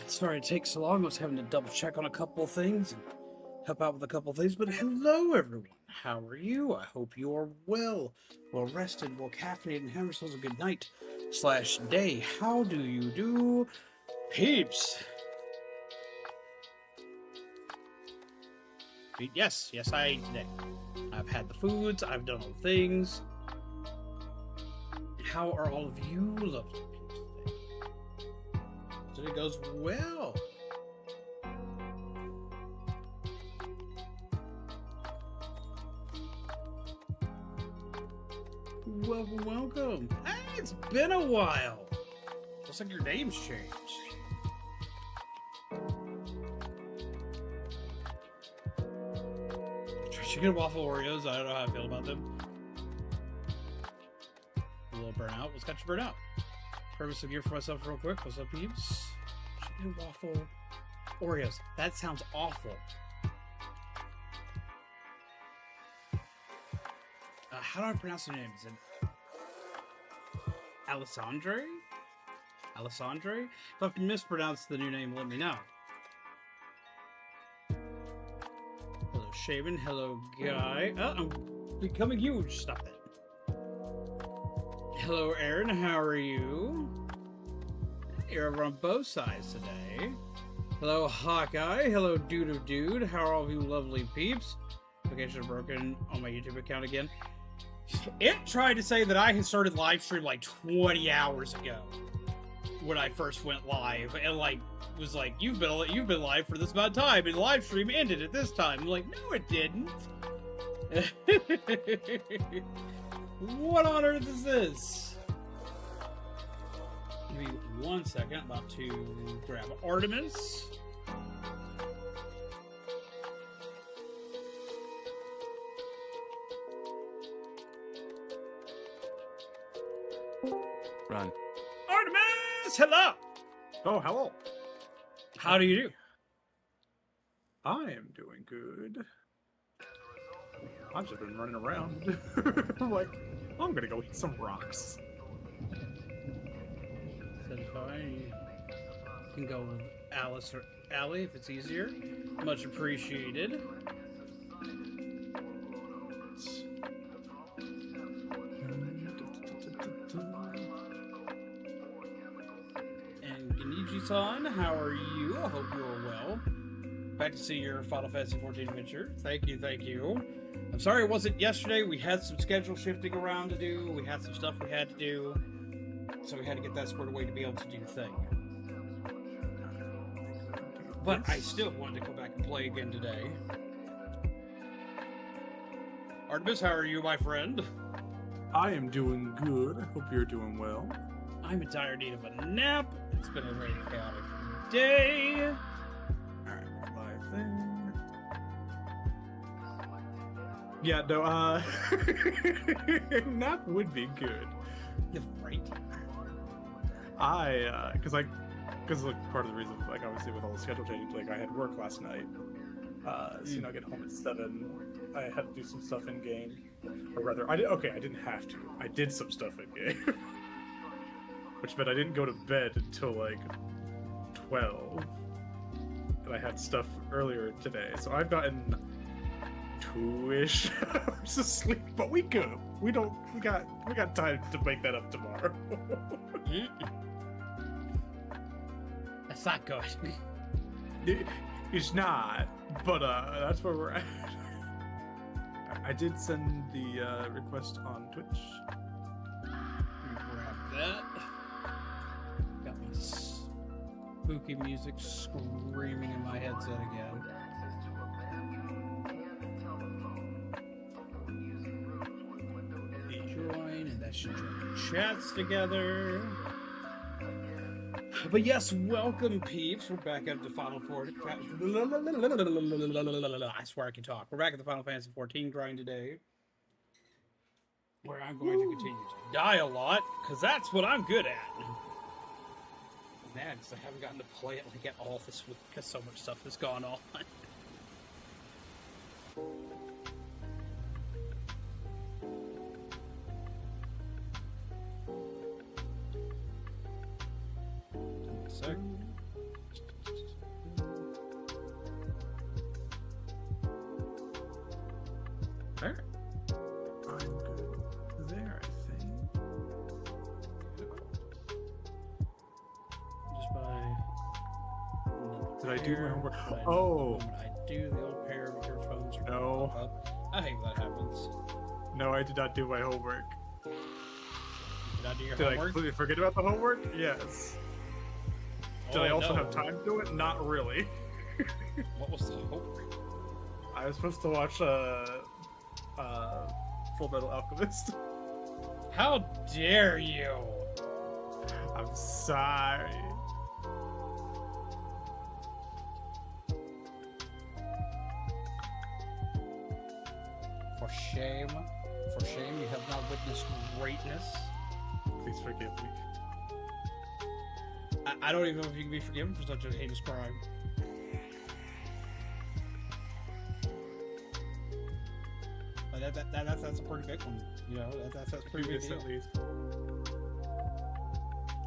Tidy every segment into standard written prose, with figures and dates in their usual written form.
Sorry it takes so long. I was having to double check on a couple of things and help out with a couple of things. But hello, everyone. How are you? I hope you are well rested, well caffeinated, and have yourselves a good night / day. How do you do, peeps? Yes, I ate today. I've had the foods. I've done all the things. How are all of you lovely peeps today? Today goes well. Welcome. Hey, it's been a while. Looks like your name's changed. Chicken and waffle Oreos. I don't know how I feel about them. A little burnout. What's got you burnt out? Purpose of gear for myself real quick. What's up, peeps? Chicken and waffle Oreos. That sounds awful. How do I pronounce your name? Is it Alessandre? Alessandre? If I've mispronounced the new name, let me know. Hello, Shaman. Hello, Guy. I'm becoming huge. Stop that. Hello, Aaron. How are you? You're over on both sides today. Hello, Hawkeye. Hello, Dude of Dude. How are all of you lovely peeps? Notifications are broken on my YouTube account again. It tried to say that I had started live stream like 20 hours ago when I first went live, and like was like, you've been live for this amount of time, and the live stream ended at this time. I'm like, no, it didn't. What on earth is this? Give me 1 second. I'm about to grab Artemis. Run. Artemis! Hello! Oh, hello. How do you do? I am doing good. I've just been running around. I'm like, I'm gonna go eat some rocks. That's fine. You can go with Alice or Allie if it's easier. Much appreciated. Son, how are you? I hope you are well. Back to see your Final Fantasy 14 adventure. Thank you. I'm sorry it wasn't yesterday. We had some schedule shifting around to do. We had some stuff we had to do. So we had to get that squared away to be able to do the thing. But I still wanted to go back and play again today. Artemis, how are you, my friend? I am doing good. I hope you're doing well. I'm in dire need of a nap. It's been a very chaotic day. Alright, live thing. Yeah, no, nap would be good. Yeah, right. Because like, part of the reason, like, obviously with all the schedule changes, like, I had work last night. So, you know, I get home at 7. I had to do some stuff in game. Or rather, I didn't have to. I did some stuff in game. Which meant I didn't go to bed until like 12, and I had stuff earlier today, so I've gotten 2-ish hours of sleep. But we got time to make that up tomorrow. That's not good. It's not, but that's where we're at. I did send the request on Twitch. Grab that. Got my spooky music screaming in my headset again. Join, and that should join the chats together. But yes, welcome, peeps. We're back at the Final 14. I swear I can talk. We're back at the Final Fantasy 14 grind today, where I'm going to continue to die a lot, because that's what I'm good at. Mad, because I haven't gotten to play it like at all this week, because so much stuff has gone on. Sec. Alright. I'm good there, I think. Just by... Did I do my homework? I do, the old pair of earphones are gonna No. pop up. I hate when that happens. No, I did not do my homework. Did I do your Did I homework? completely forget about the homework? Yes. Did I also have time to do it? Not really. What was the homework? I was supposed to watch Full Metal Alchemist. How dare you? I'm sorry. For shame. For shame, you have not witnessed greatness. Please forgive me. I don't even know if you can be forgiven for such a heinous crime. That's a pretty big one. You know, that's a pretty big deal. At least.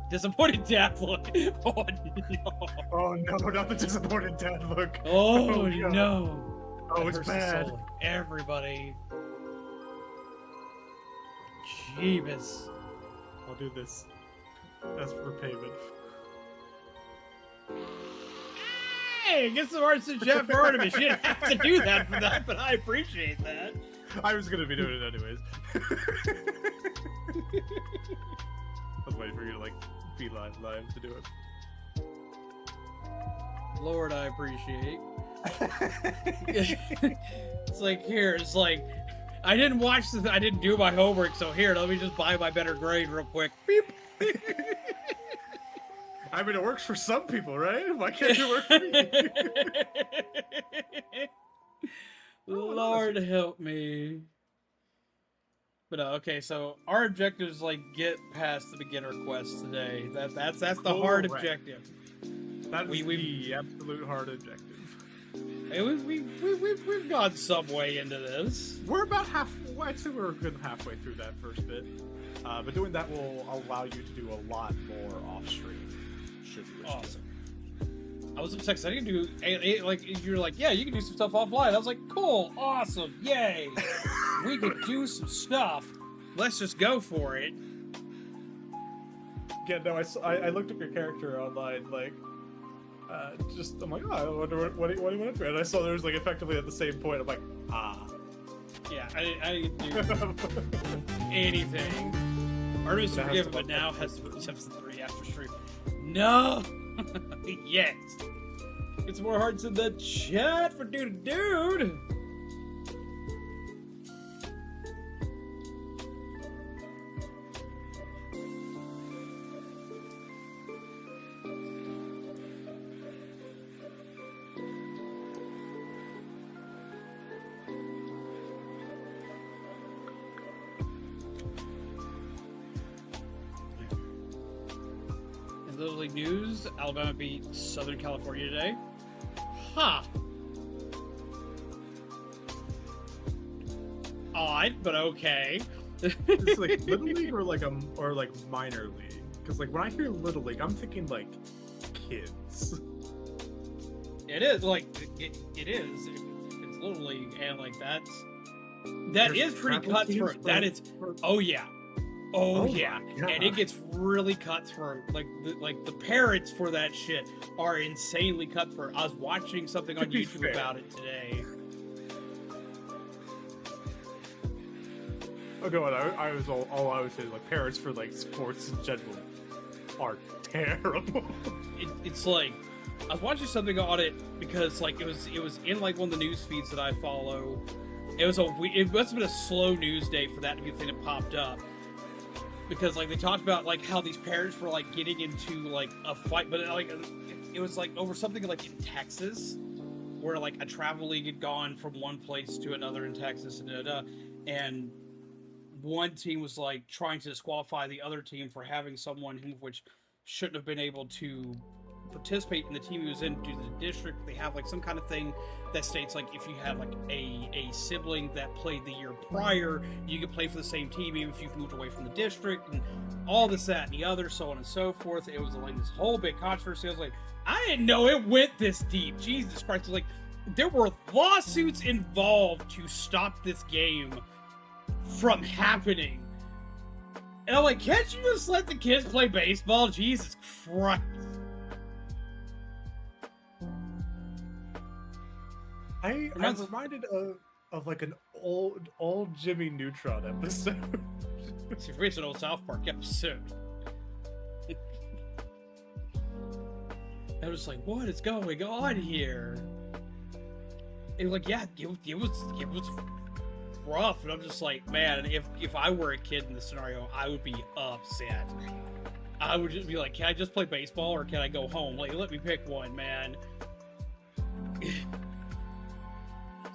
Disappointed dad look. Oh no. Oh no, not the disappointed dad look. Oh, God. no. Oh, That it's hurts the bad. soul of everybody. Jeebus. I'll do this. That's for payment. Hey, get some arts in Jeff for Artemis. You didn't have to do that for that, but I appreciate that. I was gonna be doing it anyways. I was waiting for you to like be live to do it. Lord, I appreciate. It's like, here, it's like, I didn't watch this, I didn't do my homework, so here, let me just buy my better grade real quick. Beep. I mean, it works for some people, right? Why can't it work for me? Lord help me. But okay, so our objective is like get past the beginner quest today. That's the hard objective. That is the absolute hard objective. Hey, we've gone some way into this. We're about I'd say we're a good halfway through that first bit. But doing that will allow you to do a lot more off stream. Should you wish to. Awesome. I was upset because I didn't do like you're like, yeah, you can do some stuff offline. I was like, cool, awesome, yay. We could do some stuff. Let's just go for it. Yeah, no, I looked up your character online, like, I'm like, oh, I wonder what do you want to do? And I saw there was like effectively at the same point. I'm like, ah. Yeah, I didn't do anything. Artemis is forgiven, but now has to release episode 3 after stream. No! Yes! It's more hearts in the chat for dude. Little League news, Alabama beat Southern California today. Huh. Odd, but okay. It's like Little League or like minor league? Because like when I hear Little League, I'm thinking like kids. It is, like, it is. If it's Little League and like that is pretty cutthroat. That is, oh yeah. Oh yeah, and it gets really cutthroat. Like the parents for that shit are insanely cutthroat. I was watching something on YouTube about it today. Oh god, I was all I was saying, like parents for like sports in general are terrible. It's like I was watching something on it because like it was in like one of the news feeds that I follow. It must have been a slow news day for that to be the thing that popped up. Because like they talked about like how these parents were like getting into like a fight, but like it was like over something like in Texas, where like a travel league had gone from one place to another in Texas, and one team was like trying to disqualify the other team for having someone which shouldn't have been able to participate in the team he was in due to the district. They have like some kind of thing that states like if you have like a sibling that played the year prior, you can play for the same team even if you've moved away from the district, and all this, that, and the other, so on and so forth. It was like this whole big controversy. I was like, I didn't know it went this deep. Jesus Christ. Like there were lawsuits involved to stop this game from happening. And I'm like, can't you just let the kids play baseball? Jesus Christ. I'm reminded of like an old Jimmy Neutron episode. It's an old South Park episode. I was like, what is going on here? And like, yeah, it was rough, and I'm just like, man, if I were a kid in this scenario, I would be upset. I would just be like, can I just play baseball, or can I go home? Like, let me pick one, man.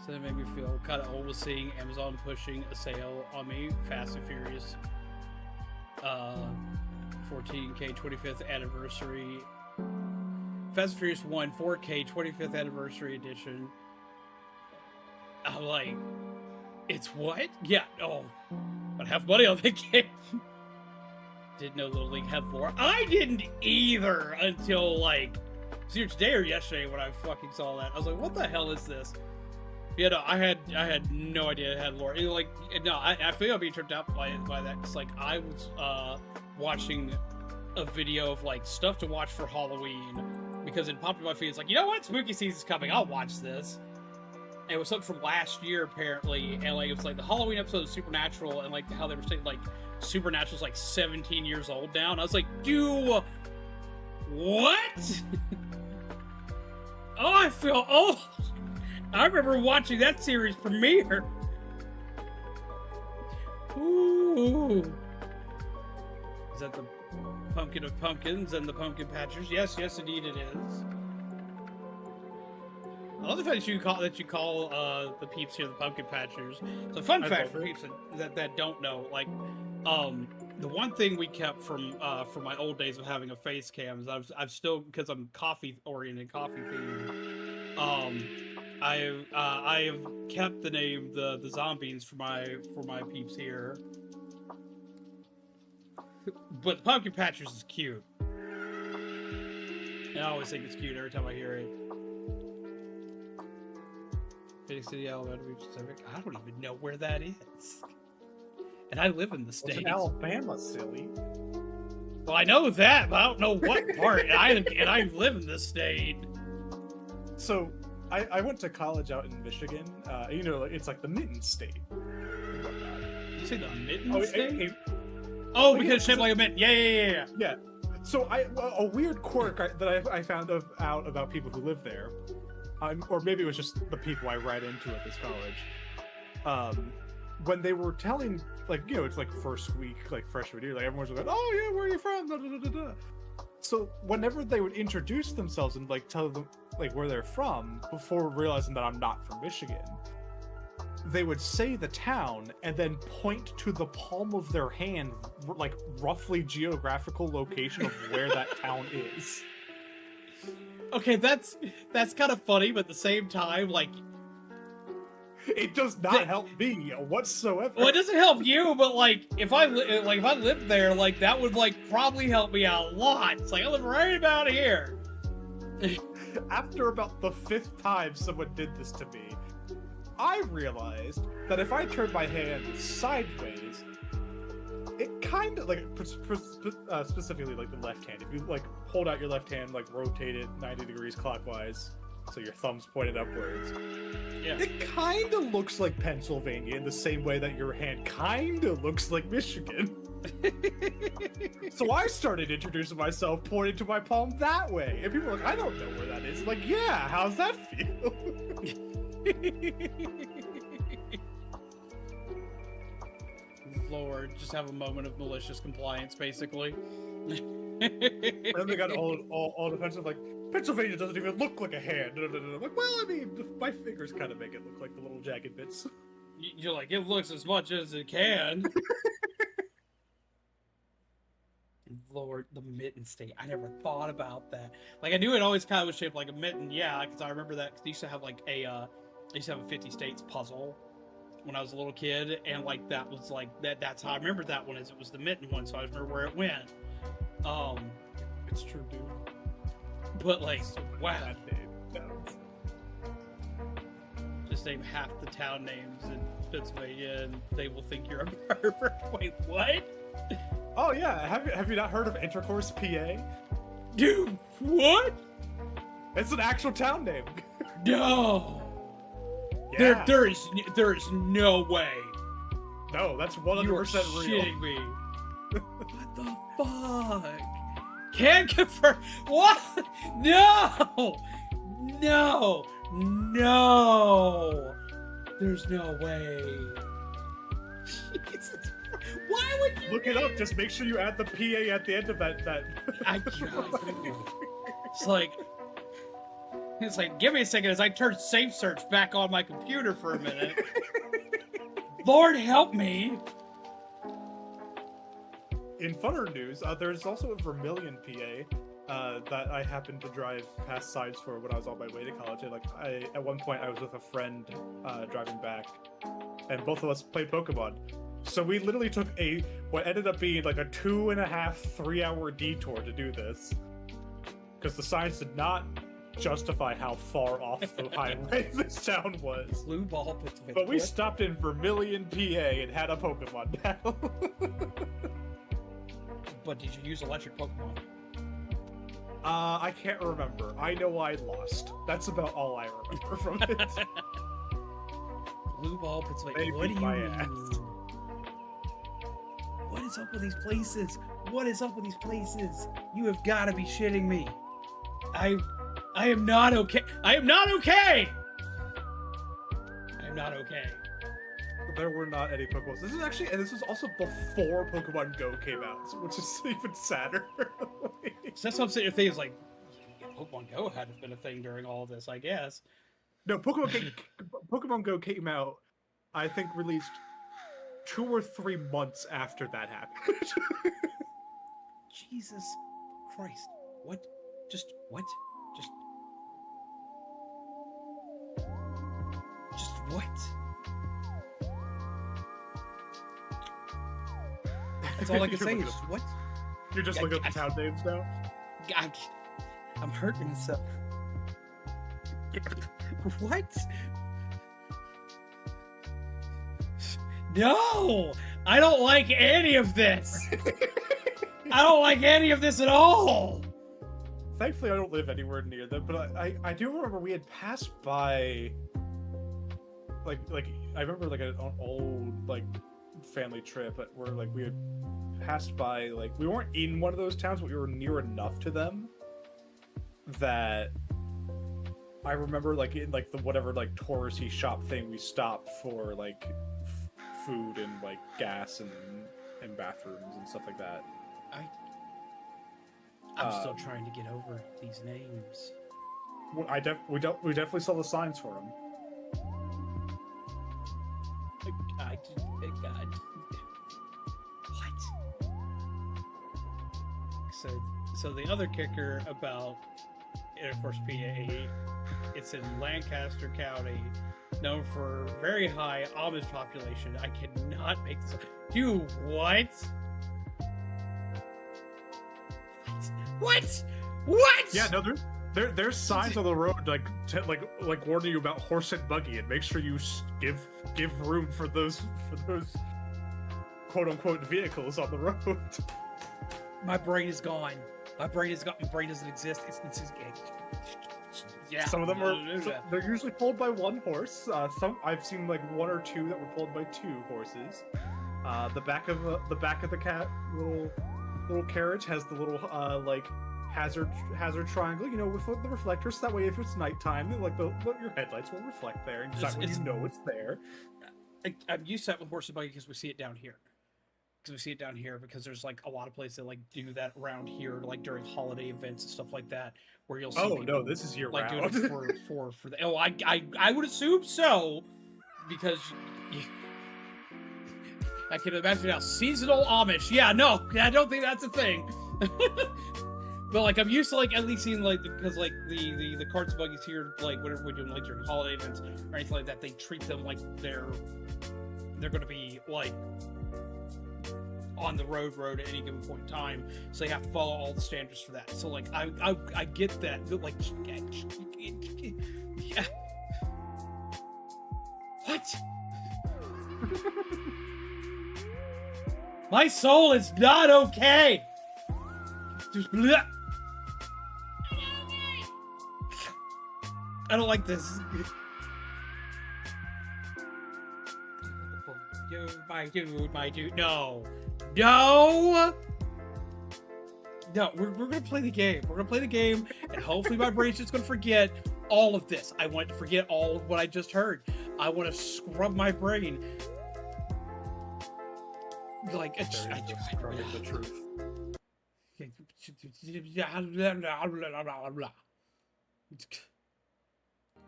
So that made me feel kind of old, seeing Amazon pushing a sale on me. Fast and Furious 14K 25th anniversary. Fast and Furious 1 4K 25th anniversary edition. I'm like, it's what? Yeah, oh, but have money on the game. Didn't know Little League had lore. I didn't either until like, it's either today or yesterday when I fucking saw that. I was like, what the hell is this? Yeah, no, I had no idea it had lore. Like, no, I feel I'll be tripped out by that, because like I was watching a video of like stuff to watch for Halloween, because it popped in my feed. It's like, you know what, spooky season's coming, I'll watch this. And it was something from last year apparently, and like it was like the Halloween episode of Supernatural, and like how they were saying like Supernatural's like 17 years old now, and I was like, dude, what? Oh, I feel old. I remember watching that series premiere. Ooh. Is that the pumpkin of pumpkins and the pumpkin patchers? Yes, yes, indeed it is. I love the fact that you call the peeps here the pumpkin patchers. So fun fact for peeps that don't know, like, the one thing we kept from my old days of having a face cam is I've still, because I'm coffee oriented, coffee themed. I have kept the name the zombies for my peeps here. But Pumpkin Patchers is cute. I always think it's cute every time I hear it. Phoenix City, Alabama, to be specific. I don't even know where that is. And I live in the States. It's in Alabama, silly. Well, I know that, but I don't know what part. and I live in the state. So, I went to college out in Michigan. You know, it's like the Mitten State. Did you say the Mitten State? Oh, because it's shaped like a mitten. Yeah. Yeah. So a weird quirk that I found out about people who live there, or maybe it was just the people I ran into at this college. When they were telling, like, you know, it's like first week, like freshman year, like everyone's like, oh yeah, where are you from? Da, da, da, da, da. So whenever they would introduce themselves and like tell them like where they're from, before realizing that I'm not from Michigan, they would say the town and then point to the palm of their hand, like roughly geographical location of where that town is. Okay, that's kind of funny, but at the same time, like, it does not help me whatsoever. Well, it doesn't help you, but like if I lived there, like that would like probably help me out a lot. It's like I live right about here. After about the 5th time someone did this to me, I realized that if I turned my hand sideways, it kind of, like, specifically, like, the left hand. If you, like, hold out your left hand, like, rotate it 90 degrees clockwise, so your thumb's pointed upwards, yeah, it kind of looks like Pennsylvania in the same way that your hand kind of looks like Michigan. So I started introducing myself, pointing to my palm that way. And people are like, I don't know where that is. I'm like, yeah, how's that feel? Lord, just have a moment of malicious compliance, basically. And then they got all defensive, like, Pennsylvania doesn't even look like a hand. I'm like, well, I mean, my fingers kind of make it look like the little jagged bits. You're like, it looks as much as it can. Lord, the Mitten State. I never thought about that. Like, I knew it always kind of was shaped like a mitten, yeah, because I remember that, because they used to have, like, I used to have a 50 states puzzle when I was a little kid, and, like, that was, like, that's how I remember that one, is it was the mitten one, so I remember where it went. It's true, dude. But, like, wow. just name half the town names in Pennsylvania, and they will think you're a pervert. Wait, what? Oh yeah, have you not heard of Intercourse, PA? Dude, what? It's an actual town name. No. Yeah. There is no way. No, that's 100% You're real. shitting me. What the fuck? Can't confirm. What? No. No. No. There's no way. Jesus. Why would you Look it up. Just make sure you add the PA at the end of that. It's like, give me a second as I turn safe search back on my computer for a minute. Lord help me. In funner news, there's also a Vermilion PA that I happened to drive past signs for when I was on my way to college. And, at one point I was with a friend driving back, and both of us played Pokemon. So we literally took what ended up being like a 2.5-3 hour detour to do this, because the signs did not justify how far off the highway this town was. Blue ball. But we stopped in Vermilion, PA, and had a Pokemon battle. But did you use electric Pokemon? I can't remember. I know I lost. That's about all I remember from it. Blue ball, Pennsylvania. They What do beat you my mean? ass. What is up with these places? What is up with these places? You have got to be shitting me. I am not okay. I am not okay. I am not okay. There were not any Pokeballs. This was also before Pokemon Go came out, which is even sadder. So that's what I'm saying. The thing is, like, Pokemon Go had been a thing during all of this, I guess. No, Pokemon Go came out, I think, released 2 or 3 months after that happened. Jesus Christ. What? Just what? Just what? That's all I can say is just what? You're just looking up the town names now? I'm hurting myself. What? No! I don't like any of this! I don't like any of this at all! Thankfully, I don't live anywhere near them, but I do remember we had passed by... Like I remember, like, an old, like, family trip where, like, we had passed by, like, we weren't in one of those towns, but we were near enough to them that I remember, like, in, like, the whatever, like, touristy shop thing, we stopped for, like, food and, like, gas and bathrooms and stuff like that. I'm still trying to get over these names. Well, we definitely saw the signs for them. God. What? So the other kicker about Intercourse, PA, it's in Lancaster County, known for very high Amish population. I cannot make this up. Dude, what? What? Yeah, no, there's signs on the road like warning you about horse and buggy, and make sure you give room for those quote unquote vehicles on the road. My brain is gone. My brain is gone. My brain doesn't exist. Yeah. Some of them they're usually pulled by one horse. Some I've seen like 1 or 2 that were pulled by 2 horses. The back of the cat little carriage has the little like hazard triangle, you know, with the reflectors. So that way, if it's nighttime, like your headlights will reflect there, and that way you know it's there. I'm used to that with horse and buggy because we see it down here. Because there's like a lot of places that like do that around here, like during holiday events and stuff like that, where you'll see. Oh no, this is year like round. doing it for the. Oh, I would assume so, because I can imagine now seasonal Amish. Yeah, no, I don't think that's a thing. But like I'm used to like at least seeing like because like the carts and buggies here, like whenever we're doing like during holiday events or anything like that, they treat them like they're going to be like on the road at any given point in time, so they have to follow all the standards for that. So like I get that, but like yeah. What? My soul is not okay. Just bleh. I don't like this. My dude, no. No! No, we're gonna play the game. We're gonna play the game, and hopefully my brain's just gonna forget all of this. I want to forget all of what I just heard. I want to scrub my brain. Like, I Scrubbing the truth.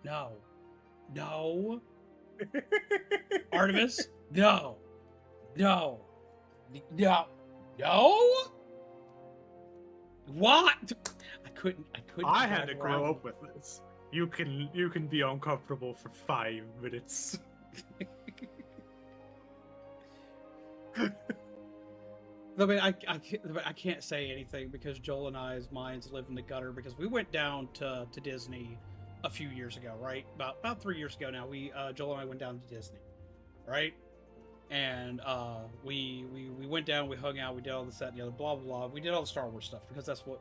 No. No. Artemis? No. No. No. No? What? I couldn't. I had to grow up with this. You can be uncomfortable for 5 minutes. I mean, I can't say anything because Joel and I's minds live in the gutter because we went down to Disney a few years ago, right? About 3 years ago now. Joel and I went down to Disney, right? And we went down, we hung out, we did all this, that, and the other, blah blah blah. We did all the Star Wars stuff because that's what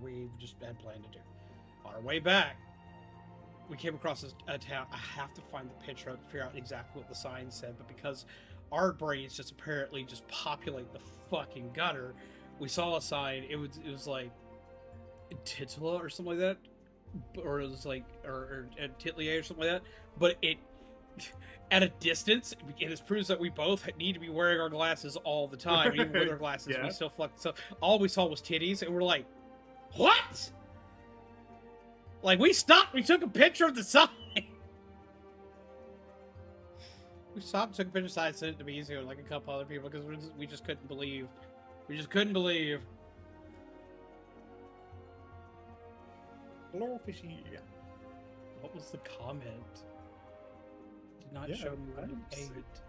we just had planned to do. On our way back, we came across a town. I have to find the picture out to figure out exactly what the sign said, but because our brains just apparently just populate the fucking gutter, we saw a sign. It was like Titula or something like that, or it was like or Titlier or something like that. But it at a distance, it proves that we both need to be wearing our glasses all the time. Even with our glasses, Yeah. we still fuck. So all we saw was titties, and we're like, what? Like, we stopped, we took a picture of the sign. We stopped, took a picture of the sign, sent it to me easier with like a couple other people because we just couldn't believe. We just couldn't believe. Hello, fishy. What was the comment? Did not Yeah, show me what I it don't see- ate.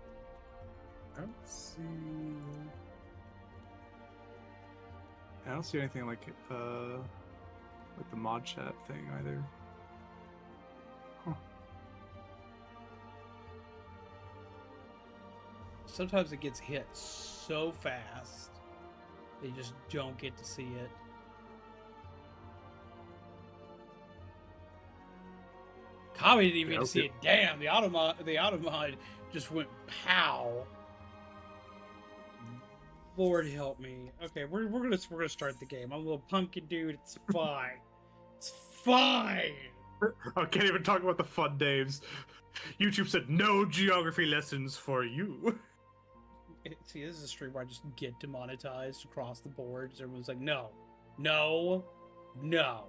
I don't see anything like the mod chat thing either. Huh. Sometimes it gets hit so fast that you just don't get to see it. Kami didn't even get to see it. Damn, the automod just went pow. Lord help me. Okay, we're gonna start the game. I'm a little pumpkin dude. It's fine. It's fine. I can't even talk about the fun names. YouTube said no geography lessons for you. See, this is a stream where I just get demonetized across the board. Everyone's like, no, no, no.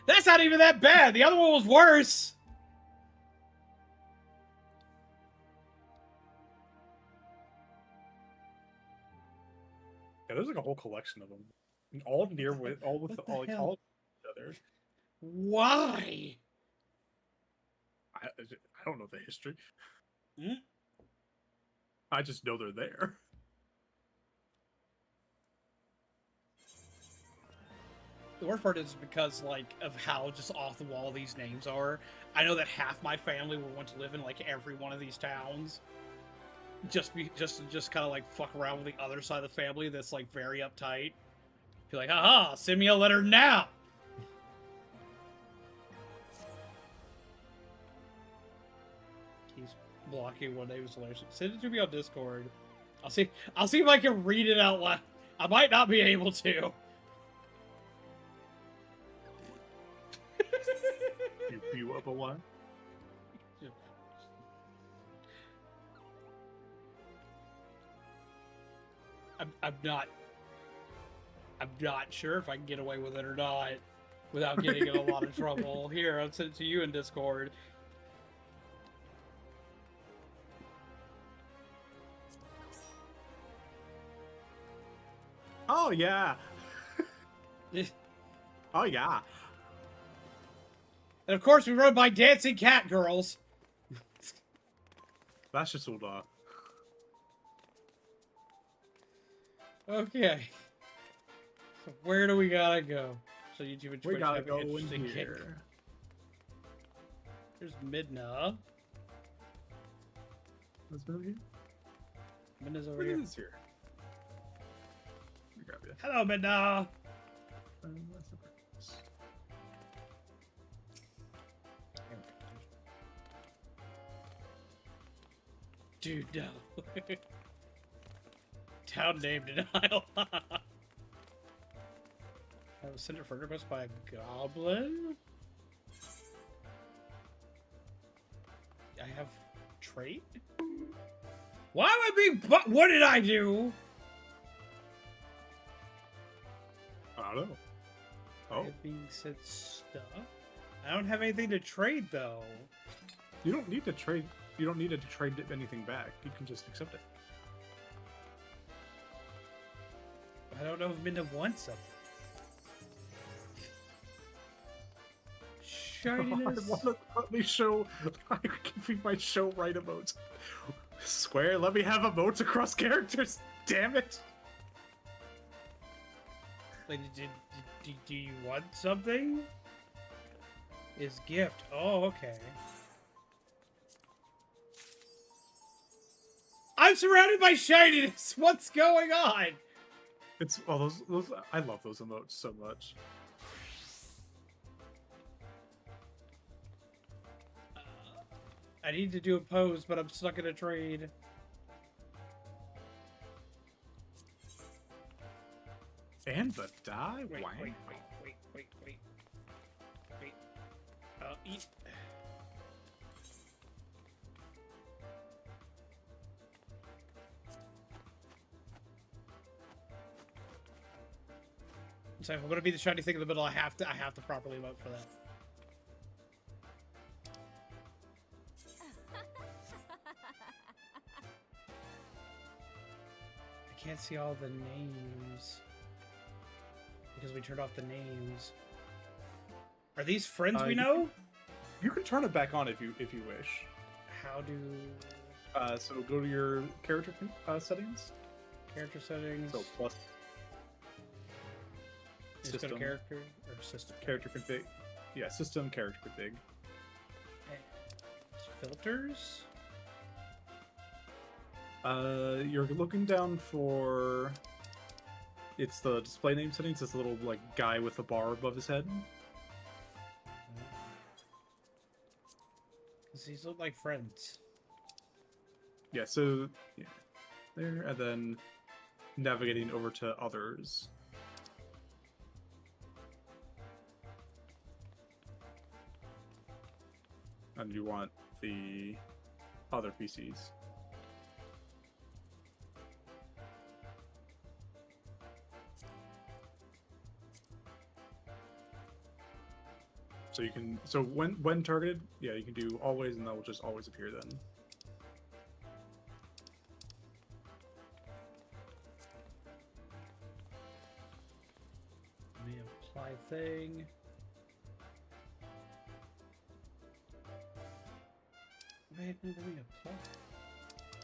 That's not even that bad. The other one was worse. Yeah, there's like a whole collection of them, all near with all What the all hell? each other. Why? I don't know the history. Hmm? I just know they're there. The worst part is because, like, of how just off the wall these names are. I know that half my family will want to live in, like, every one of these towns. Just kind of, like, fuck around with the other side of the family that's, like, very uptight. Be like, haha, send me a letter now! He's blocking one name selection. Send it to me on Discord. I'll see if I can read it out loud. I might not be able to. You up a one? I'm not sure if I can get away with it or not without getting in a lot of trouble. Here, I'll send it to you in Discord. Oh yeah. Oh yeah. And of course, we run by dancing cat girls. That's just all that. Okay. So where do we gotta go? So YouTube We gotta have an go in interesting here. There's Midna. What's over here? Midna's over What here. is here? Let me grab you. Hello, Midna. That's the purpose. Dude, no. Town name denial. I was sent a friend request by a goblin. I have trait. Why am I being? What did I do? I don't know. I Oh, am being sent stuff. I don't have anything to trade though. you don't need to trade. You don't need to trade anything back. You can just accept it. I don't know if Minna wants something. Shininess. Let me show. I'm giving my show right emotes. Square, let me have emotes across characters. Damn it! Like, do you want something? Is gift. Oh, okay. I'm surrounded by shininess. What's going on? It's all those. I love those emotes so much. I need to do a pose, but I'm stuck in a trade. And the die? Wait, Why? wait. Eat. So if I'm gonna be the shiny thing in the middle, I have to properly vote for that. I can't see all the names because we turned off the names. Are these friends we know? You can turn it back on if you wish. How do So go to your character settings. character settings? So plus Just go to system. character or system? Character config. Yeah, system character config. Filters? You're looking down for. It's the display name settings. This little like guy with a bar above his head. These look like friends. Yeah. So yeah, there, and then navigating over to others. And you want the other PCs. So you can, so when targeted, yeah, you can do always, and that will just always appear then. Let me apply thing. Wait, no, let me apply.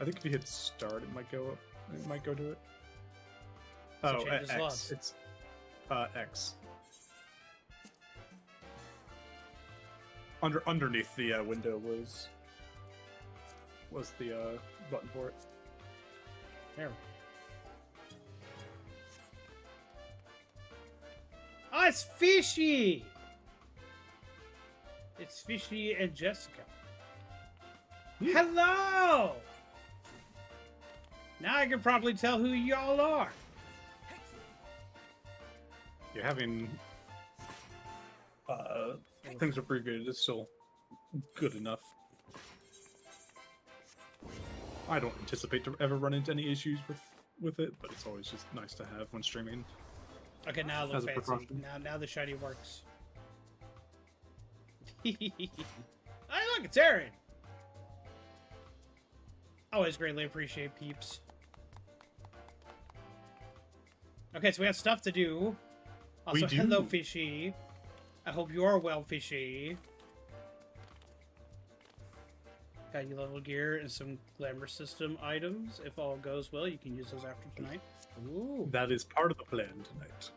I think if you hit start, it might go. It might go to it. So Oh, changes X. laws. It's X. Underneath the window was the button for it. There. Oh, it's Fishy! It's Fishy and Jessica. Yeah. Hello! Now I can probably tell who y'all are. You're having things are pretty good. It's still good enough. I don't anticipate to ever run into any issues with it, but it's always just nice to have when streaming. Okay, now it As looks a fancy. precaution. Now the shiny works. Hey, look, it's Aaron! Always greatly appreciate peeps. Okay, so we have stuff to do. Also, We do. hello, Fishy. I hope you are well, Fishy. Got your level gear and some glamour system items. If all goes well, you can use those after tonight. Ooh. That is part of the plan tonight.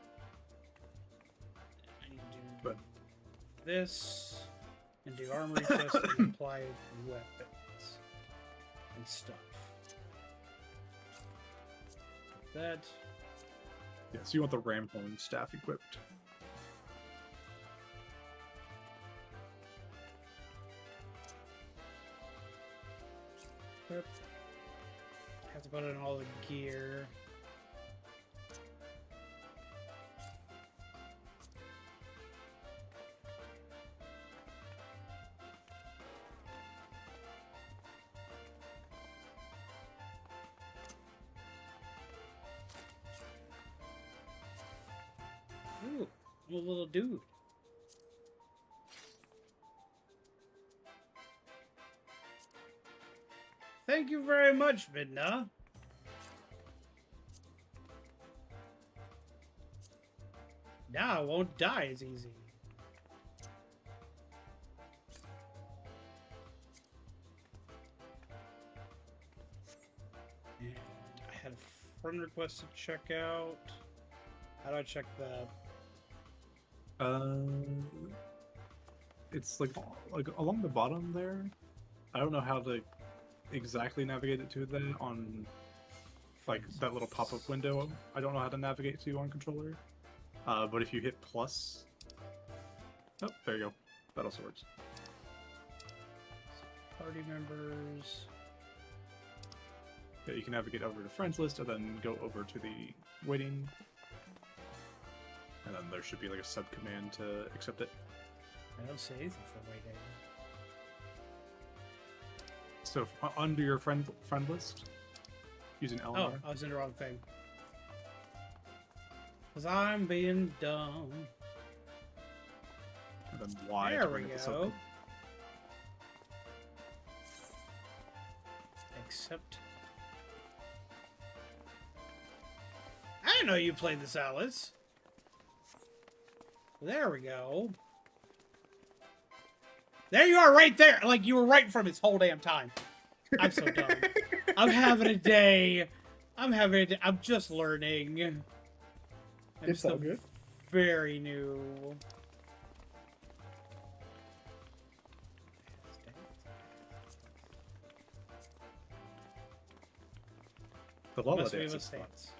I need to do But this. And do armory tests and apply weapons and stuff. That. Yeah, so you want the ram horn staff equipped. Yep. Have to put in all the gear. Ooh, a little dude. Thank you very much, Midna. Now I won't die as easy. And I had a friend request to check out. How do I check that? It's like along the bottom there. I don't know how to exactly navigate it to then on like that little pop-up window. I don't know how to navigate to on controller. But if you hit plus, oh, there you go. That also works. Party members. Yeah, you can navigate over to friends list and then go over to the waiting. And then there should be like a sub command to accept it. I don't see anything for waiting. So under your friend list, using Alanna. Oh, I was in the wrong thing. Because I'm being dumb. And then Y. There we go. Except. I didn't know you played this, Alice. There we go. There you are, right there. Like you were right in front of this whole damn time. I'm so dumb. I'm having a day. I'm just learning. It's all good. Very new. The Lola Must be dance a is fun. stance.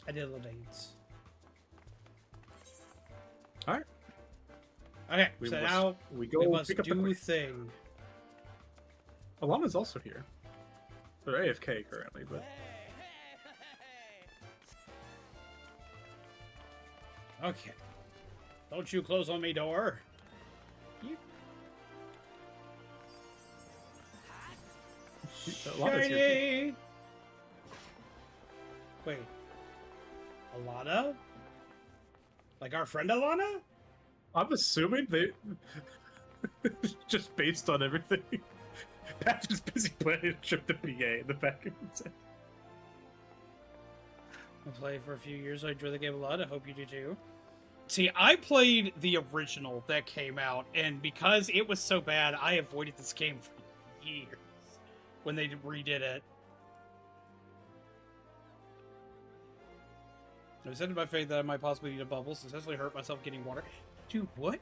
I did a little dance. All right. Okay, so now we must pick up do the thing. Alanna's also here. They're AFK currently, but Okay. Don't you close on me, door. You... Alanna's here too. Shiny! Wait. Alanna? Like our friend Alanna? I'm assuming they just based on everything. Pat's just busy playing a trip to PA in the back of his head. I played for a few years. I enjoy the game a lot. I hope you do too. See, I played the original that came out, and because it was so bad, I avoided this game for years when they redid it. I was in my faith that I might possibly need a bubble, successfully hurt myself getting water. Dude, what?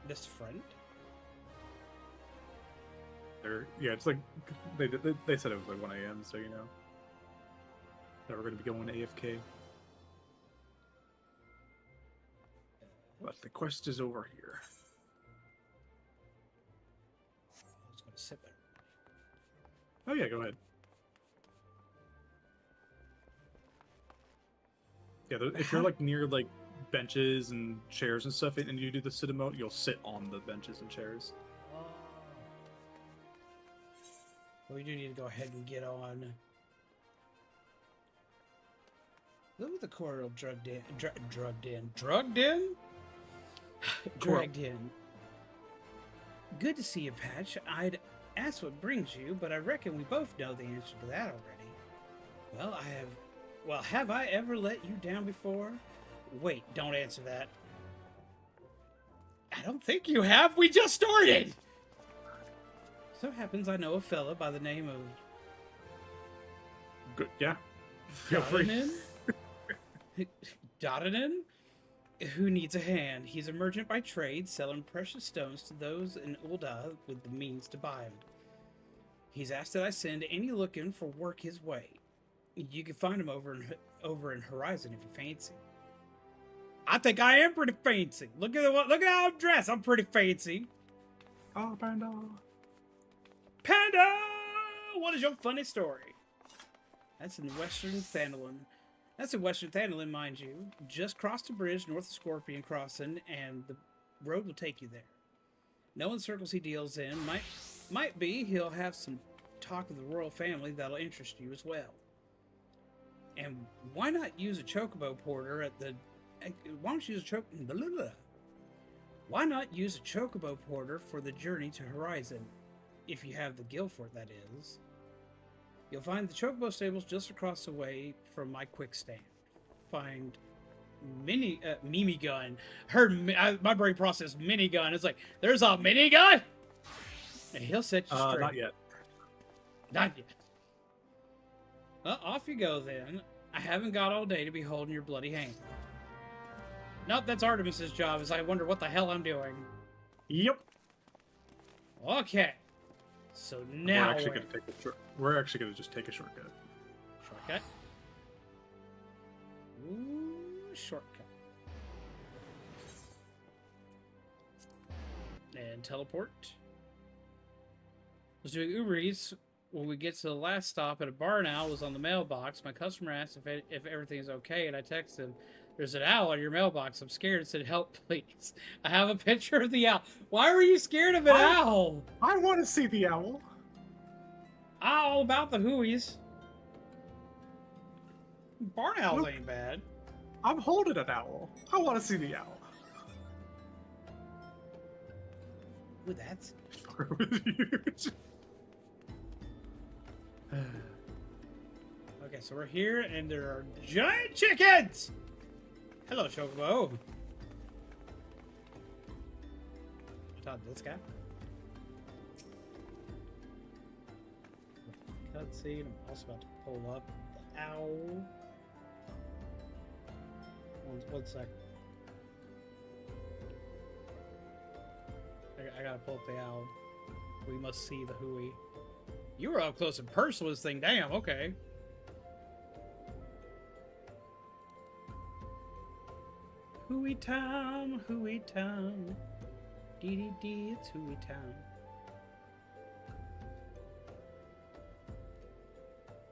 This friend? Yeah, it's like they said it was like 1 a.m. So you know that we're going to be going AFK. But the quest is over here. I was gonna sit there. Oh yeah, go ahead. Yeah, if you're like near like benches and chairs and stuff, and you do the sit emote, you'll sit on the benches and chairs. Oh. We do need to go ahead and get on. Look at the coral drugged in. Drugged in? Dragged in. Good to see you, Patch. I'd ask what brings you, but I reckon we both know the answer to that already. Well, have I ever let you down before? Wait, don't answer that. I don't think you have. We just started! So happens I know a fella by the name of Good, yeah. Feel free. Dodanen, who needs a hand. He's a merchant by trade, selling precious stones to those in Ulda with the means to buy them. He's asked that I send any looking for work his way. You can find him over in Horizon if you fancy. I think I am pretty fancy. Look at how I'm dressed. I'm pretty fancy. Oh, Panda. Panda! What is your funny story? That's in Western Thandalin. That's in Western Thandalin, mind you. Just cross the bridge north of Scorpion Crossing, and the road will take you there. Knowing circles he deals in, might be he'll have some talk of the royal family that'll interest you as well. And why not use a chocobo porter at the... Why don't you use a chocobo... Why not use a chocobo porter for the journey to Horizon? If you have the guild for it, that is. You'll find the chocobo stables just across the way from my quick stand. Find Mimi gun. My brain processed minigun. It's like, there's a minigun? And he'll set you straight. Not yet. Not yet. Well, off you go then. I haven't got all day to be holding your bloody hand. Nope, that's Artemis's job, as I wonder what the hell I'm doing. Yep. Okay. So now we're actually gonna just take a shortcut. Shortcut? Ooh, shortcut. And teleport. I was doing Uber Eats when we get to the last stop at a barn owl was on the mailbox. My customer asked if everything's okay, and I texted him, "There's an owl on your mailbox. I'm scared." It said, "Help, please." I have a picture of the owl. Why were you scared of an owl? I want to see the owl. All about the hooies. Barn owls ain't bad. I'm holding an owl. I want to see the owl. Ooh, that's Huge. okay. So we're here, and there are giant chickens. Hello, Chocobo. I thought this guy. Cutscene. I'm also about to pull up the owl. One sec. I gotta pull up the owl. We must see the hooey. You were up close and personal with this thing. Damn, okay. Hooey town, hooey town. Dee, it's hooey town.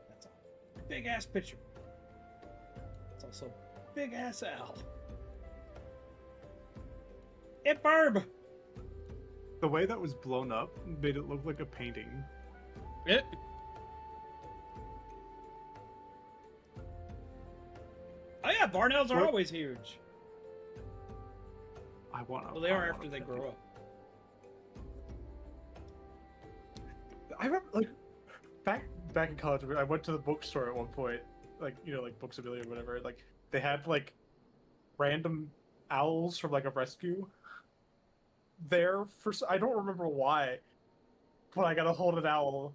That's a big ass picture. It's also a big ass owl. It burb! The way that was blown up made it look like a painting. It. Oh yeah, barn owls are always huge. Well, they are after they grow up. I remember, like, back in college, I went to the bookstore at one point, like, you know, like Books a Million or whatever. Like, they had like random owls from like a rescue there for. I don't remember why, but I got to hold an owl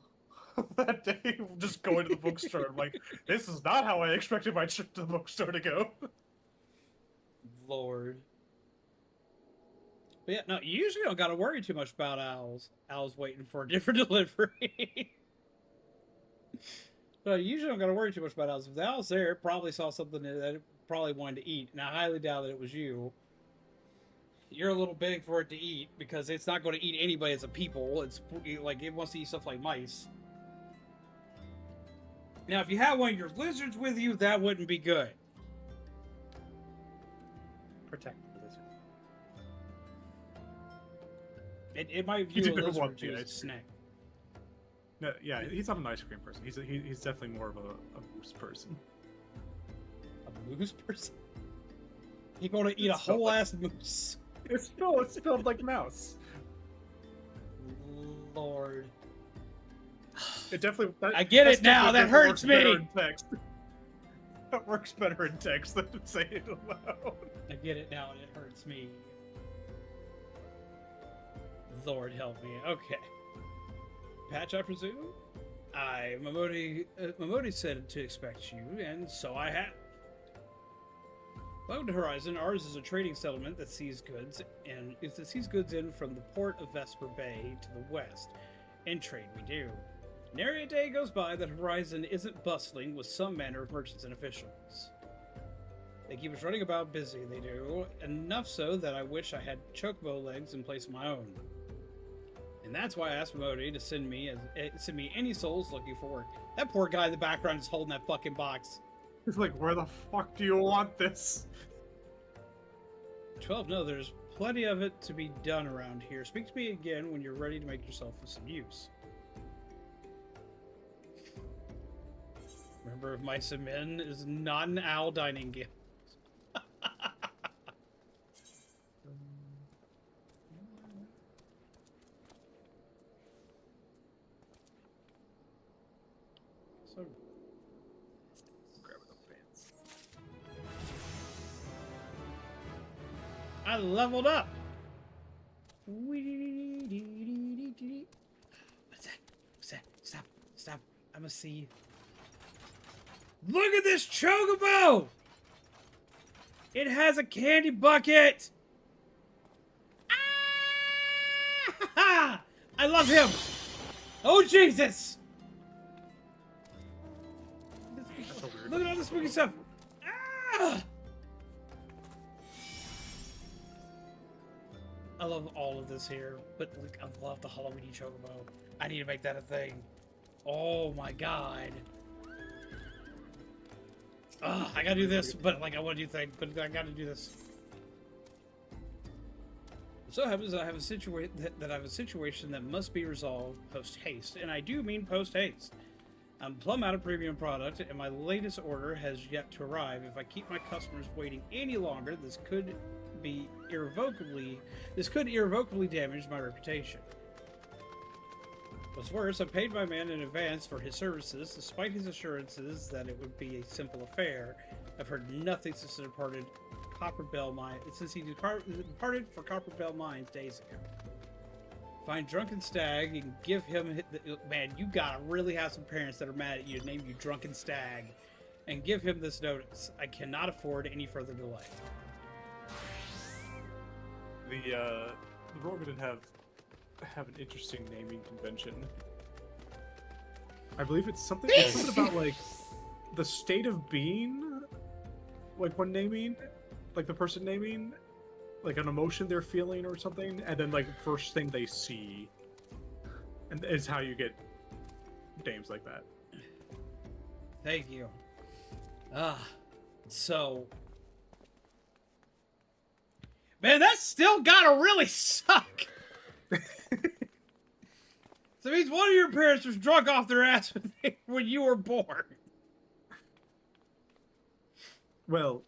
that day. Just going to the bookstore. I'm like, this is not how I expected my trip to the bookstore to go. Lord. But yeah, no, you usually don't got to worry too much about owls. Owls waiting for a different delivery. So you usually don't got to worry too much about owls. If the owl's there, it probably saw something that it probably wanted to eat. And I highly doubt that it was you. You're a little big for it to eat because it's not going to eat anybody as a people. It's like it wants to eat stuff like mice. Now, if you have one of your lizards with you, that wouldn't be good. Protect the lizard. It might view a lizard as a snack. No, yeah, he's not an ice cream person. He's definitely more of a moose person. A moose person? He's going to eat a whole ass moose. It's spelled like mouse. Lord. It definitely. I get it now. That hurts me. That works better in text than to say it aloud. I get it now, and it hurts me. Lord help me. Okay. patch, I presume? Momodi said to expect you, and so I have. Welcome to Horizon. Ours is a trading settlement that sees goods in from the port of Vesper Bay to the west, and trade we do. Nary a day goes by that Horizon isn't bustling with some manner of merchants and officials. They keep us running about busy, they do, enough so that I wish I had chocobo legs in place of my own. And that's why I asked Momodi to send me any souls looking for work. That poor guy in the background is holding that fucking box. He's like, where the fuck do you want this? 12, no, there's plenty of it to be done around here. Speak to me again when you're ready to make yourself of some use. Remember, if Mice and Men is not an owl dining guild. So, Grab it up pants. I leveled up. What's that? What's that? Stop! Stop! I must see you. Look at this chocobo! It has a candy bucket! Ah! I love him! Oh, Jesus! Look at all the spooky stuff! Ah! I love all of this here, but look, I love the Halloween chocobo. I need to make that a thing. Oh my god. I gotta do this, but like I want to do things, but I gotta do this. So happens I have a situation that must be resolved post haste, and I do mean post haste. I'm plumb out of premium product, and my latest order has yet to arrive. If I keep my customers waiting any longer, this could irrevocably damage my reputation. What's worse, I paid my man in advance for his services, despite his assurances that it would be a simple affair. I've heard nothing since he departed for Copper Bell Mines days ago. Find Drunken Stag and give him... Man, you gotta really have some parents that are mad at you to name you Drunken Stag. And give him this notice. I cannot afford any further delay. The Rogue did have an interesting naming convention. I believe it's something about like the state of being, like when naming, like the person naming, like an emotion they're feeling or something, and then like the first thing they see, and it's how you get names like that. Thank you. So man, that still gotta really suck. So it means one of your parents was drunk off their ass when you were born. Well,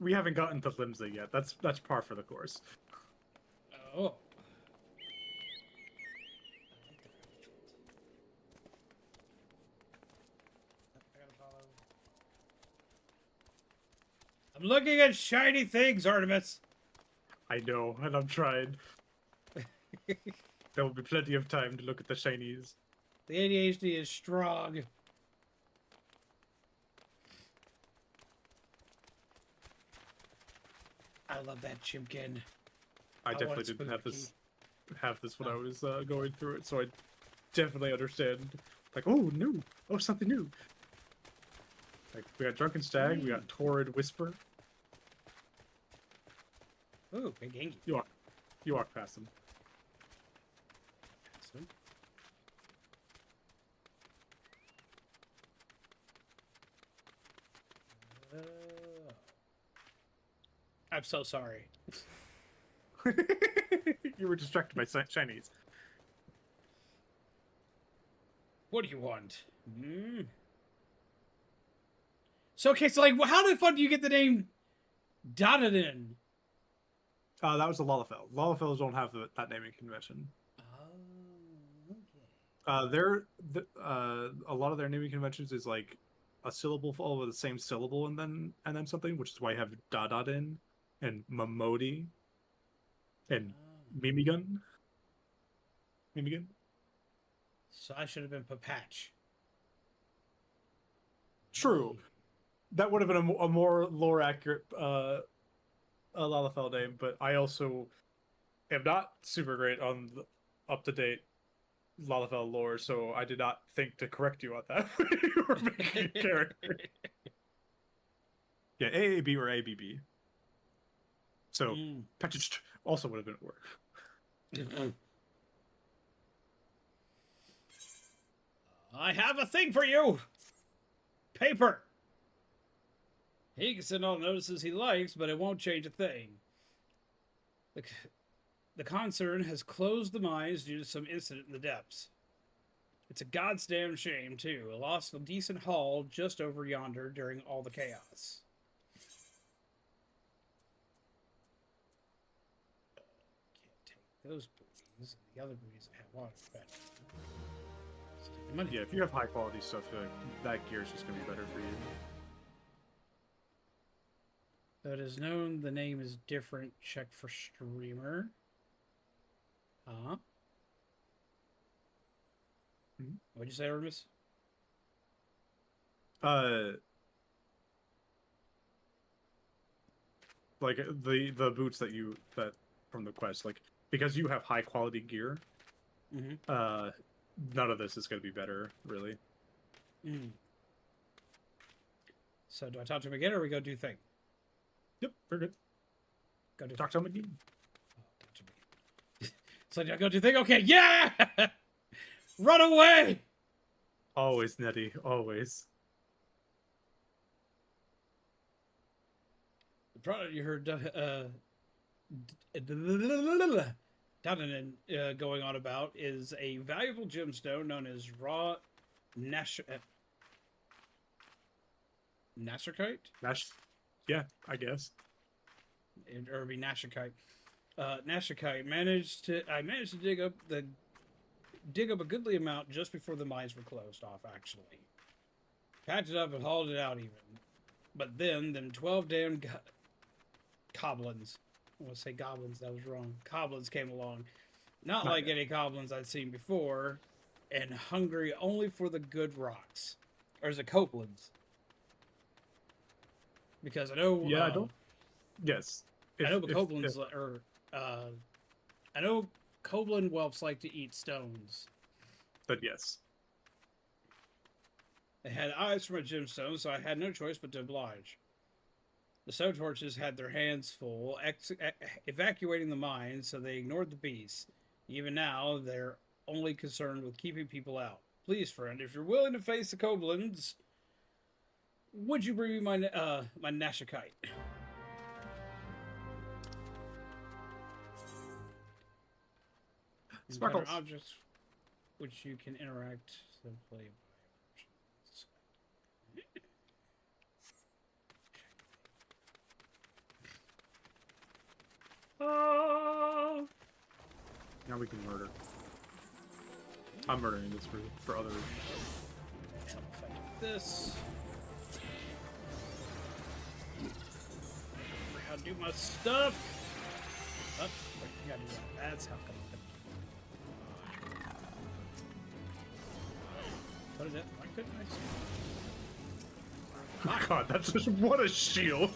we haven't gotten to Limisa yet. That's par for the course. Oh. I'm looking at shiny things, Artemis. I know, and I'm trying. There will be plenty of time to look at the shinies. The ADHD is strong. I love that chimkin. I definitely didn't have this when I was going through it, so I definitely understand. Like, oh, new. Oh, something new. Like, we got Drunken Stag, we got Torrid Whisper. Ooh, big hanky. You walk past them. I'm so sorry. You were distracted by shinies. What do you want? So, okay, so, like, how the fuck do you get the name Aderan? That was a Lalafell. Lalafels don't have that naming convention. Oh, okay. A lot of their naming conventions is, like, a syllable followed with the same syllable and then something, which is why you have Dadadin and Momodi and Mimigun. So I should have been Papatch. True. That would have been a more lore accurate Lalafell name, but I also am not super great on the up-to-date Lalafell lore, so I did not think to correct you on that when you were making a character. Yeah, AAB or ABB. So, packaged also would have been at work. I have a thing for you! Paper! He can send all notices he likes, but it won't change a thing. The concern has closed the mines due to some incident in the depths. It's a goddamn shame, too. I lost a decent haul just over yonder during all the chaos. Can't take those booties. The other booties I have water better. Yeah, if you have high quality stuff, that gear is just going to be better for you. Though it is known the name is different, check for streamer. Huh? What'd you say, Artemis? Like the boots that from the quest, like because you have high quality gear, none of this is going to be better, really. So do I talk to him again, or we go do thing? Yep, we're good. Go do talk to him again. So I go do thing. Okay, yeah. Run away. Always, Nettie. Always. The product you heard going on about is a valuable gemstone known as raw nasherkite. Yeah, I guess. Or it'd be nasherkite. Nasherkite I managed to dig up a goodly amount just before the mines were closed off. Actually, packed it up and hauled it out even. But then them 12 damn goblins. I want to say goblins. That was wrong. Goblins came along. Not like any goblins I'd seen before, and hungry only for the good rocks. Or is it Copelands? Because I know. Yeah, I don't. Yes. I know Copelands I know Copeland whelps like to eat stones. But yes. They had eyes for my gemstone, so I had no choice but to oblige. The stone torches had their hands full, evacuating the mines, so they ignored the beasts. Even now, they're only concerned with keeping people out. Please, friend, if you're willing to face the Copelands, would you bring me my Nashakite? Sparkles. Objects which you can interact simply by Now we can murder. I'm murdering this for other. This. How to do my stuff. Oh, I gotta do that. That's how come. What is it? Why couldn't I see? Oh God, that's just what a shield.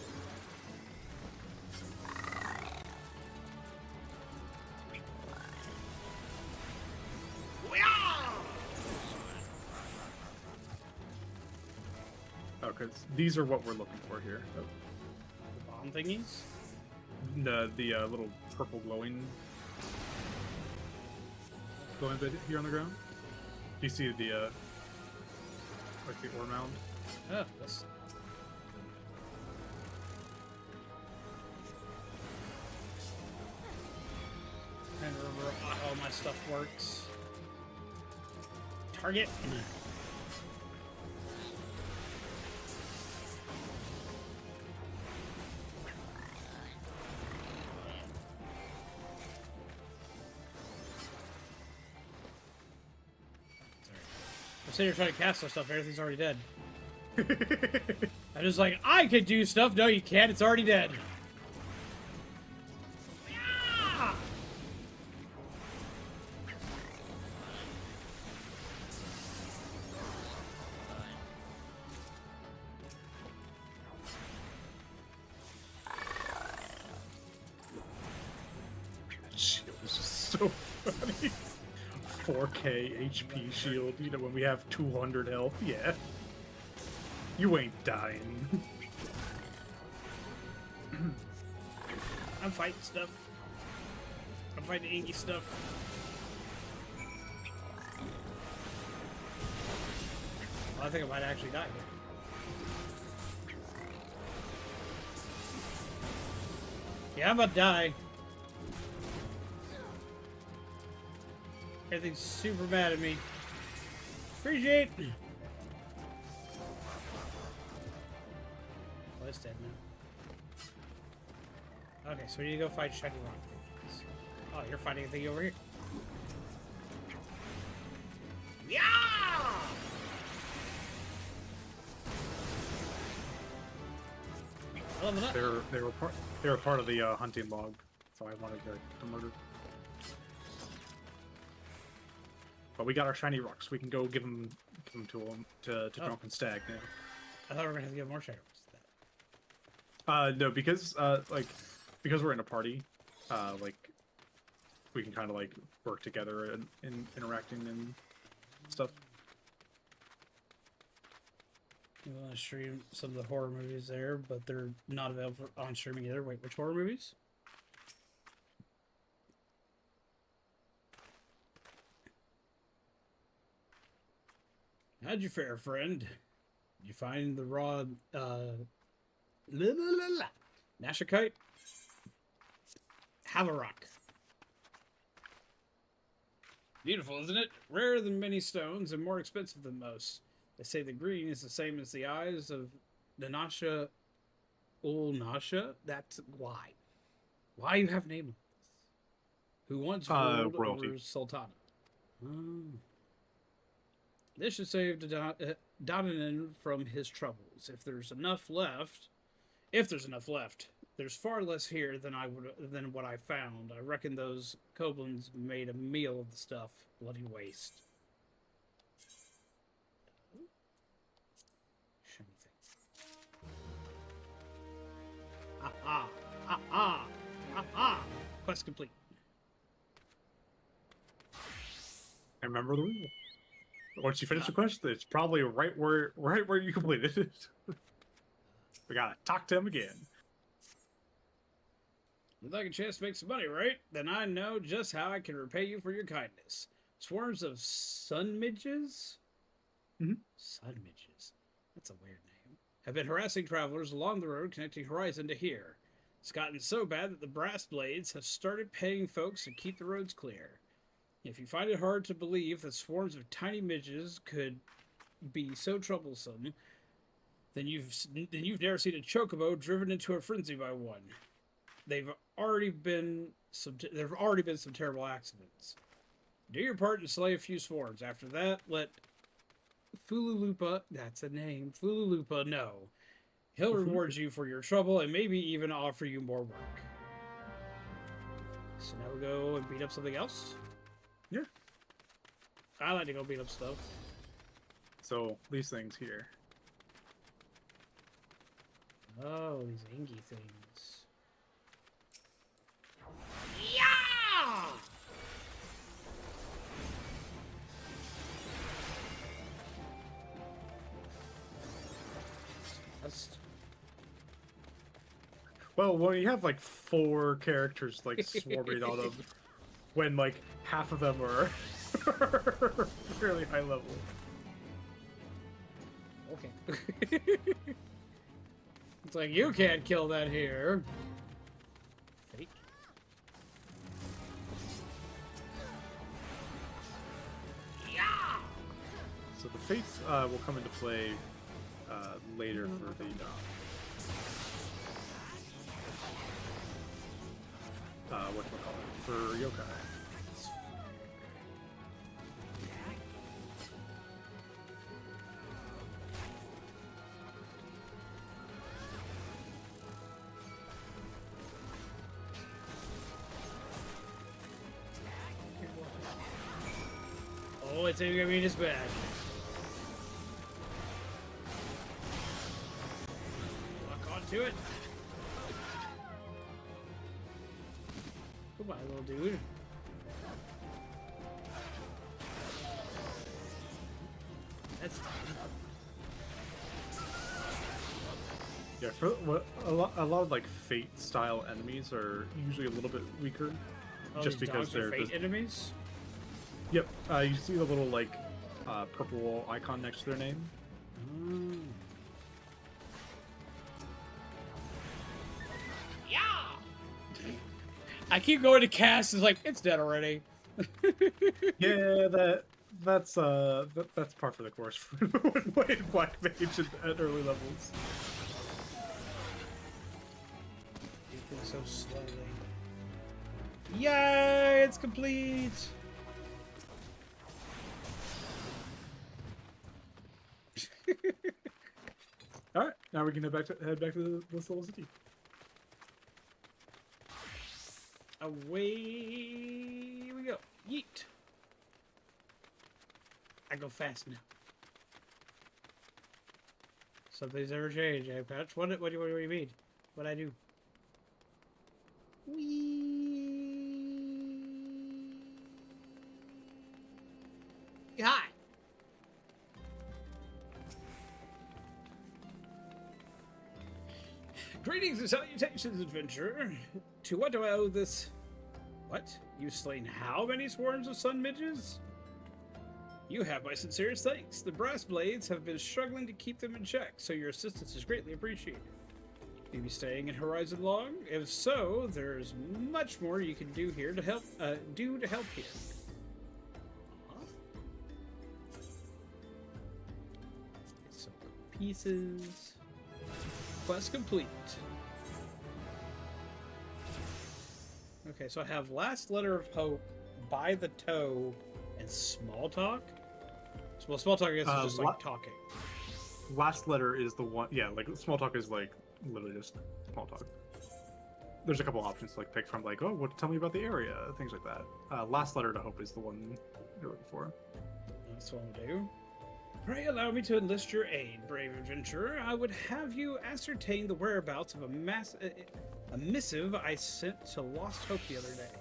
Oh, because these are what we're looking for here. Oh. The bomb thingies? The little purple glowing bit here on the ground. Do you see the like the ore mound? Oh, this. Trying to remember how all my stuff works. Target. I'm sitting here trying to cast some stuff, everything's already dead. I'm just like, I could do stuff. No, you can't. It's already dead. so funny. 4K HP shield, you know, when we have 200 health, yeah. You ain't dying. I'm fighting stuff. I'm fighting inky stuff. Well, I think I might actually die here. Yeah, I'm about to die. Everything's super mad at me. Appreciate. Oh, it's dead now. Okay, so we need to go fight Shiny Rock. Oh, you're fighting a thing over here. Yeah! I love it. They were part of the hunting log, so I wanted to murder. But we got our shiny rocks. We can go give them to Drunken Stag now. I thought we were gonna have to get more shiny rocks. No, because because we're in a party, like we can kind of like work together and interacting and stuff. You want to stream some of the horror movies there, but they're not available on streaming either. Wait, which horror movies? How'd you fare, friend? Did you find the raw, Nashikite? Havarok. Beautiful, isn't it? Rarer than many stones and more expensive than most. They say the green is the same as the eyes of Nanasha Ulnasha. That's why. Why you have a name like this? Who once ruled over Sultana. This should save Donanan from his troubles. If there's enough left, there's far less here than what I found. I reckon those Koblins made a meal of the stuff. Bloody waste. Quest complete. I remember the rule. Once you finish the quest, it's probably right where you completed it. We gotta talk to him again. You'd like a chance to make some money, right? Then I know just how I can repay you for your kindness. Swarms of sun midges? Mm-hmm. Sun midges. That's a weird name. Have been harassing travelers along the road connecting Horizon to here. It's gotten so bad that the brass blades have started paying folks to keep the roads clear. If you find it hard to believe that swarms of tiny midges could be so troublesome, then you've never seen a chocobo driven into a frenzy by one. There have already been some terrible accidents. Do your part and slay a few swarms. After that, let Fululupa, that's a name, Fululupa know. He'll reward you for your trouble and maybe even offer you more work. So now we go and beat up something else? Yeah. I like to go beat up stuff. So, these things here. Oh, these inky things. Yeah! Well, when you have like 4 characters like swarming on them, when like half of them are fairly high level. Okay. It's like, you can't kill that here. Fate. Yeah! So the fates will come into play later for the whatchamacallit, for yokai. Oh, it's even gonna be this bad. Lock onto it. Goodbye, little dude. That's fine. Yeah, for what a lot of like Fate style enemies are usually a little bit weaker, Oh, just these because dogs are they're Fate enemies? Yep. You see the little like purple icon next to their name. Mm. Yeah. I keep going to cast. It's like it's dead already. Yeah, that's par for the course for when playing Black Mage at early levels. Moving so slowly. Yay! It's complete. All right, now we can head back to this little city. Away we go. Yeet. I go fast now. Something's ever changed, eh, Patch? What do you mean? What'd I do? Wee. Hi. Greetings and salutations, adventurer. To what do I owe this? What? You've slain how many swarms of sun midges? You have my sincerest thanks. The brass blades have been struggling to keep them in check, so your assistance is greatly appreciated. Will you be staying in Horizon long? If so, there's much more you can do here to help. Do to help here. Some pieces. Quest complete. Okay, so I have Last Letter of Hope, By the Toe, and Small Talk. Well, Small Talk, I guess, is just like talking. Last letter is the one. Yeah, like small talk is like literally just small talk. There's a couple options to like pick from, like, oh, what? Tell me about the area, things like that. Last letter to hope is the one you're looking for. That's what I'll do. Pray allow me to enlist your aid, brave adventurer. I would have you ascertain the whereabouts of a missive I sent to Lost Hope the other day.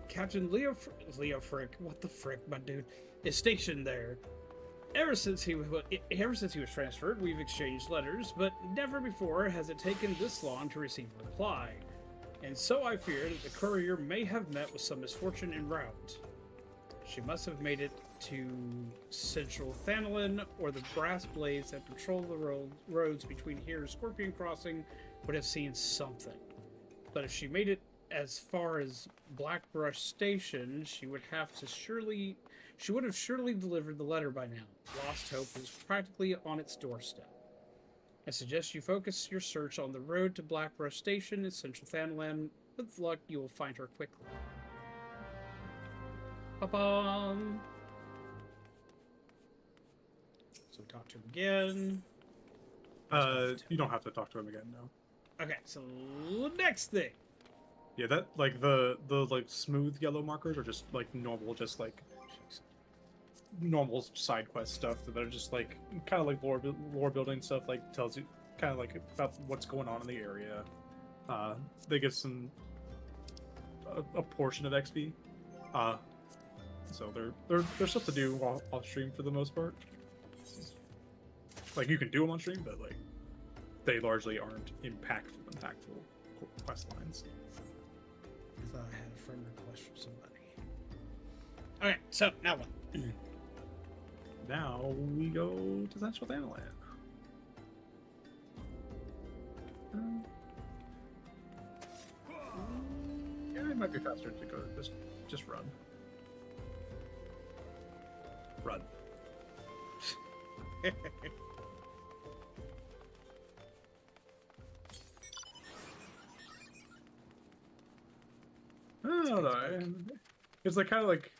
Captain Leo Frick, what the frick, my dude, is stationed there. Ever since he was transferred, we've exchanged letters, but never before has it taken this long to receive a reply. And so I fear that the courier may have met with some misfortune en route. She must have made it to Central Thanalan, or the brass blades that patrol the roads between here and Scorpion Crossing would have seen something. But if she made it as far as Blackbrush Station, she would have surely delivered the letter by now. Lost Hope is practically on its doorstep. I suggest you focus your search on the road to Blackbrush Station in Central Thanalan. With luck, you will find her quickly. Ba-bum! So talk to him again. You don't have to talk to him again, no. Okay, so next thing. Yeah, that like the like smooth yellow markers are just like normal, just like normal side quest stuff that are just like kind of like lore building stuff, like tells you kind of like about what's going on in the area. They give some a portion of XP. So they're stuff to do off stream for the most part. Like you can do them on stream, but like they largely aren't impactful quest lines. I thought I had a friend request from somebody. Okay, so now what? Now we go to Central Thanalan. Yeah, it might be faster to go just run. Run. I don't know. It's like kind of like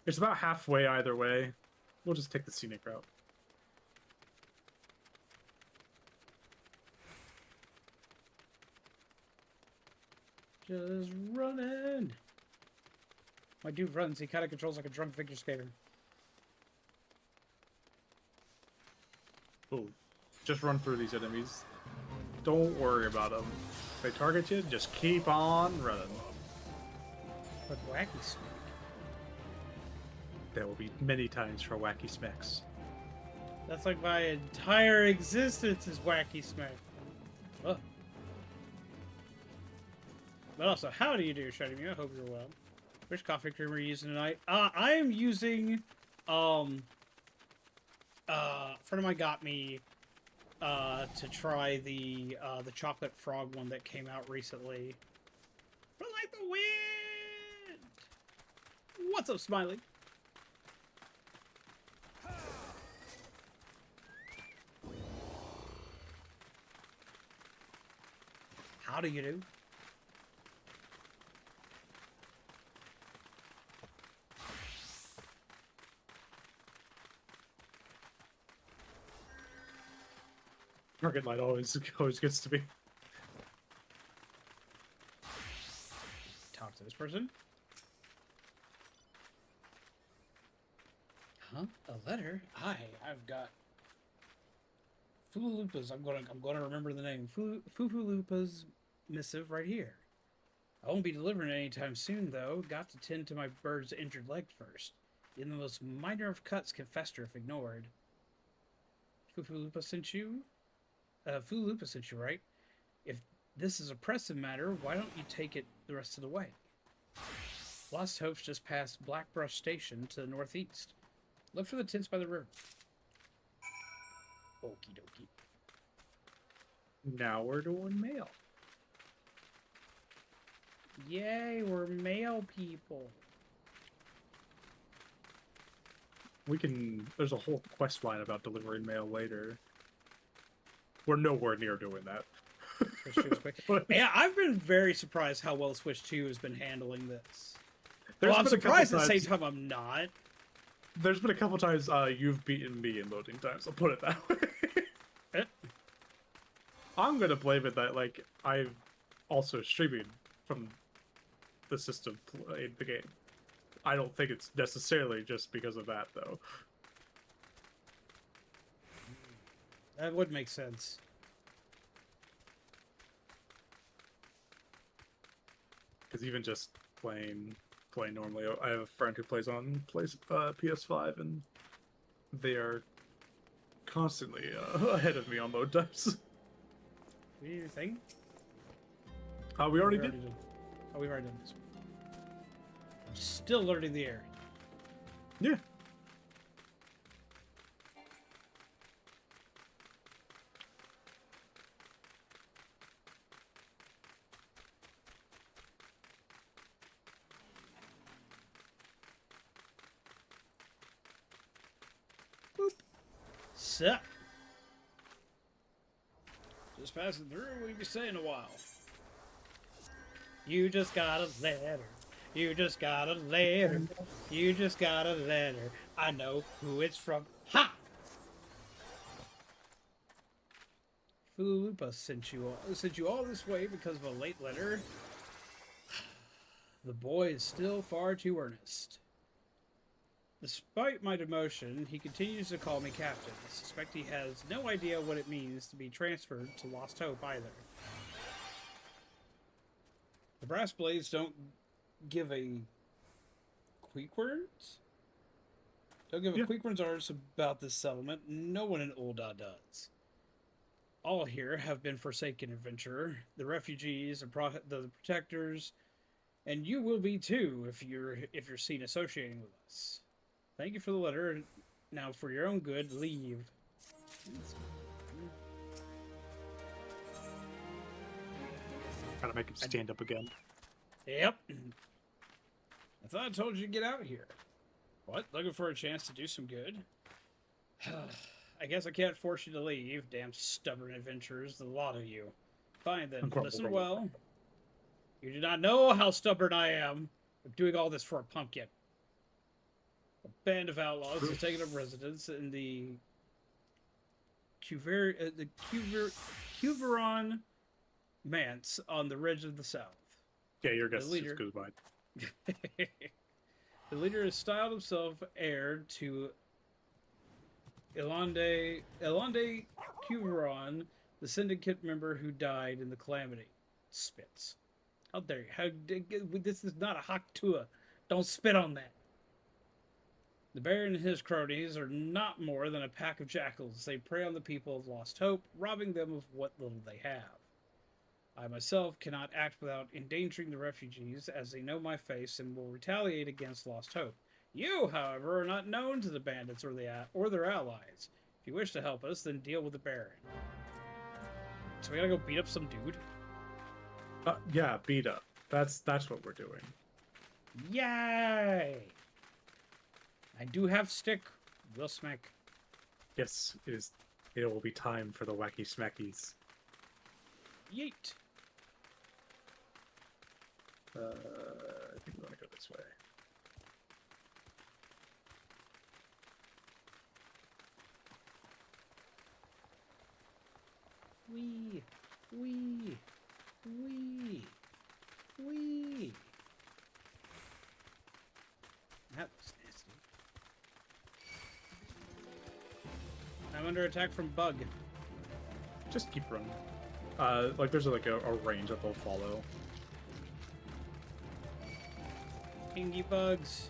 it's about halfway either way. We'll just take the scenic route. Just running. My dude runs. He kind of controls like a drunk figure skater. Oh, just run through these enemies. Don't worry about them. If they target you, just keep on running. But wacky speed. There will be many times for wacky smacks. That's like my entire existence is wacky smack. Oh. But also, how do you do, Shiny Mew? I hope you're well. Which coffee cream are you using tonight? I am using, a friend of mine got me, to try the chocolate frog one that came out recently. But like the wind! What's up, Smiley? How do you do? Target light always gets to be. Talk to this person. Huh? A letter? Hi, I've got Fulupa's. I'm gonna remember the name. Fulupa's missive right here. I won't be delivering anytime soon, though. Got to tend to my bird's injured leg first. Even the most minor of cuts can fester if ignored. Fulupa sent you? Fulupa sent you, right? If this is a pressing matter, why don't you take it the rest of the way? Lost Hope's just past Blackbrush Station to the northeast. Look for the tents by the river. Okie dokie. Now we're doing mail. Yay, we're mail people. There's a whole quest line about delivering mail later. We're nowhere near doing that. Yeah, I've been very surprised how well Switch 2 has been handling this. Well, I'm surprised at the same time I'm not. There's been a couple times you've beaten me in loading times. I'll put it that way. I'm gonna blame it that like I'm also streaming from the system playing the game. I don't think it's necessarily just because of that though. That would make sense. Because even just playing normally, I have a friend who plays PS5, and they are constantly ahead of me on load times. We need a thing? We already did. Oh, we've already done this. I'm still learning the area. Yeah. Sup? Just passing through, we'll be staying a while. You just got a letter. You just got a letter. You just got a letter. I know who it's from. Ha! Fulupa sent you all this way because of a late letter. The boy is still far too earnest. Despite my demotion, he continues to call me captain. I suspect he has no idea what it means to be transferred to Lost Hope either. The Brass Blades don't give a Queequern's? Don't give a Queequern's arts about this settlement. No one in Ul'dah does. All here have been forsaken, adventurer. The refugees, the protectors, and you will be too if you're seen associating with us. Thank you for the letter. Now, for your own good, leave. Gotta make him stand up again. Yep. I thought I told you to get out of here. What? Looking for a chance to do some good? I guess I can't force you to leave. Damn stubborn adventurers, the lot of you. Fine then. Listen well. You do not know how stubborn I am. I'm doing all this for a pumpkin. A band of outlaws has taken up residence in the Vyran manse on the ridge of the south. Yeah, your guess is as good as mine. The leader has styled himself heir to Elande Vyran, the syndicate member who died in the calamity. Spits. How dare you? This is not a Haktua. Don't spit on that. The Baron and his cronies are not more than a pack of jackals. They prey on the people of Lost Hope, robbing them of what little they have. I myself cannot act without endangering the refugees, as they know my face and will retaliate against Lost Hope. You, however, are not known to the bandits or their allies. If you wish to help us, then deal with the Baron. So we gotta go beat up some dude? Yeah, beat up. That's what we're doing. Yay! I do have stick. We'll smack. Yes, it will be time for the wacky smackies. Yeet. I think we want to go this way. Wee. Wee. Wee. Wee. That was nasty. I'm under attack from bug. Just keep running. Like there's like a range that they'll follow. Pingy bugs.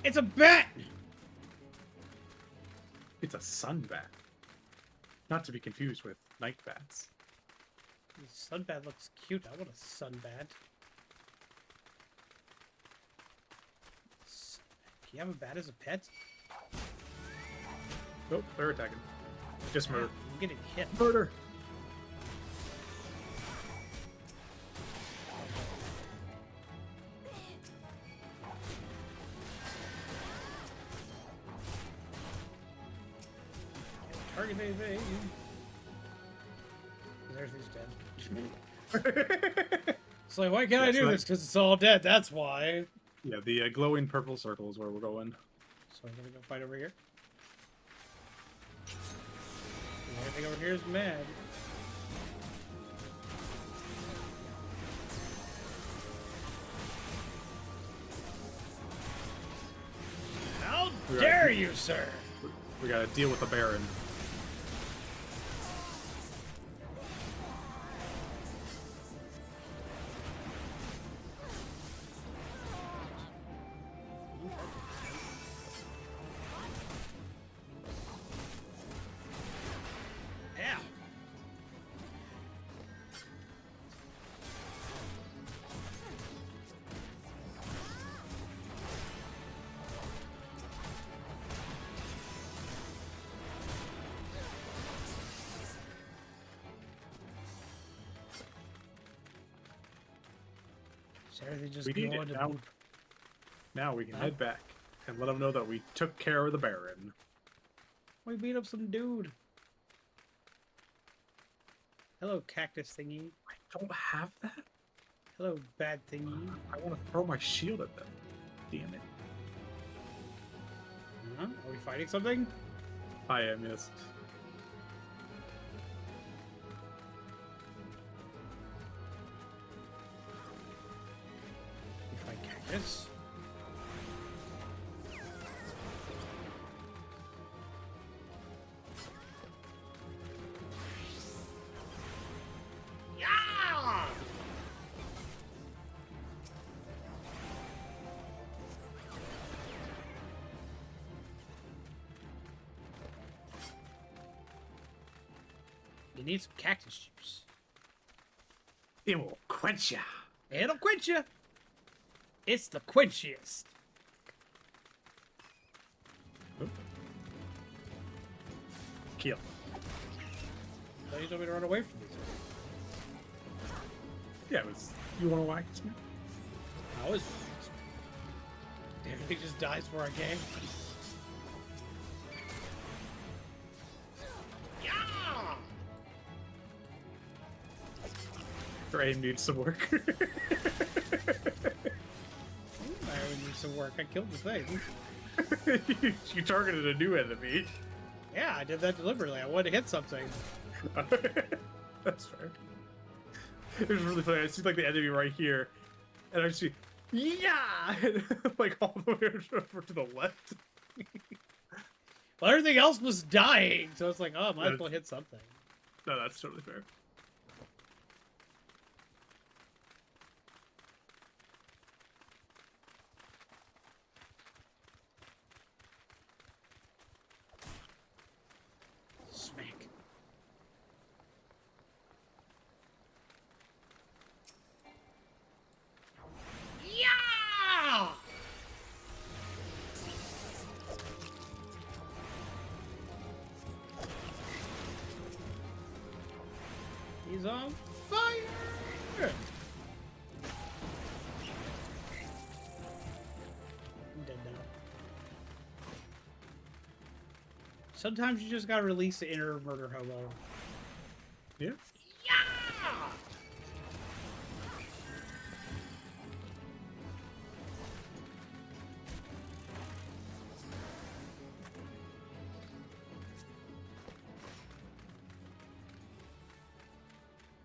It's a bat! It's a sun bat. Not to be confused with night bats. The sunbat looks cute. I want a sunbat. Can you have a bat as a pet? Nope, they're attacking. Just murder. I'm getting hit. Murder! Target evade. There's these dead. It's like, why can't I do this? Because it's all dead. That's why. Yeah, the glowing purple circle is where we're going. So I'm gonna go fight over here. Everything over here is mad. How dare you, sir? We gotta deal with the Baron. Yeah. So everything just We need it now. Now we can head back and let them know that we took care of the Baron. We beat up some dude. Hello, cactus thingy. I don't have that. Hello, bad thingy. I want to throw my shield at them. Damn it. Huh? Are we fighting something? I am, yes. We fight cactus? Yeah! You need some cactus juice. It will quench ya. It'll quench you. It's the quenchiest. Kill. So you told me to run away from these. Yeah, it was. You want to wax me? I was. Everything just dies for our game. Yeah! Your aim needs some work. I only need some work. I killed the thing. You targeted a new enemy. Yeah, I did that deliberately. I wanted to hit something. That's fair. It was really funny. I see like the enemy right here, and I see, yeah, like all the way over to the left. Well, everything else was dying, so it's like, oh, I might as well hit something. No, that's totally fair. on fire! I'm dead now. Sometimes you just gotta release the inner murder hobo. Yeah. Yeah!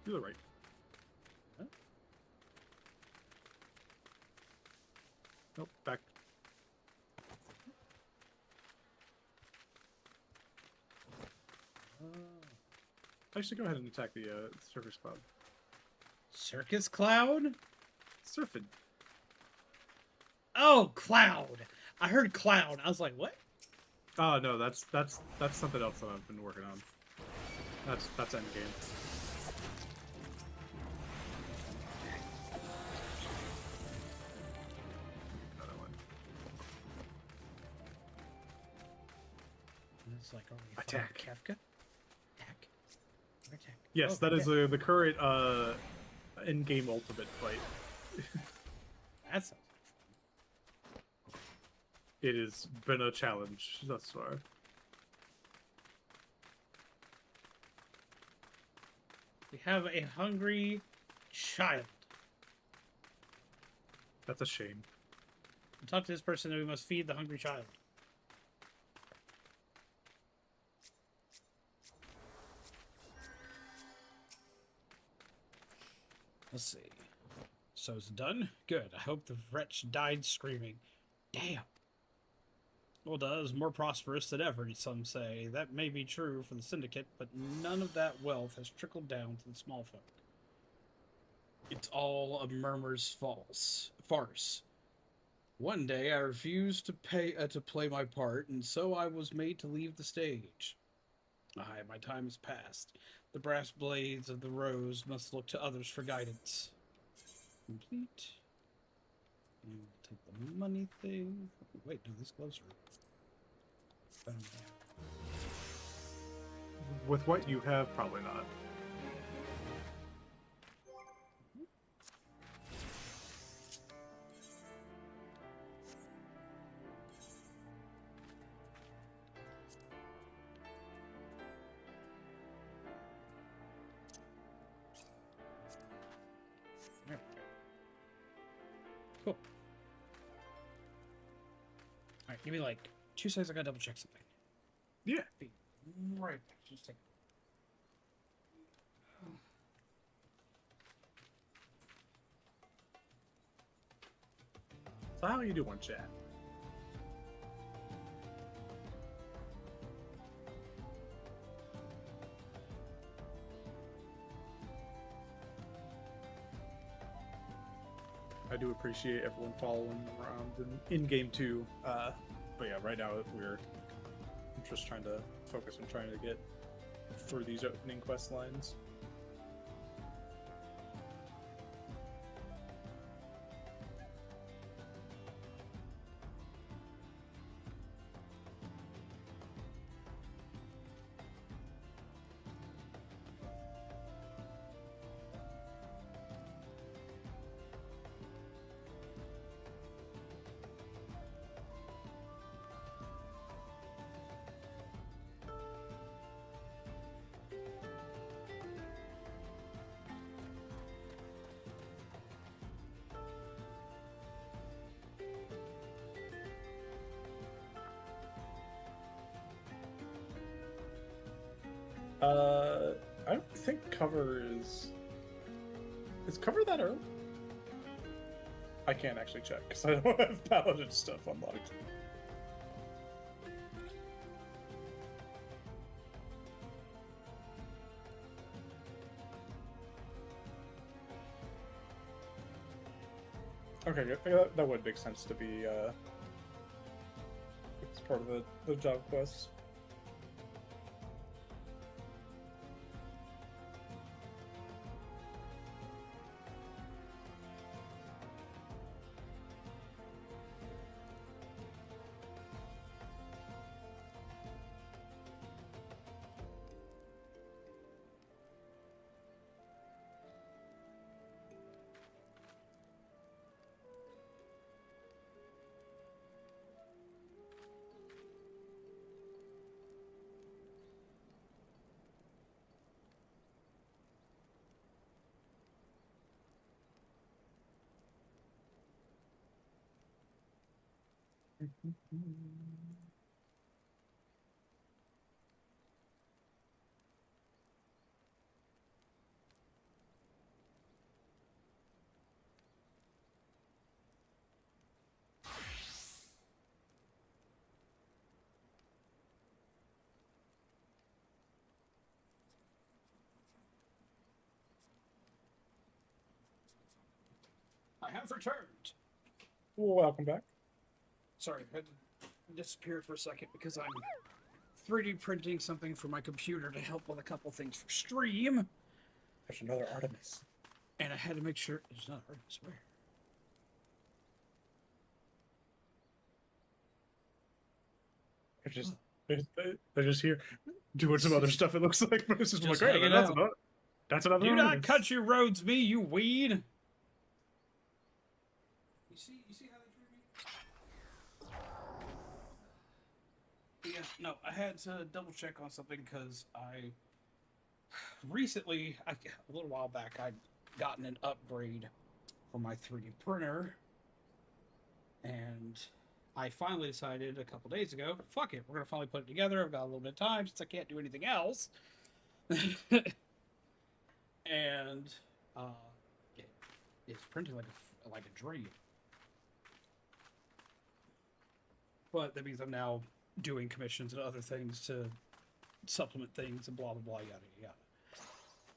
You're right. Huh? Nope, back. I should go ahead and attack the surface cloud. Circus Cloud? Surfing. Oh, Cloud! I heard Cloud. I was like, what? Oh no, that's something else that I've been working on. That's end game. Another one. It's like, are we Attack. Kafka? Attack. Attack. Yes, Oh, that is the current end game ultimate fight. That sounds like It has been a challenge thus far. fun. We have a hungry child. That's a shame. Talk to this person that we must feed the hungry child. Let's see. So it's done? Good. I hope the wretch died screaming. Damn. Well, is more prosperous than ever, some say. That may be true for the Syndicate, but none of that wealth has trickled down to the small folk. It's all a murmur's farce. One day I refused to play my part, and so I was made to leave the stage. Aye, my time is past. The brass blades of the rose must look to others for guidance. Complete. And take the money thing. Wait, no, these gloves are... With what you have, probably not. Cool. Alright, give me like 2 seconds, I gotta double check something. Yeah. Be right back. Just take... So how you doing, chat? I do appreciate everyone following around in game too. But yeah, right now I'm just trying to focus on trying to get through these opening quest lines. I don't think cover is cover that early? I can't actually check because I don't have paladin stuff unlocked. Okay, that would make sense to be it's part of the job quest. I have returned. Welcome back. Sorry, I had to disappear for a second because I'm 3D printing something for my computer to help with a couple things for stream. There's another Artemis. And I had to make sure there's not Artemis. Where? They're just here doing some other stuff. It looks like, but it's just like, hey, hanging that's out. another. Do not Artemis. cut your roads, me, you weed. You see how they treat me? Yeah, no, I had to double check on something because I recently, a little while back, I'd gotten an upgrade for my 3D printer, and I finally decided a couple days ago, fuck it, we're gonna finally put it together. I've got a little bit of time since I can't do anything else, and it's printing like a dream. But that means I'm now doing commissions and other things to supplement things and blah, blah, blah, yada, yada.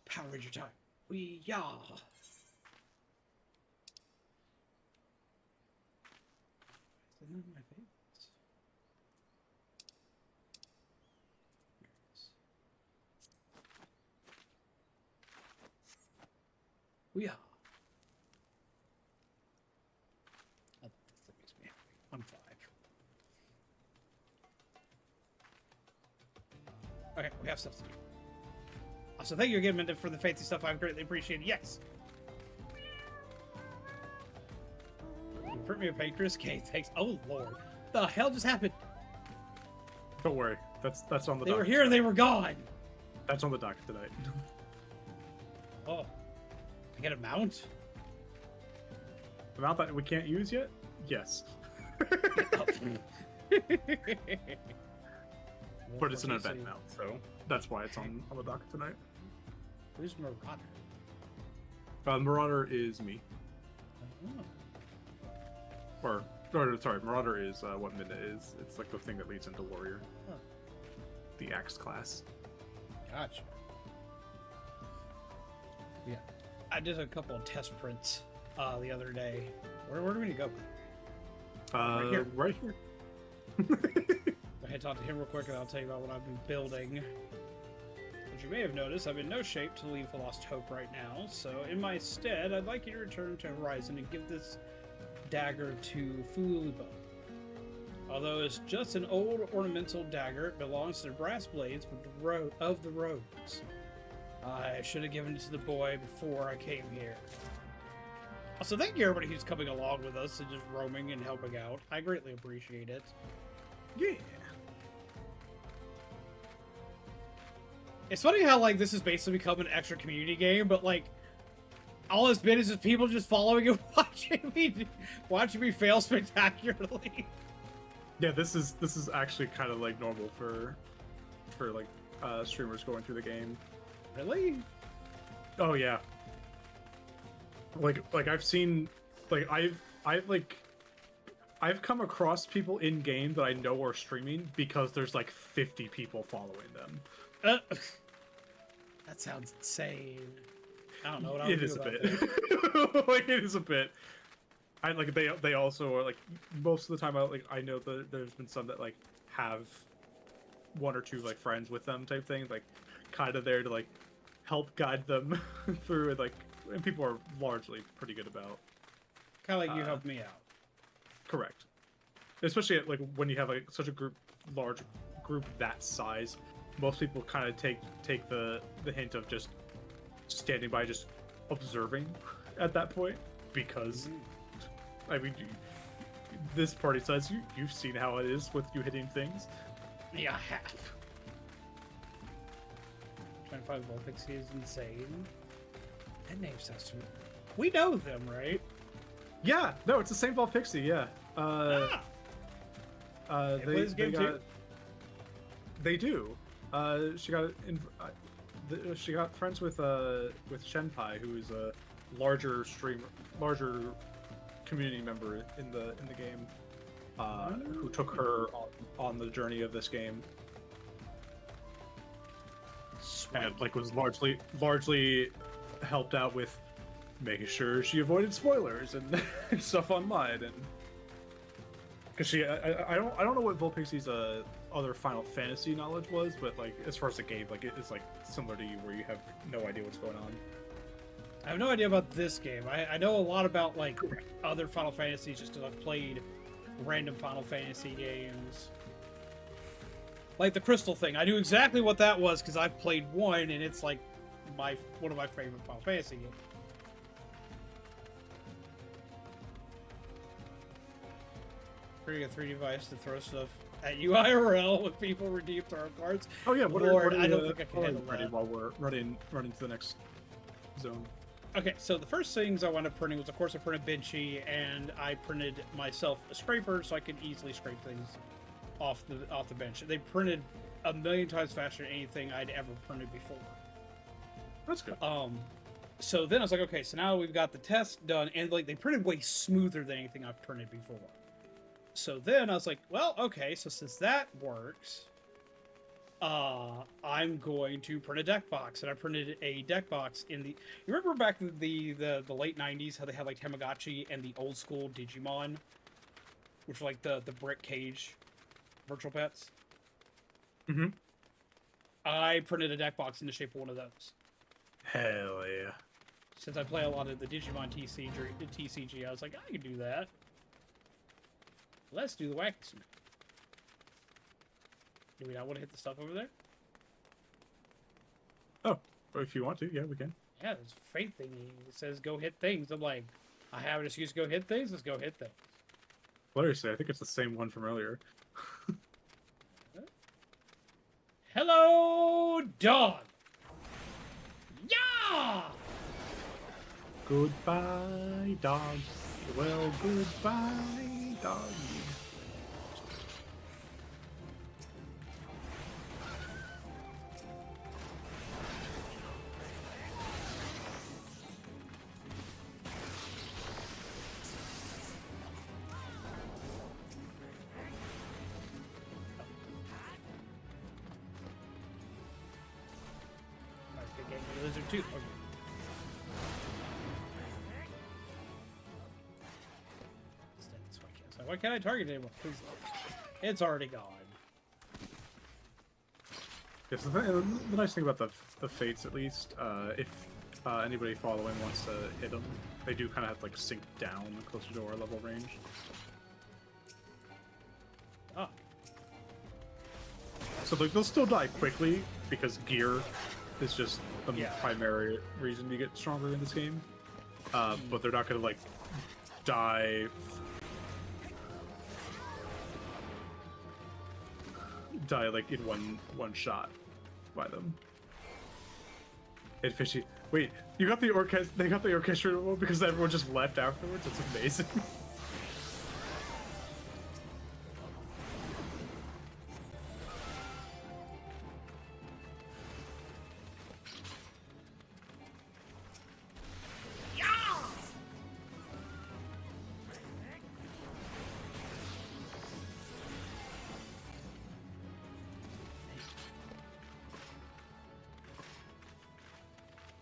Power Ranger time. We-yah. Is that one of my favorites? Here it is. We-yah. That makes me happy. I'm 5. Okay, we have stuff to do. So thank you again, Minda, for the fancy stuff. I've greatly appreciated. Yes. You print me a pancreas? Okay, thanks. Oh lord, the hell just happened? Don't worry, that's on the. They docket were here and they were gone. That's on the docket tonight. Oh, I get a mount. The mount that we can't use yet? Yes. But it's an event mount, so that's why it's on the docket tonight. Who's Marauder? Marauder is me. Oh. Or sorry, Marauder is what Minda is. It's like the thing that leads into Warrior. Huh. The Axe class. Gotcha. Yeah. I did a couple of test prints the other day. Where do we need to go? Right here. Right here. I had talked to him real quick and I'll tell you about what I've been building. As you may have noticed, I'm in no shape to leave Lost Hope right now, so in my stead, I'd like you to return to Horizon and give this dagger to Fuluba. Although it's just an old ornamental dagger, it belongs to the brass blades of the roads. I should have given it to the boy before I came here. Also, thank you everybody who's coming along with us and just roaming and helping out. I greatly appreciate it. Yeah. It's funny how, like, this has basically become an extra community game, but, like, all it's been is just people just following and watching me fail spectacularly. Yeah, this is actually kind of like normal for like streamers going through the game. Really? Oh yeah. Like I've seen, like I've come across people in game that I know are streaming because there's like 50 people following them. That sounds insane. I don't know what I'll It do is a about bit. that. Like it is a bit. I like they also are like most of the time. I know that there's been some that like have one or two like friends with them type thing, like kind of there to like help guide them through it. Like, and people are largely pretty good about. Kind of like you helped me out. Correct. Especially like when you have like such a large group that size, most people kind of take the hint of just standing by, just observing at that point, because I mean, this party size, you've seen how it is with you hitting things. Yeah, I have. Trying to find ffxiv is insane. That name sounds familiar. We know them, right? Yeah, no, it's the same ffxiv. Yeah. play this game too? They do. She got friends with Shenpai, who is a larger community member in the game, who took her on the journey of this game, and like was largely helped out with making sure she avoided spoilers and stuff online, and because I don't know what Vulpixie's other Final Fantasy knowledge was, but like as far as the game, like it's like similar to you where you have no idea what's going on. I have no idea about this game. I know a lot about like other Final Fantasies just because I've played random Final Fantasy games. Like the Crystal thing. I knew exactly what that was because I've played one and it's like one of my favorite Final Fantasy games. Creating a 3D device to throw stuff at you IRL when people redeem tarot cards. Oh yeah, Lord, I don't think I can handle ready that. while we're running to the next zone. Okay, so the first things I wound up printing was, of course, I printed Benchy, and I printed myself a scraper so I could easily scrape things off the bench. They printed a million times faster than anything I'd ever printed before. That's good. So then I was like, okay, so now we've got the test done, and like they printed way smoother than anything I've printed before. So then I was like, well, okay, so since that works, I'm going to print a deck box, and I printed a deck box in the. You remember back in the late '90s how they had like Tamagotchi and the old school Digimon, which were like the brick cage virtual pets. Mm-hmm. I printed a deck box in the shape of one of those. Hell yeah! Since I play a lot of the Digimon TCG, I was like, I can do that. Let's do the wacky smith. Do we not want to hit the stuff over there? Oh, if you want to, yeah, we can. Yeah, there's a fate thingy. It says go hit things. I'm like, I have an excuse to go hit things. Let's go hit things. Seriously, I think it's the same one from earlier. Hello, dog. Yeah. Goodbye, dog. Well, goodbye, dog. Lizard too. Okay. Why can't I target anyone? Please. It's already gone. Yes, the nice thing about the fates, at least, if anybody following wants to hit them, they do kind of have to like sink down closer to our level range. Ah. So like, they'll still die quickly because gear is just the primary reason you get stronger in this game. But they're not gonna like die like in one shot by them. Hey, Fishy, wait, you got the orchestra? They got the orchestra because everyone just left afterwards. It's amazing.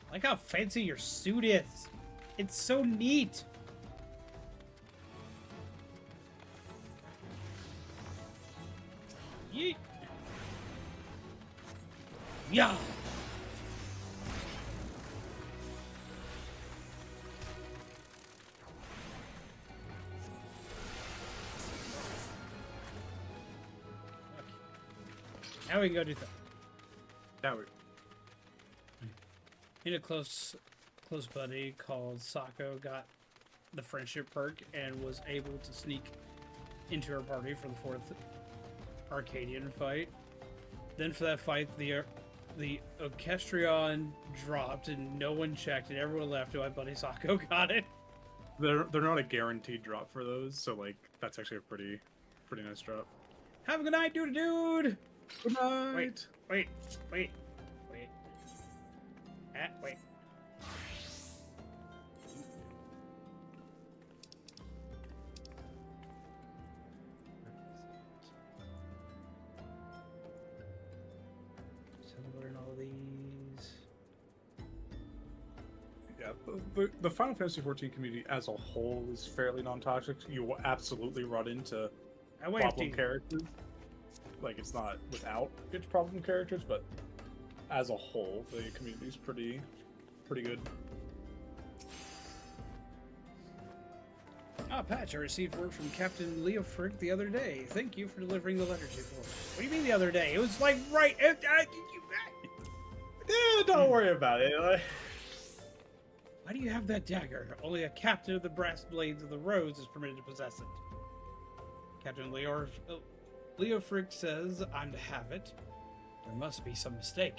I like how fancy your suit is. It's so neat. Yeet. Yeah. Okay. Now we can go do that. Now we. In a close buddy called Sako got the friendship perk and was able to sneak into her party for the fourth Arcadian fight. Then for that fight, the Orchestrion dropped and no one checked and everyone left. My buddy Sako got it. They're not a guaranteed drop for those, so like that's actually a pretty nice drop. Have a good night, dude. Good night. Wait. Wait. Learn all these. Yeah, the Final Fantasy XIV community as a whole is fairly non-toxic. You will absolutely run into problem characters. Like, it's not without its problem characters, but as a whole, the community is pretty good. Patch, I received word from Captain Leo Frick the other day. Thank you for delivering the letter to me. What do you mean the other day? It was like right... Yeah, don't worry about it. Why do you have that dagger? Only a captain of the brass blades of the Rose is permitted to possess it. Captain Leo Frick says I'm to have it. There must be some mistake.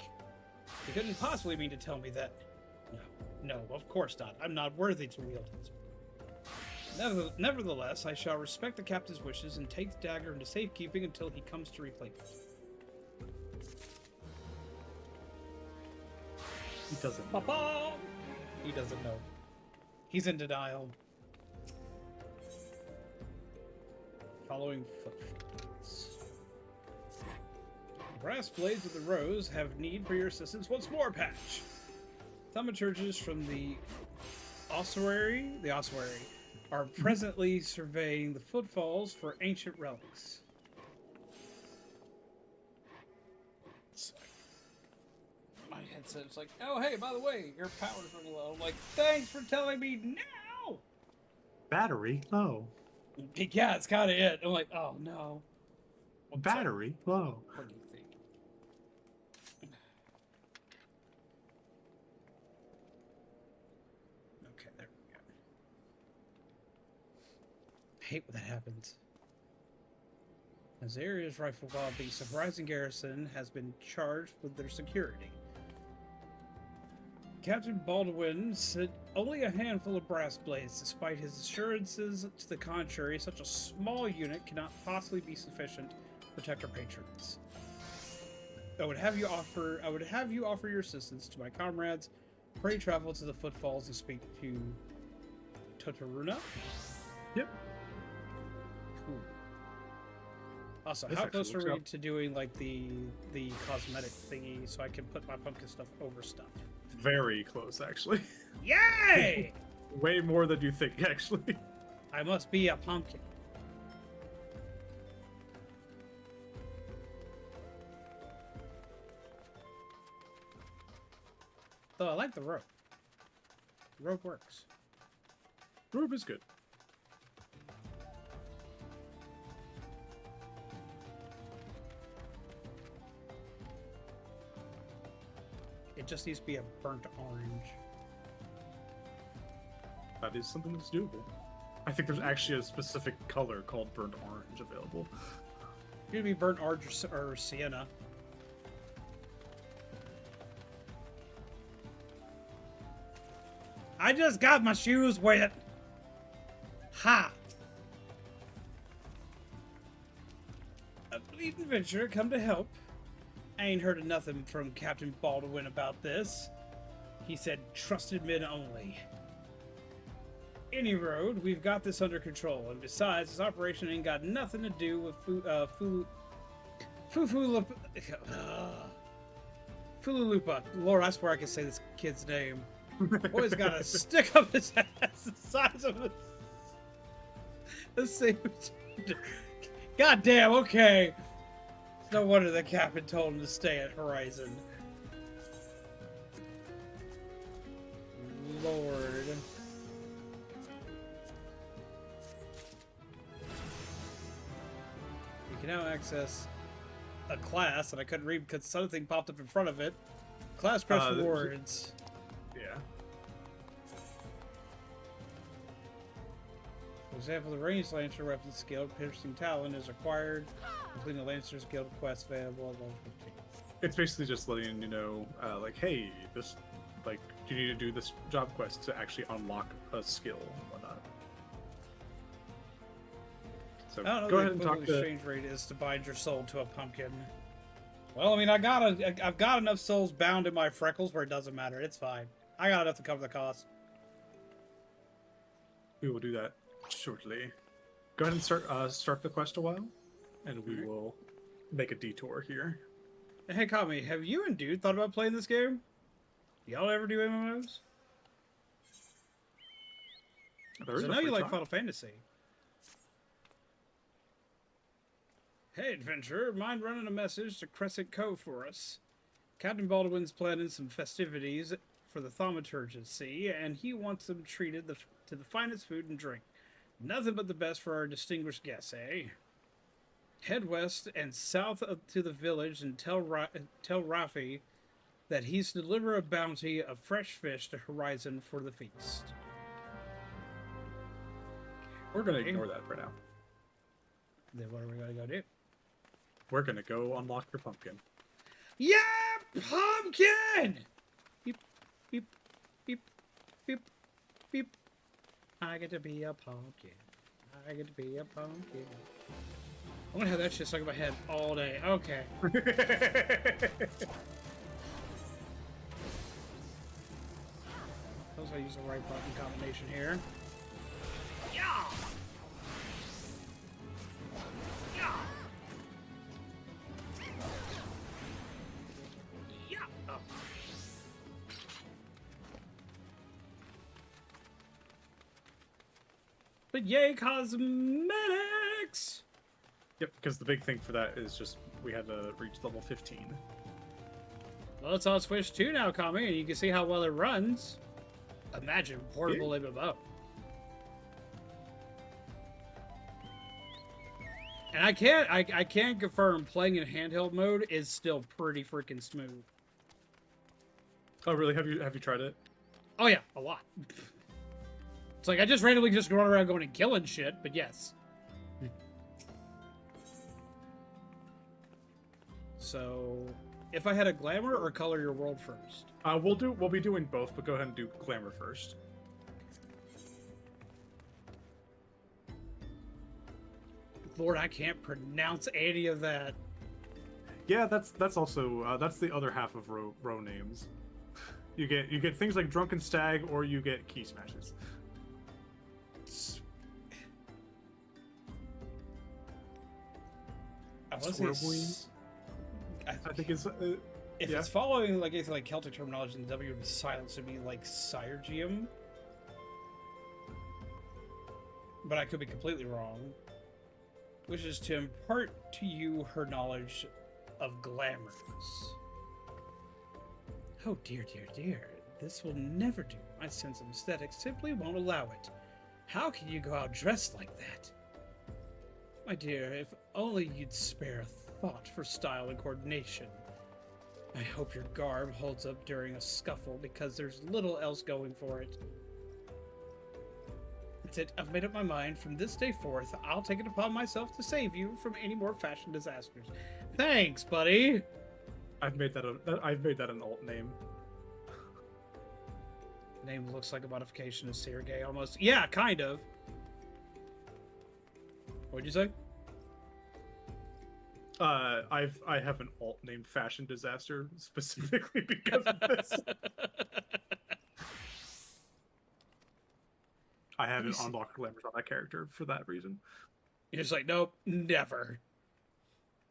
He couldn't possibly mean to tell me that. No, of course not. I'm not worthy to wield it. Nevertheless, I shall respect the captain's wishes and take the dagger into safekeeping until he comes to reclaim it. He doesn't. Ba-ba! He doesn't know. He's in denial. Following footprints. Brass blades of the Rose have need for your assistance once more, Patch. Thaumaturges from the ossuary are presently surveying the footfalls for ancient relics. My headset's like, oh hey, by the way, your power's running low. I'm like, thanks for telling me now! Battery low. Yeah, it's kind of it. I'm like, oh no. Battery low. What do you think? Okay, there we go. I hate when that happens. Azaria's rifle lobby surprising garrison has been charged with their security. Captain Baldwin said only a handful of brass blades, despite his assurances to the contrary. Such a small unit cannot possibly be sufficient to protect our patrons. I would have you offer your assistance to my comrades. Pray travel to the footfalls and speak to Totoruna. Yep. Cool. Also, This how close actually are we works to doing like the cosmetic thingy so I can put my pumpkin stuff over stuff? Very close, actually. Yay! Way more than you think, actually. I must be a pumpkin. Though I like the rope. The rope works. Rope is good. It just needs to be a burnt orange. That is something that's doable. I think there's actually a specific color called burnt orange available. It could be burnt orange or sienna. I just got my shoes wet. Ha! A fleet adventurer come to help. I ain't heard of nothing from Captain Baldwin about this. He said trusted men only. Any road, we've got this under control, and besides, this operation ain't got nothing to do with Fululupa. Lord, I swear I can say this kid's name. Boy's got a stick up his ass the size of the same. God damn, okay. It's no wonder the captain told him to stay at Horizon. Lord. You can now access a class, and I couldn't read because something popped up in front of it. Class press rewards. Yeah. For example, the ranged Lancer weapon skill, Piercing Talon, is required, including the Lancer's Guild quest available at level 15. It's basically just letting you know, like, hey, this, like, you need to do this job quest to actually unlock a skill and whatnot. So I don't know go the ahead and talk equivalent to. exchange rate is to bind your soul to a pumpkin. Well, I mean, I've got enough souls bound in my freckles where it doesn't matter. It's fine. I got enough to cover the cost. We will do that shortly. Go ahead and start the quest a while, and we will make a detour here. Hey, Kami, have you and Dude thought about playing this game? Y'all ever do MMOs? There is I a know you free like trial. Final Fantasy. Hey, adventurer, mind running a message to Crescent Cove for us? Captain Baldwin's planning some festivities for the thaumaturge at sea, and he wants them treated to the finest food and drink. Nothing but the best for our distinguished guests, eh? Head west and south to the village and tell Rafi that he's to deliver a bounty of fresh fish to Horizon for the feast. We're going to ignore that for now. Then what are we going to go do? We're going to go unlock your pumpkin. Yeah, pumpkin! Beep, beep, beep, beep, beep. I get to be a pumpkin. I get to be a pumpkin. I'm gonna have that shit stuck in my head all day. Okay. Suppose I use the right button combination here. Yeah! Yeah! Yeah! Oh. But yay, cosmetics! Yep, because the big thing for that is just we had to reach level 15. Well, it's on Switch 2 now, Kami, and you can see how well it runs. Imagine portable MMO. And I can confirm playing in handheld mode is still pretty freaking smooth. Oh, really? Have you tried it? Oh yeah, a lot. It's like I just randomly just run around going and killing shit, but yes. So, if I had a glamour or color your world first? We'll be doing both, but go ahead and do glamour first. Lord, I can't pronounce any of that. Yeah, that's also that's the other half of row names. You get things like drunken stag, or you get key smashes. I think it's if yeah. it's following like anything like Celtic terminology, then the W would be silent, so it'd be like Siregium. But I could be completely wrong. Which is to impart to you her knowledge of glamours. Oh dear, dear, dear. This will never do. My sense of aesthetics simply won't allow it. How can you go out dressed like that? My dear, if only you'd spare a thought for style and coordination. I hope your garb holds up during a scuffle, because there's little else going for it. That's it. I've made up my mind. From this day forth, I'll take it upon myself to save you from any more fashion disasters. Thanks, buddy. I've made that an alt name. Name looks like a modification of Sergey almost. Yeah, kind of. What'd you say? I have an alt named Fashion Disaster specifically because of this. I haven't unlocked glamours on that character for that reason. You're just like, nope, never.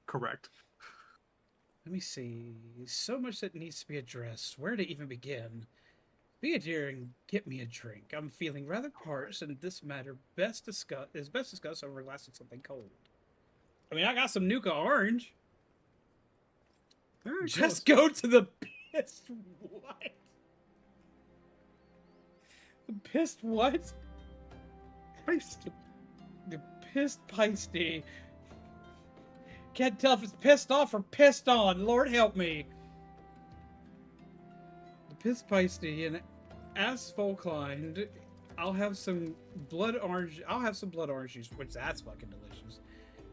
Correct. Let me see. So much that needs to be addressed. Where to even begin? Be a dear and get me a drink. I'm feeling rather parched, and this matter is best discussed over a glass of something cold. I mean, I got some Nuka Orange. Very Just close. go to the pissed what? The pissed what? Paste. The pissed Peisty. Can't tell if it's pissed off or pissed on. Lord help me. The pissed Peisty and as Volklined, I'll have some blood orange. I'll have some blood orange juice, which that's fucking delicious.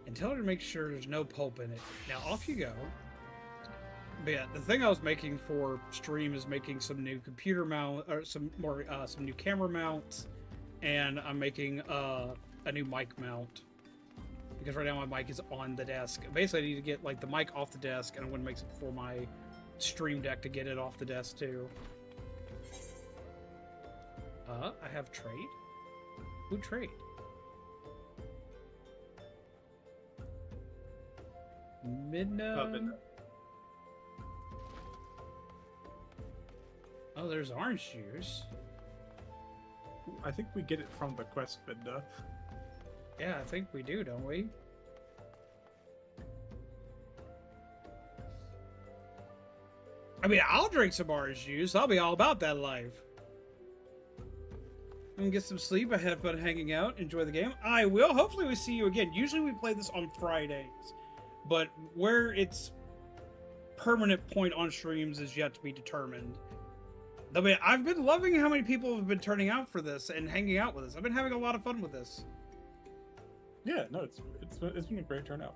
And tell her to make sure there's no pulp in it. Now off you go. But yeah, the thing I was making for stream is making some new computer mount, or some new camera mounts, and I'm making a new mic mount. because right now my mic is on the desk. Basically, I need to get like the mic off the desk, and I'm going to make it for my stream deck to get it off the desk too. I have trade. Who trade? Midna. Oh, there's orange juice. I think we get it from the quest, Midna. Yeah, I think we do, don't we? I mean, I'll drink some orange juice. I'll be all about that life. I'm gonna get some sleep. I had fun hanging out. Enjoy the game. I will. Hopefully we see you again. Usually we play this on Fridays. But where its permanent point on streams is yet to be determined. I mean, I've been loving how many people have been turning out for this and hanging out with us. I've been having a lot of fun with this. Yeah, no, it's been a great turnout.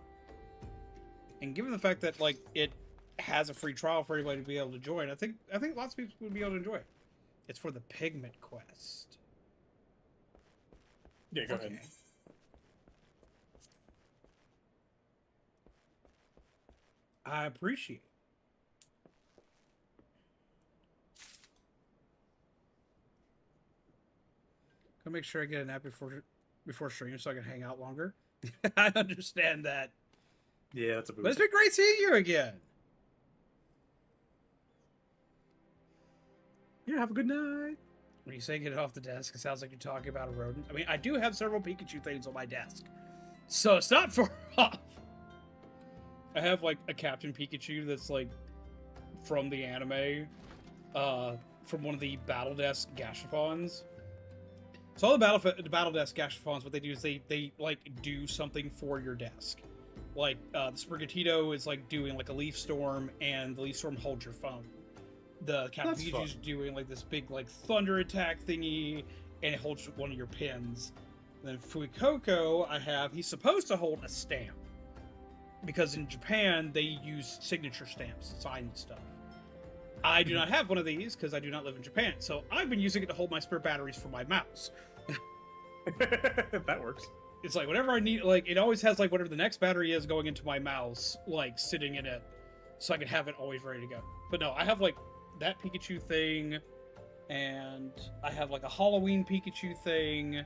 And given the fact that like it has a free trial for anybody to be able to join, I think lots of people would be able to enjoy it. It's for the pigment quest. Yeah, go ahead. I appreciate it. Gonna make sure I get a nap before stream so I can hang out longer. I understand that. Yeah, that's a boost. But it's been great seeing you again. Yeah, have a good night. When you say get it off the desk, it sounds like you're talking about a rodent. I mean, I do have several Pikachu things on my desk, so it's not far off. I have like a Captain Pikachu that's like from the anime, from one of the Battle Desk Gashapons. So all the Battle Desk Gashapons, what they do is they like do something for your desk. Like the Sprigatito is like doing like a Leaf Storm, and the Leaf Storm holds your phone. The Captain Pikachu's doing like this big like thunder attack thingy, and it holds one of your pins. And then Fuecoco, he's supposed to hold a stamp, because in Japan they use signature stamps, signed stuff. I do not have one of these because I do not live in Japan, so I've been using it to hold my spare batteries for my mouse. That works. It's like whenever I need, like, it always has like whatever the next battery is going into my mouse, like sitting in it, so I can have it always ready to go. But no, I have like that Pikachu thing, and I have like a Halloween Pikachu thing. I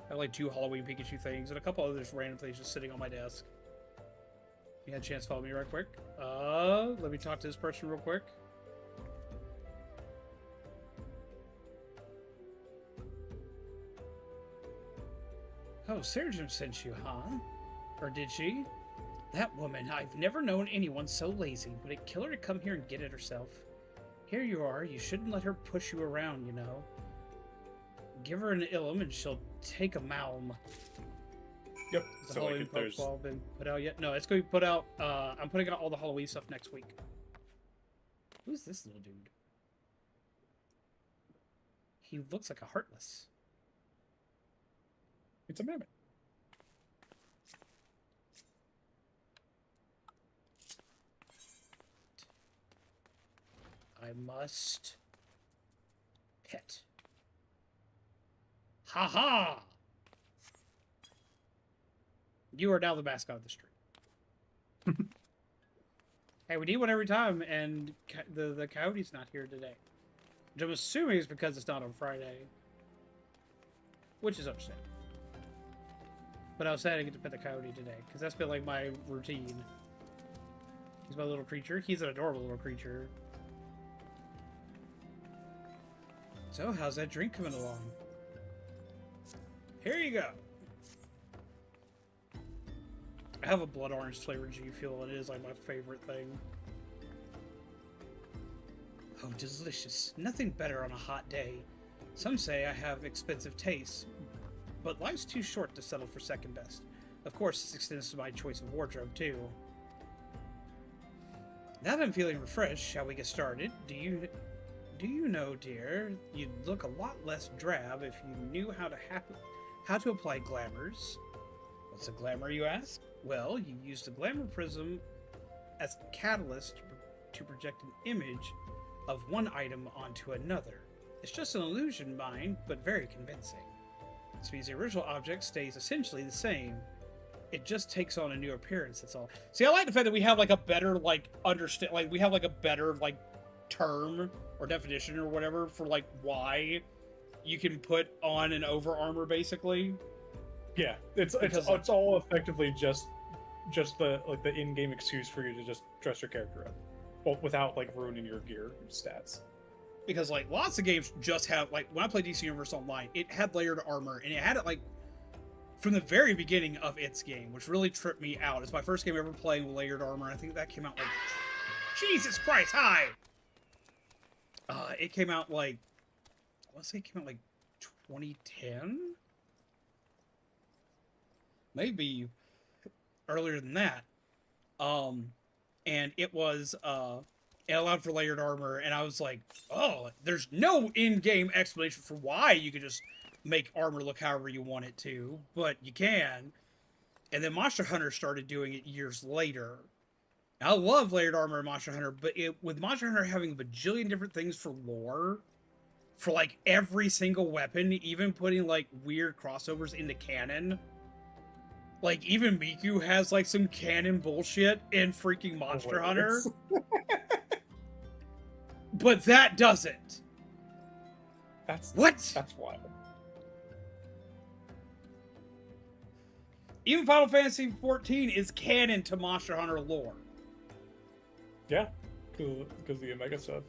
have like 2 Halloween Pikachu things, and a couple other just random things just sitting on my desk. You had a chance to follow me right quick? Let me talk to this person real quick. Oh, Siren sent you, huh? Or did she? That woman, I've never known anyone so lazy. Would it kill her to come here and get it herself? Here you are, you shouldn't let her push you around, you know. Give her an illum and she'll take a malm. Yep. Has the So Halloween like, there's Pokeball been put out yet? No, it's going to be put out, I'm putting out all the Halloween stuff next week. Who's this little dude? He looks like a Heartless. it's a mammoth. I must pet. Ha ha! You are now the mascot of the street. Hey, we need one every time, and the coyote's not here today. Which I'm assuming is because it's not on Friday. Which is understandable. But I was sad I didn't get to pet the coyote today, because that's been like my routine. He's my little creature. He's an adorable little creature. So, how's that drink coming along? Here you go. I have a blood orange flavored G Fuel, and it is like my favorite thing. Oh, delicious. Nothing better on a hot day. Some say I have expensive tastes, but life's too short to settle for second best. Of course, this extends to my choice of wardrobe, too. Now that I'm feeling refreshed, shall we get started? Do you know, dear, you'd look a lot less drab if you knew how to apply glamours. What's a glamour, you ask? Well, you use the glamour prism as a catalyst to project an image of one item onto another. It's just an illusion, mind, but very convincing. This means the original object stays essentially the same, It just takes on a new appearance. That's all. See, I like the fact that we have like a better like understand, like we have like a better like term or definition or whatever for like why you can put on an over armor, basically. Yeah, it's all effectively just the like the in-game excuse for you to just dress your character up, well, without like ruining your gear stats. Because like lots of games just have like when I played DC Universe Online, it had layered armor and it had it like from the very beginning of its game, which really tripped me out. It's my first game ever playing with layered armor. I think that came out like Jesus Christ, hi. It came out like I want to say it came out like 2010, maybe earlier than that. And it was it allowed for layered armor, and I was like, oh, there's no in-game explanation for why you could just make armor look however you want it to, but you can. And then Monster Hunter started doing it years later. I love layered armor in Monster Hunter, but with Monster Hunter having a bajillion different things for lore, for like every single weapon, even putting like weird crossovers into canon. Like even Miku has like some canon bullshit in freaking Monster Hunter. But that doesn't. That's wild. Even Final Fantasy XIV is canon to Monster Hunter lore. Yeah, because of the Omega stuff.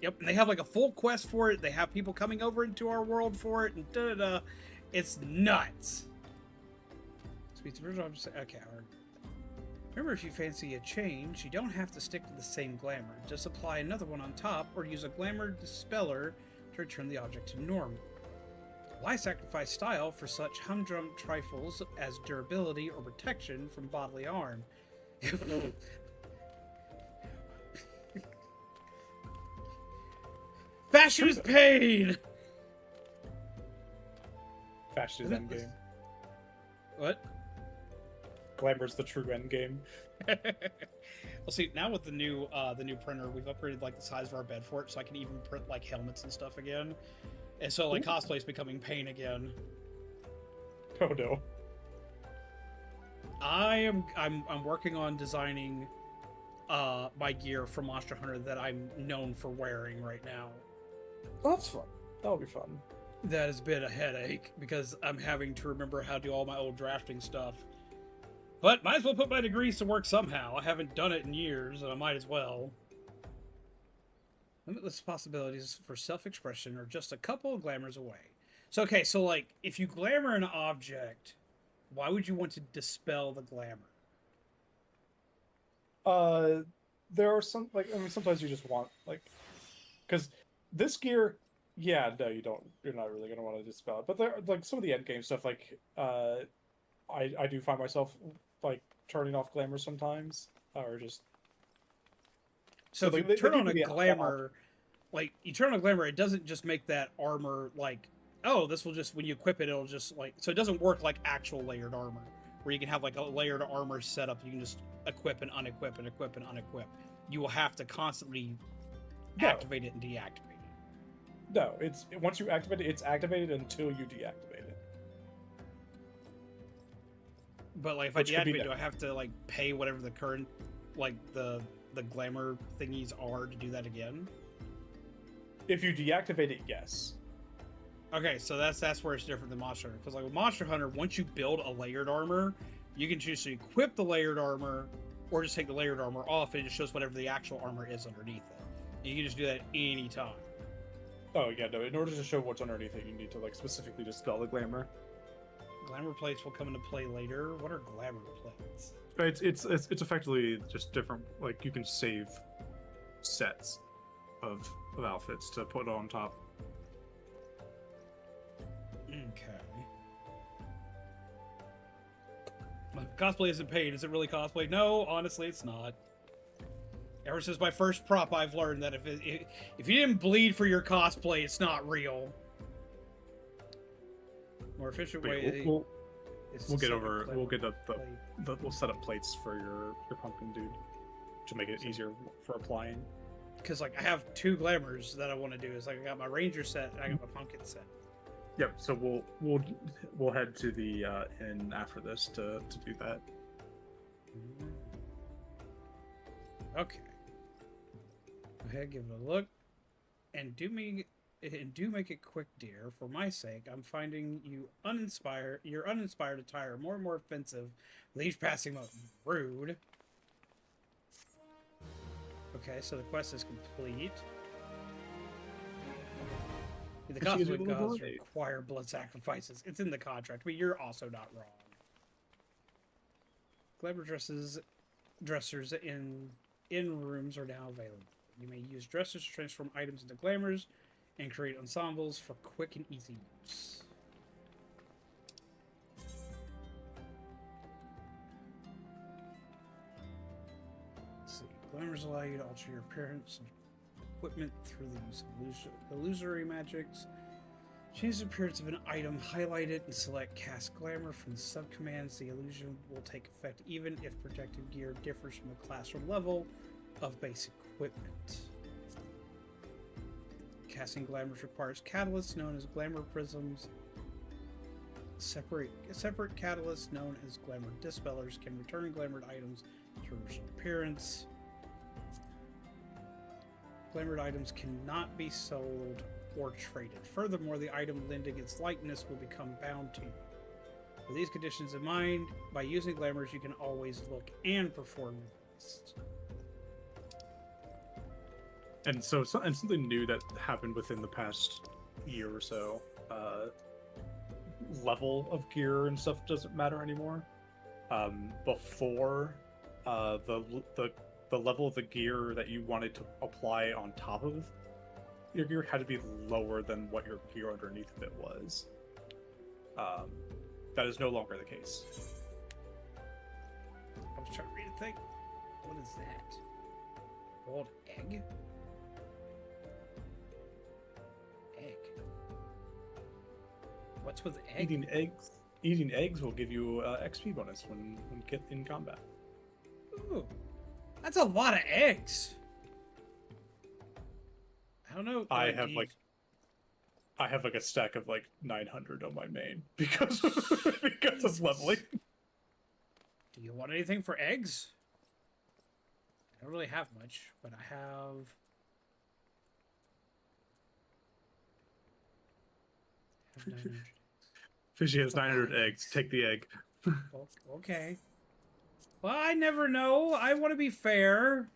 Yep, and they have like a full quest for it. They have people coming over into our world for it, and da-da-da. It's nuts. Speaks of original objects. Okay, remember, if you fancy a change, you don't have to stick to the same glamour. Just apply another one on top, or use a glamour dispeller to return the object to normal. Why sacrifice style for such humdrum trifles as durability or protection from bodily harm? Fashion is pain! Fashion is endgame. What? Glamour's the true endgame. Well, see, now with the new printer, we've upgraded like the size of our bed for it, so I can even print like helmets and stuff again. And so like cosplay is becoming pain again. Oh no. I'm working on designing my gear for Monster Hunter that I'm known for wearing right now. Oh, that's fun. That'll be fun. That has been a headache because I'm having to remember how to do all my old drafting stuff. But might as well put my degrees to work somehow. I haven't done it in years, and I might as well. Limitless possibilities for self-expression are just a couple of glamours away. So, okay, so, like, if you glamour an object, why would you want to dispel the glamour? There are some, like, I mean, sometimes you just want, like, because this gear, yeah, no, you don't, you're not really going to want to dispel it. But there, like, some of the endgame stuff, like, I do find myself, like, turning off glamour sometimes, or just... So if you turn on a glamour, like, you turn on a glamour, it doesn't just make that armor, like, oh, this will just, when you equip it, it'll just, like, so it doesn't work like actual layered armor, where you can have, like, a layered armor setup, you can just equip and unequip and equip and unequip. You will have to constantly activate it and deactivate it. No, it's, once you activate it, it's activated until you deactivate it. But, like, if I deactivate it, do I have to, like, pay whatever the current, like, the glamour thingies are to do that again? If you deactivate it, yes. Okay, so that's where it's different than Monster Hunter. Because like with Monster Hunter, once you build a layered armor, you can choose to equip the layered armor, or just take the layered armor off, and it just shows whatever the actual armor is underneath it. And you can just do that any time. Oh yeah, no. In order to show what's underneath it, you need to like specifically dispel the glamour. Glamour plates will come into play later. What are glamour plates? It's effectively just different. Like you can save sets of outfits to put on top. Okay. Cosplay isn't paid. Is it really cosplay? No, honestly, it's not. Ever since my first prop, I've learned that if you didn't bleed for your cosplay, it's not real. More efficient way. We'll get over. We'll get we'll set up plates for your pumpkin dude to make it easier for applying. Because like I have two glamours that I want to do. Is like I got my ranger set and I got my pumpkin set. Yep. So we'll head to the inn after this to do that. Okay. Go ahead, give it a look, and do make it quick, dear. For my sake, I'm finding your uninspired attire more and more offensive with each passing moment. Rude. Okay, so the quest is complete. The cosmic gods require blood sacrifices. It's in the contract, but you're also not wrong. Glamour dressers in rooms are now available. You may use dressers to transform items into glamours and create ensembles for quick and easy use. Let's see. Glamours allow you to alter your appearance and equipment through the use of illusory magics. Change the appearance of an item, highlight it, and select Cast Glamour from the subcommands. The illusion will take effect even if protective gear differs from the class or level of basic equipment. Casting glamours requires catalysts known as glamour prisms. Separate catalysts known as glamour dispellers can return glamored items to original appearance. Glamored items cannot be sold or traded. Furthermore, the item lending its likeness will become bound to you. With these conditions in mind, by using glamours, you can always look and perform requests. And so, and something new that happened within the past year or so, level of gear and stuff doesn't matter anymore. Before, the level of the gear that you wanted to apply on top of your gear had to be lower than what your gear underneath of it was. That is no longer the case. I was trying to read a thing. What is that? Gold egg? Egg. What's with egg? Eating eggs will give you XP bonus when get in combat. Ooh, that's a lot of eggs. I don't know. I have like a stack of like 900 on my main because of leveling. Do you want anything for eggs? I don't really have much, but I have 900 eggs. Fishy has 900 eggs. Take the egg. Okay. Well, I never know. I want to be fair.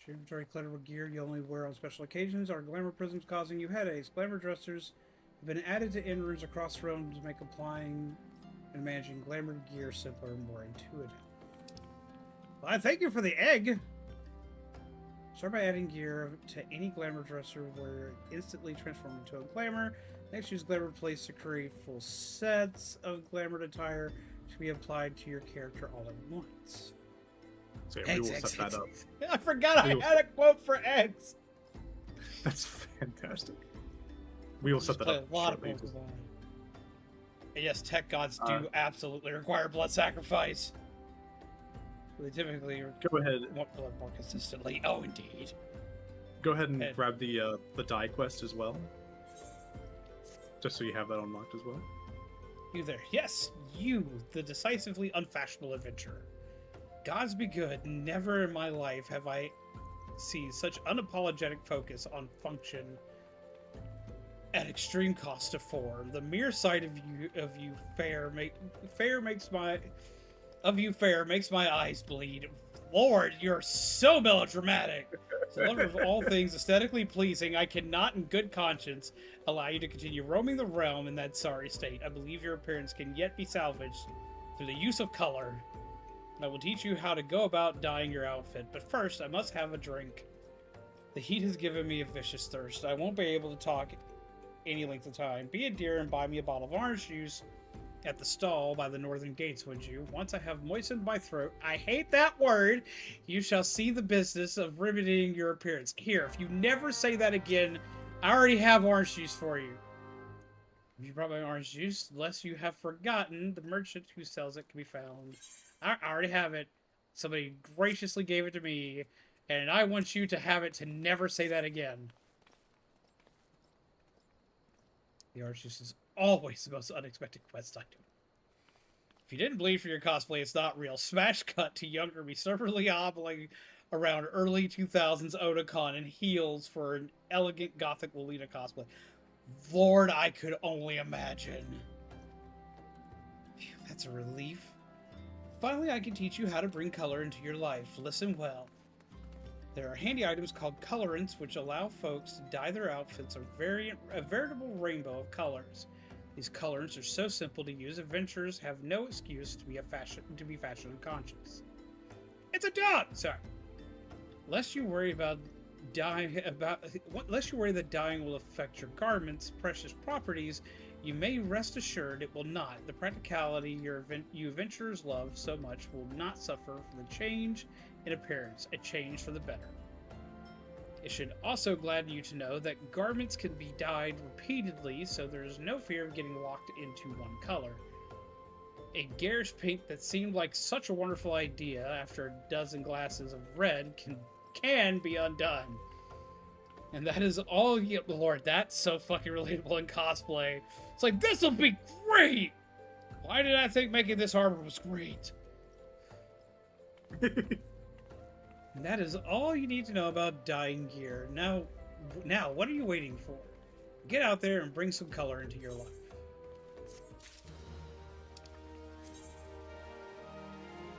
Your inventory cluttered with gear you only wear on special occasions. Are glamour prisms causing you headaches? Glamour dressers have been added to inn rooms across realms to make applying and managing glamour gear simpler and more intuitive. Well, I thank you for the egg. Start by adding gear to any glamour dresser where it instantly transforms into a glamour. Next, use glamour plates to create full sets of glamour attire to be applied to your character all at once. So yeah, we will set that up. I forgot I had a quote for eggs. That's fantastic. We will set that up. A lot of Pokemon. And yes, tech gods do absolutely require blood sacrifice. They typically go ahead. Want blood more consistently. Oh, indeed. Go ahead and grab the die quest as well, just so you have that unlocked as well. You there? Yes, you, the decisively unfashionable adventurer. Gods be good. Never in my life have I seen such unapologetic focus on function at extreme cost to form. The mere sight of you fair makes my eyes bleed. Lord, you're so melodramatic. So, lover of all things aesthetically pleasing, I cannot, in good conscience, allow you to continue roaming the realm in that sorry state. I believe your appearance can yet be salvaged through the use of color. I will teach you how to go about dyeing your outfit, but first I must have a drink. The heat has given me a vicious thirst. I won't be able to talk any length of time. Be a dear and buy me a bottle of orange juice at the stall by the northern gates, would you? Once I have moistened my throat, I hate that word, you shall see the business of remedying your appearance. Here, if you never say that again, I already have orange juice for you. If you brought my orange juice, unless you have forgotten, the merchant who sells it can be found. I already have it. Somebody graciously gave it to me, and I want you to have it to never say that again. The Artemis is always the most unexpected quest item. If you didn't bleed for your cosplay, it's not real. Smash cut to younger me, stubbornly hobbling around early 2000s Otakon in heels for an elegant gothic Lolita cosplay. Lord, I could only imagine. Phew, that's a relief. Finally, I can teach you how to bring color into your life. Listen well. There are handy items called colorants, which allow folks to dye their outfits a veritable rainbow of colors. These colorants are so simple to use, adventurers have no excuse to be fashion conscious. It's a dog! Sorry. Lest you worry that dyeing will affect your garments' precious properties, you may rest assured it will not. The practicality you adventurers love so much will not suffer from the change in appearance, a change for the better. It should also gladden you to know that garments can be dyed repeatedly, so there is no fear of getting locked into one color. A garish paint that seemed like such a wonderful idea after a dozen glasses of red can be undone. And that is all you... Lord, that's so fucking relatable in cosplay. It's like, this'll be great! Why did I think making this harbor was great? And that is all you need to know about dyeing gear. Now, what are you waiting for? Get out there and bring some color into your life.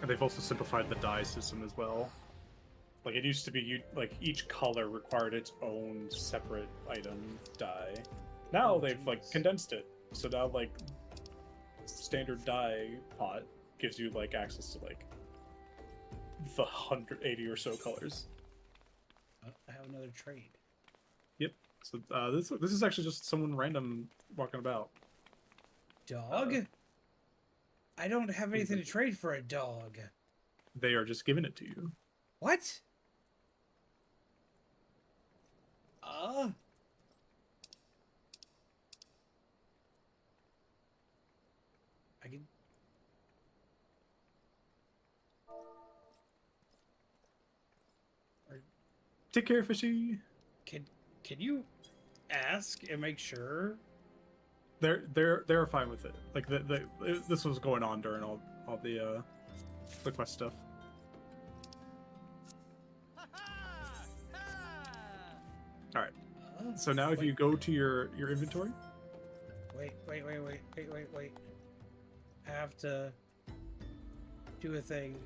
And they've also simplified the dye system as well. Like, it used to be, each color required its own separate item dye. Now they've, condensed it. So now, standard dye pot gives you, access to, the 180 or so colors. I have another trade. Yep. So this is actually just someone random walking about. Dog? I don't have anything to trade for a dog. They are just giving it to you. What? I can... Take care, fishy. Can you ask and make sure? They're fine with it. This was going on during all the quest stuff. All right. So now, if you go to your inventory. Wait. I have to do a thing.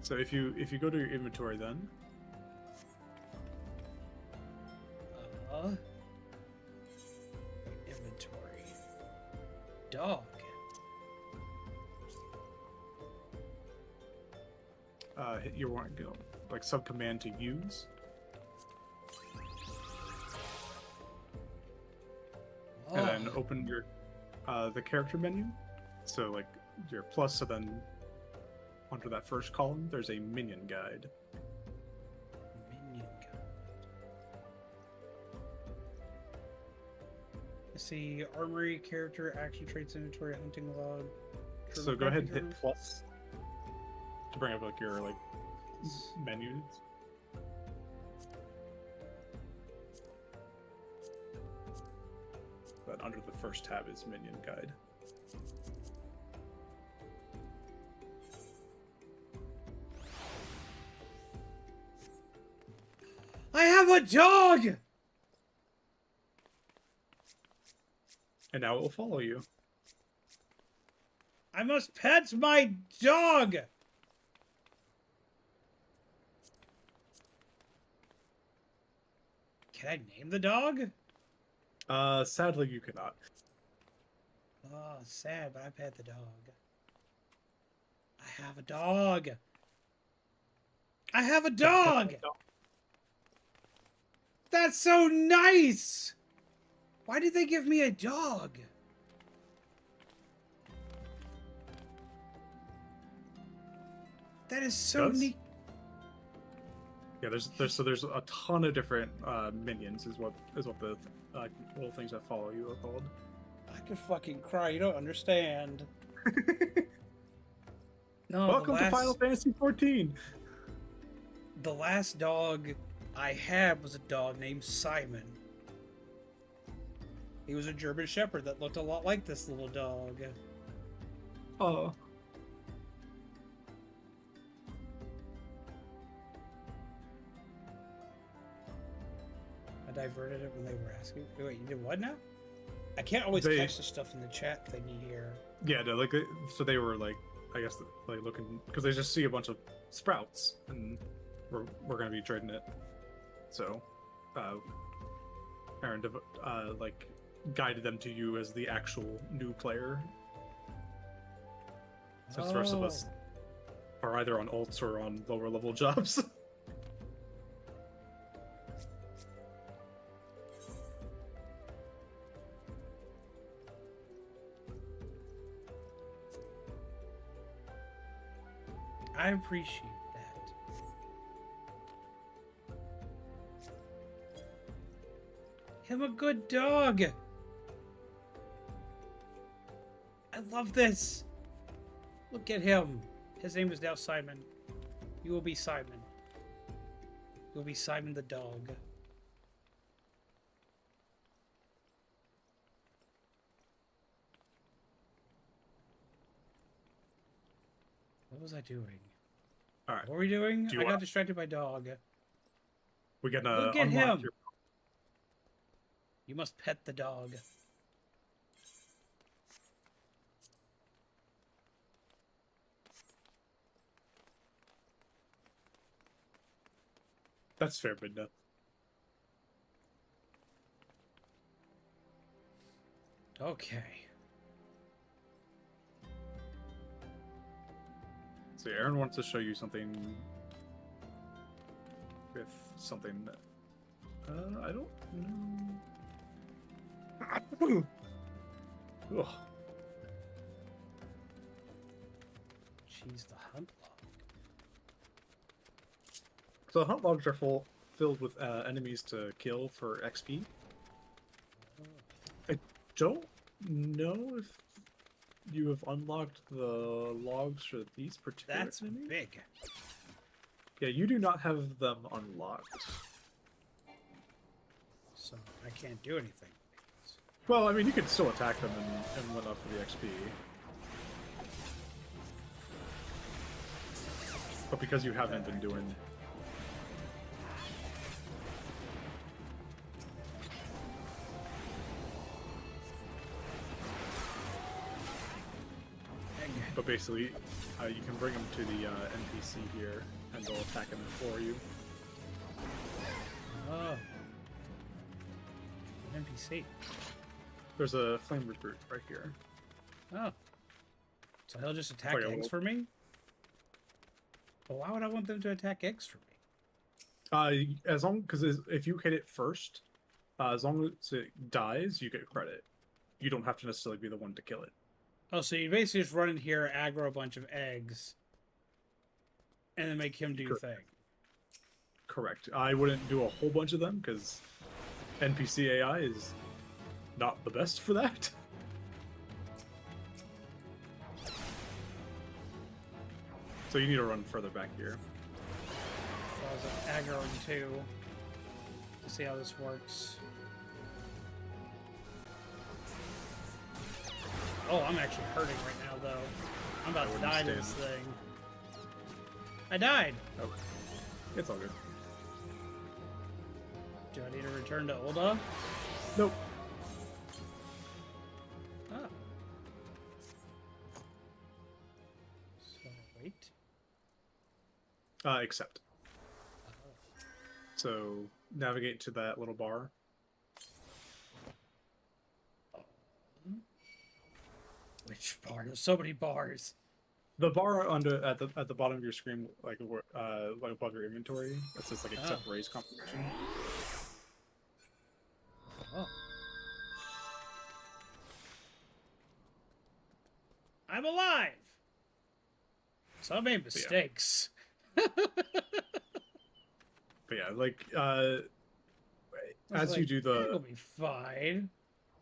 So if you go to your inventory, then. Inventory. Dog. Hit your one go sub command to use. Oh. And then open your the character menu. So your plus, so then under that first column there's a minion guide. Minion guide. I see armory, character, action traits, inventory, hunting log. So go ahead and hit plus to bring up your menus. But under the first tab is minion guide. I have a dog! And now it will follow you. I must pet my dog! Can I name the dog? Sadly you cannot. Oh, sad, but I pet the dog. I have a dog! I have a dog! That's so nice! Why did they give me a dog? That is so neat. Yeah, there's a ton of different minions is what the little things that follow you are called. I could fucking cry. You don't understand. No, Welcome to Final Fantasy 14. The last dog I had was a dog named Simon. He was a German Shepherd that looked a lot like this little dog. Oh. I diverted it when they were asking. Wait, you did what now? I can't always catch the stuff in the chat thingy here. Yeah, no, like, so they were like, I guess, like looking, because they just see a bunch of sprouts, and we're gonna be trading it. So, Aaron, like, guided them to you as the actual new player. Since the rest of us are either on alts or on lower level jobs. I appreciate that. Him a good dog. I love this. Look at him. His name is now Simon. You will be Simon. You'll be Simon the dog. What was I doing? All right. What were we doing? I got distracted by dog. We're gonna look at him. You must pet the dog. That's fair, Midna. Okay. So Aaron wants to show you something with something that I don't know. Ugh. Jeez, the hunt log. So the hunt logs are filled with enemies to kill for XP. I don't know if you have unlocked the logs for these particular That's enemies. big. Yeah, you do not have them unlocked. So I can't do anything. Well, I mean, you could still attack them and whatnot for the XP. But because you haven't been doing... But basically, you can bring them to the NPC here, and they'll attack them for you. Oh. An NPC. There's a flame recruit right here. Oh. So he'll just attack eggs for me? Well, why would I want them to attack eggs for me? As long because if you hit it first, as long as it dies, you get credit. You don't have to necessarily be the one to kill it. Oh, so you basically just run in here, aggro a bunch of eggs, and then make him do your thing. Correct. I wouldn't do a whole bunch of them because NPC AI is not the best for that. So you need to run further back here. So I was aggroing too to see how this works. Oh, I'm actually hurting right now, though. I'm about to die to this thing. I died! Okay. It's all good. Do I need to return to Ulda? Nope. Oh. So, wait. Accept. So, navigate to that little bar. Which bar? There's so many bars. The bar under at the bottom of your screen, like above your inventory, that says like accept raise confirmation. Oh. I'm alive. So I made mistakes. But yeah, like as you do the, it'll be fine.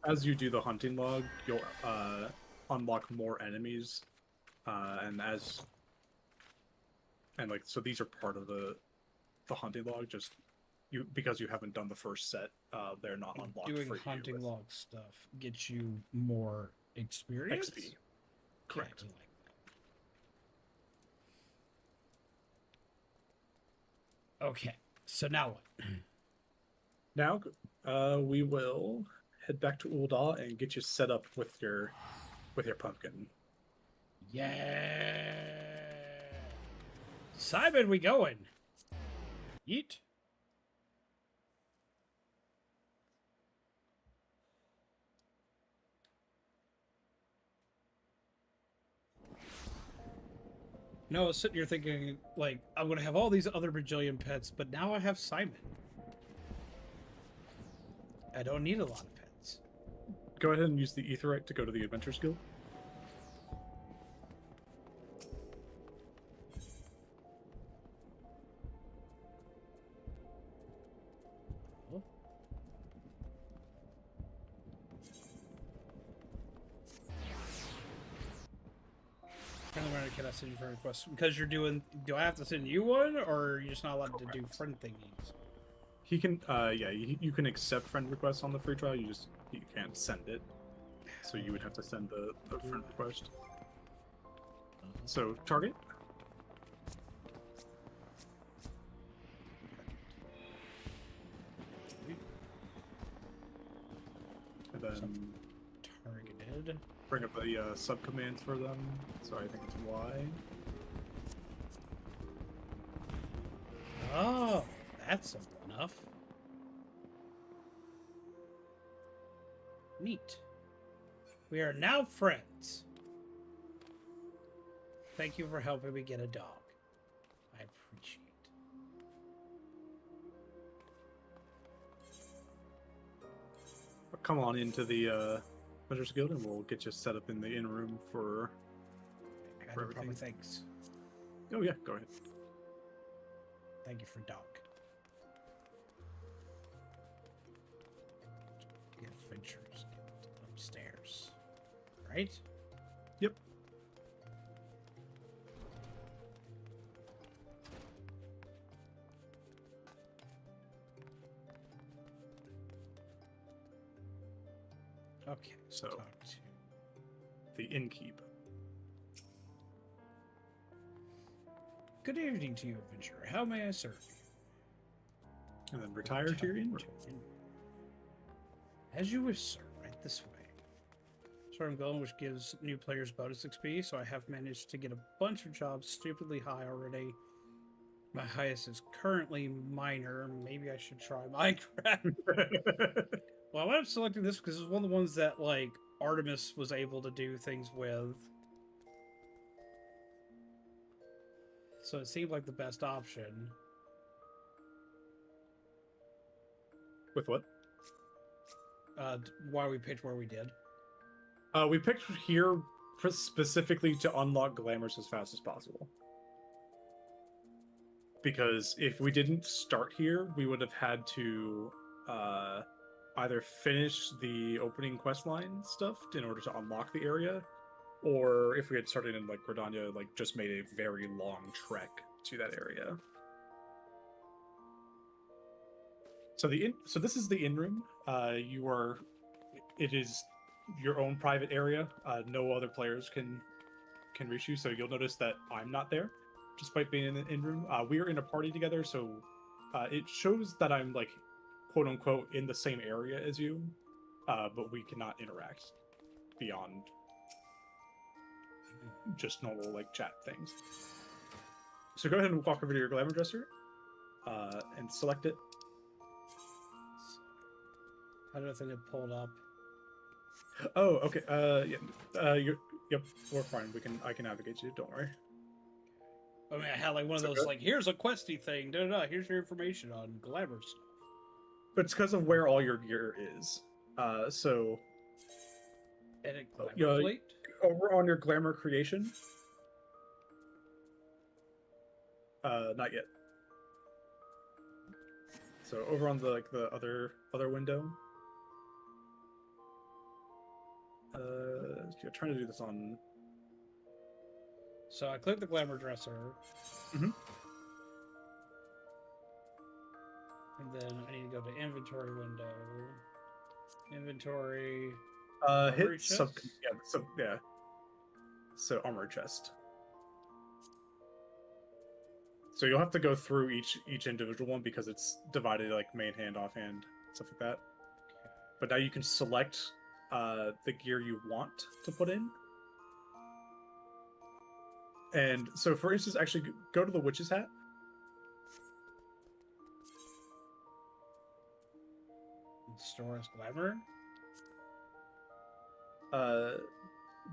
as you do the hunting log, you'll unlock more enemies, and like so these are part of the hunting log. Just because you haven't done the first set, they're not unlocked. Doing for you hunting with log stuff gets you more experience. XP. Correct. Yeah, I like that. Okay, so now what? Now, we will head back to Ul'dah and get you set up with your pumpkin. Yeah. Simon, we going? Eat. No, I was sitting here thinking, like, I'm gonna have all these other bajillion pets, but now I have Simon. I don't need a lot of pets. Go ahead and use the Aetheryte to go to the Adventures Guild. Can I send you friend requests? Because you're doing. Do I have to send you one, or are you just not allowed to do friend thingies? He can, yeah, you can accept friend requests on the free trial. You can't send it. So you would have to send the friend request. So target. And then Targeted. bring up the subcommands for them. So I think it's Y. Oh, that's simple enough. Neat. We are now friends. Thank you for helping me get a dog. I appreciate it. Come on into the Adventures Guild and we'll get you set up in the inn room for everything. Thanks. Oh yeah, go ahead. Thank you for dog. Get adventures. Get upstairs. Right? Yep. Okay, so talk to the innkeep. Good evening to you, adventurer. How may I serve you? And then retire to your inn room. As you wish, sir. Right this way. Sorry, I'm going, which gives new players bonus XP, so I have managed to get a bunch of jobs stupidly high already. My highest is currently minor. Maybe I should try Minecraft. Well, I'm selecting this because it's one of the ones that, like, Artemis was able to do things with. So it seemed like the best option. With what? Why we picked where we did. We picked here specifically to unlock glamours as fast as possible. Because if we didn't start here, we would have had to either finish the opening questline stuff in order to unlock the area, or if we had started in like Gridania, like just made a very long trek to that area. So this is the inn room. It is your own private area. No other players can reach you. So you'll notice that I'm not there, despite being in the inn room. We are in a party together, so it shows that I'm like, quote unquote, in the same area as you, but we cannot interact beyond just normal like chat things. So go ahead and walk over to your glamour dresser and select it. How do I think it pulled up? Oh, okay. Yep, we're fine. I can navigate you. Don't worry. I mean, I had like one of those, like, here's a questy thing. Da, da, da, here's your information on glamour stuff. But it's because of where all your gear is. So. Edit glamour plate? Over on your glamour creation. Not yet. So over on the other window. yeah, trying to do this on. So I click the glamour dresser. Mm-hmm. And then I need to go to inventory window. Inventory. Hit sub. Yeah. So armor chest. So you'll have to go through each individual one because it's divided like main hand, offhand, stuff like that. But now you can select the gear you want to put in. And so, for instance, actually go to the witch's hat. Store as glamour.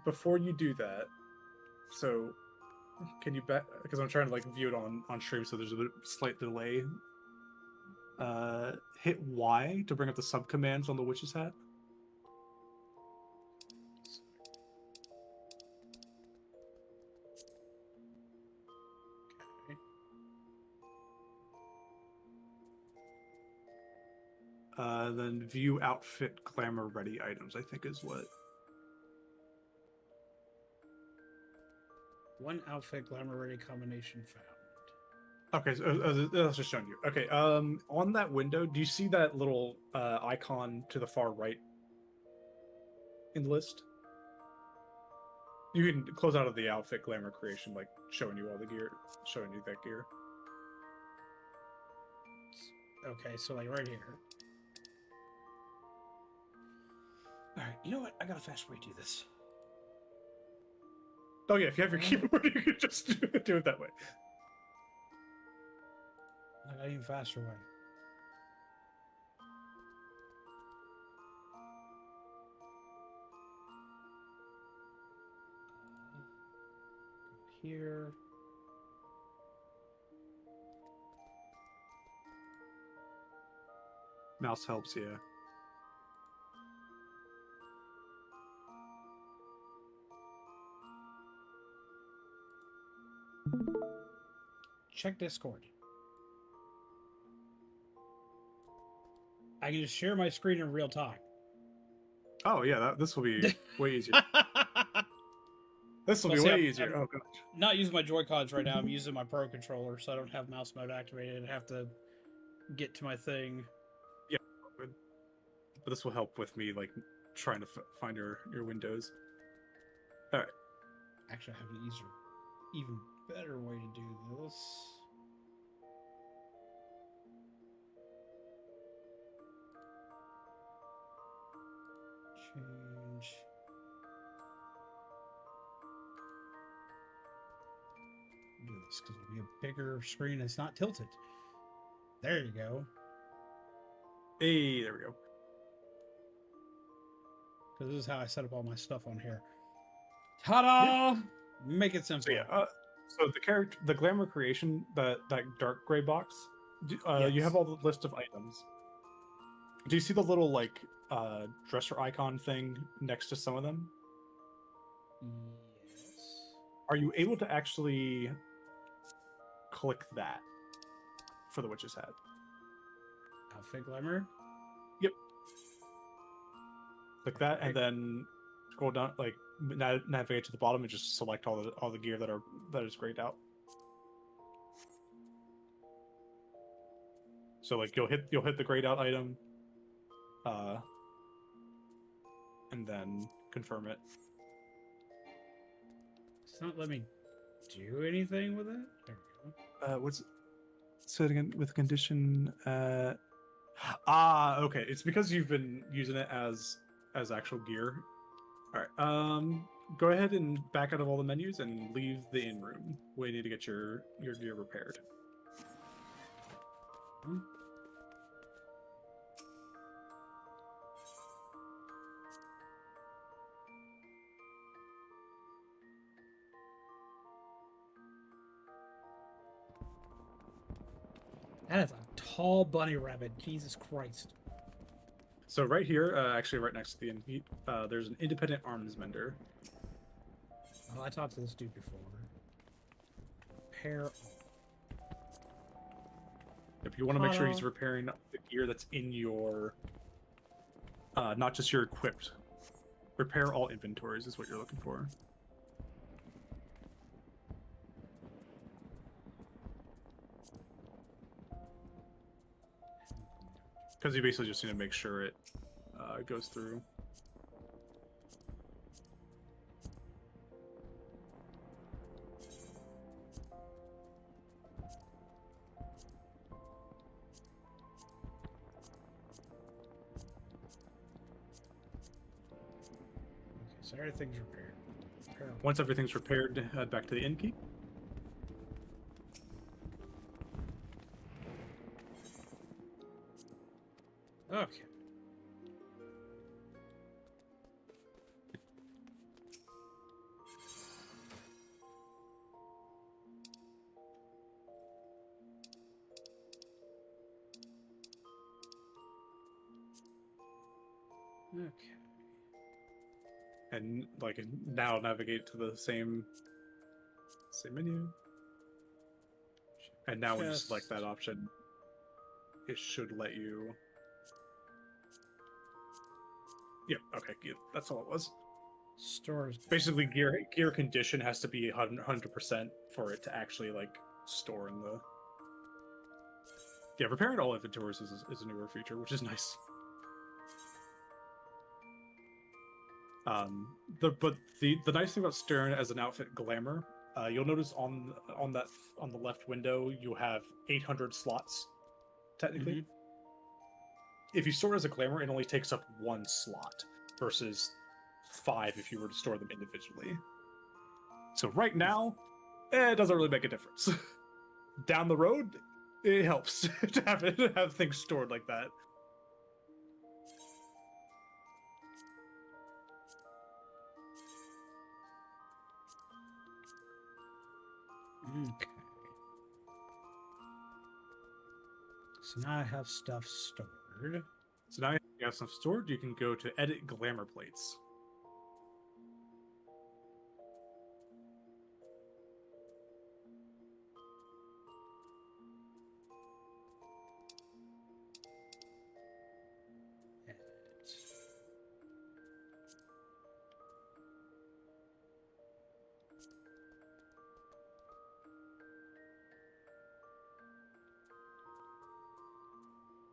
Before you do that, so can you bet? Because I'm trying to like view it on stream, so there's a slight delay. Hit Y to bring up the sub commands on the witch's hat. Then view outfit glamour ready items, I think is what. One outfit glamour ready combination found. Okay, so that's just showing you. Okay, on that window, do you see that little icon to the far right in the list? You can close out of the outfit glamour creation, like showing you all the gear, showing you that gear. Okay, so like right here. All right, you know what? I got a fast way to do this. Oh yeah, if you have your keyboard, you can just do it that way. I got an even faster way. Go here. Mouse helps, yeah. Check Discord. I can just share my screen in real time. Oh yeah, this will be way easier. This will be way easier. Oh gosh. Not using my Joy-Cons right now. I'm using my Pro controller, so I don't have mouse mode activated. I have to get to my thing. Yeah, but this will help with me like trying to find your windows. All right. Actually, I have an even better way to do this. Change. Do this because it'll be a bigger screen. It's not tilted. There you go. Hey, there we go. Because this is how I set up all my stuff on here. Ta-da! Yeah. Make it simple. So yeah. So the glamour creation, that dark gray box. Yes. You have all the list of items. Do you see the little like dresser icon thing next to some of them? Yes. Are you able to actually click that for the witch's hat? Outfit glamour? Yep. Click that, and then scroll down, like navigate to the bottom, and just select all the gear that is grayed out. So like you'll hit the grayed out item, and then confirm it. It's not letting me do anything with it. There we go. What's so again with condition? Okay. It's because you've been using it as actual gear. All right. Go ahead and back out of all the menus and leave the in room. We need to get your gear repaired. That is a tall bunny rabbit. Jesus Christ. So right here, actually right next to the inn, there's an independent arms mender. Oh, I talked to this dude before. Repair. If you want to make sure he's repairing the gear that's in your, not just your equipped Repair all inventories is what you're looking for. Because you basically just need to make sure it goes through. So everything's repaired. Once everything's repaired, head back to the inn key. Okay. Okay. And like now navigate to the same menu. And now when you select that option, it should let you. Yeah, okay, that's all it was. Stores. Basically, gear condition has to be 100% for it to actually like store in the. Yeah, repairing all inventories is a newer feature, which is nice. But the nice thing about Stern as an outfit glamour, you'll notice on the left window you have 800 slots, technically. Mm-hmm. If you store it as a glamour, it only takes up 1 slot versus 5 if you were to store them individually. So right now, it doesn't really make a difference. Down the road, it helps to have things stored like that. Okay. So now I have stuff stored. So now you have stuff stored, you can go to edit glamour plates. Edit.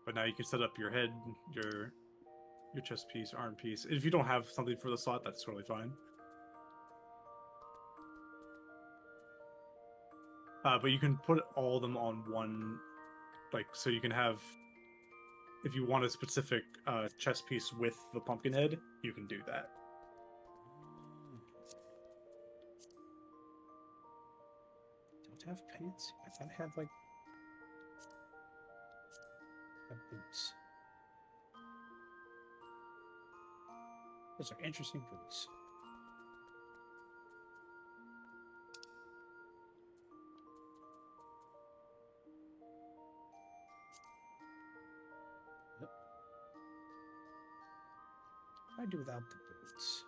But now you can set up your head, your chest piece, arm piece. If you don't have something for the slot, that's totally fine. But you can put all of them on one, like, so you can have, if you want a specific chest piece with the pumpkin head, you can do that. Don't have pants? I thought I had, like, boots. Those are interesting boots. Yep. What do I do without the boots?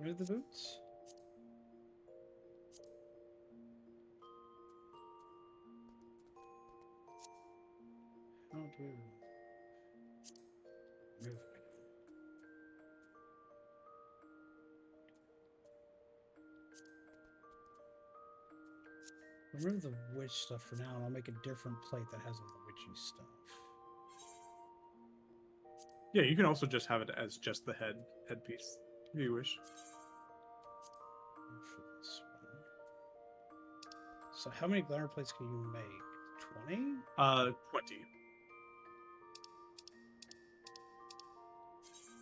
Rid of the boots. How do move? Remove the witch stuff for now, and I'll make a different plate that has all the witchy stuff. Yeah, you can also just have it as just the headpiece, if you wish. For this one. So how many glamour plates can you make? 20? 20.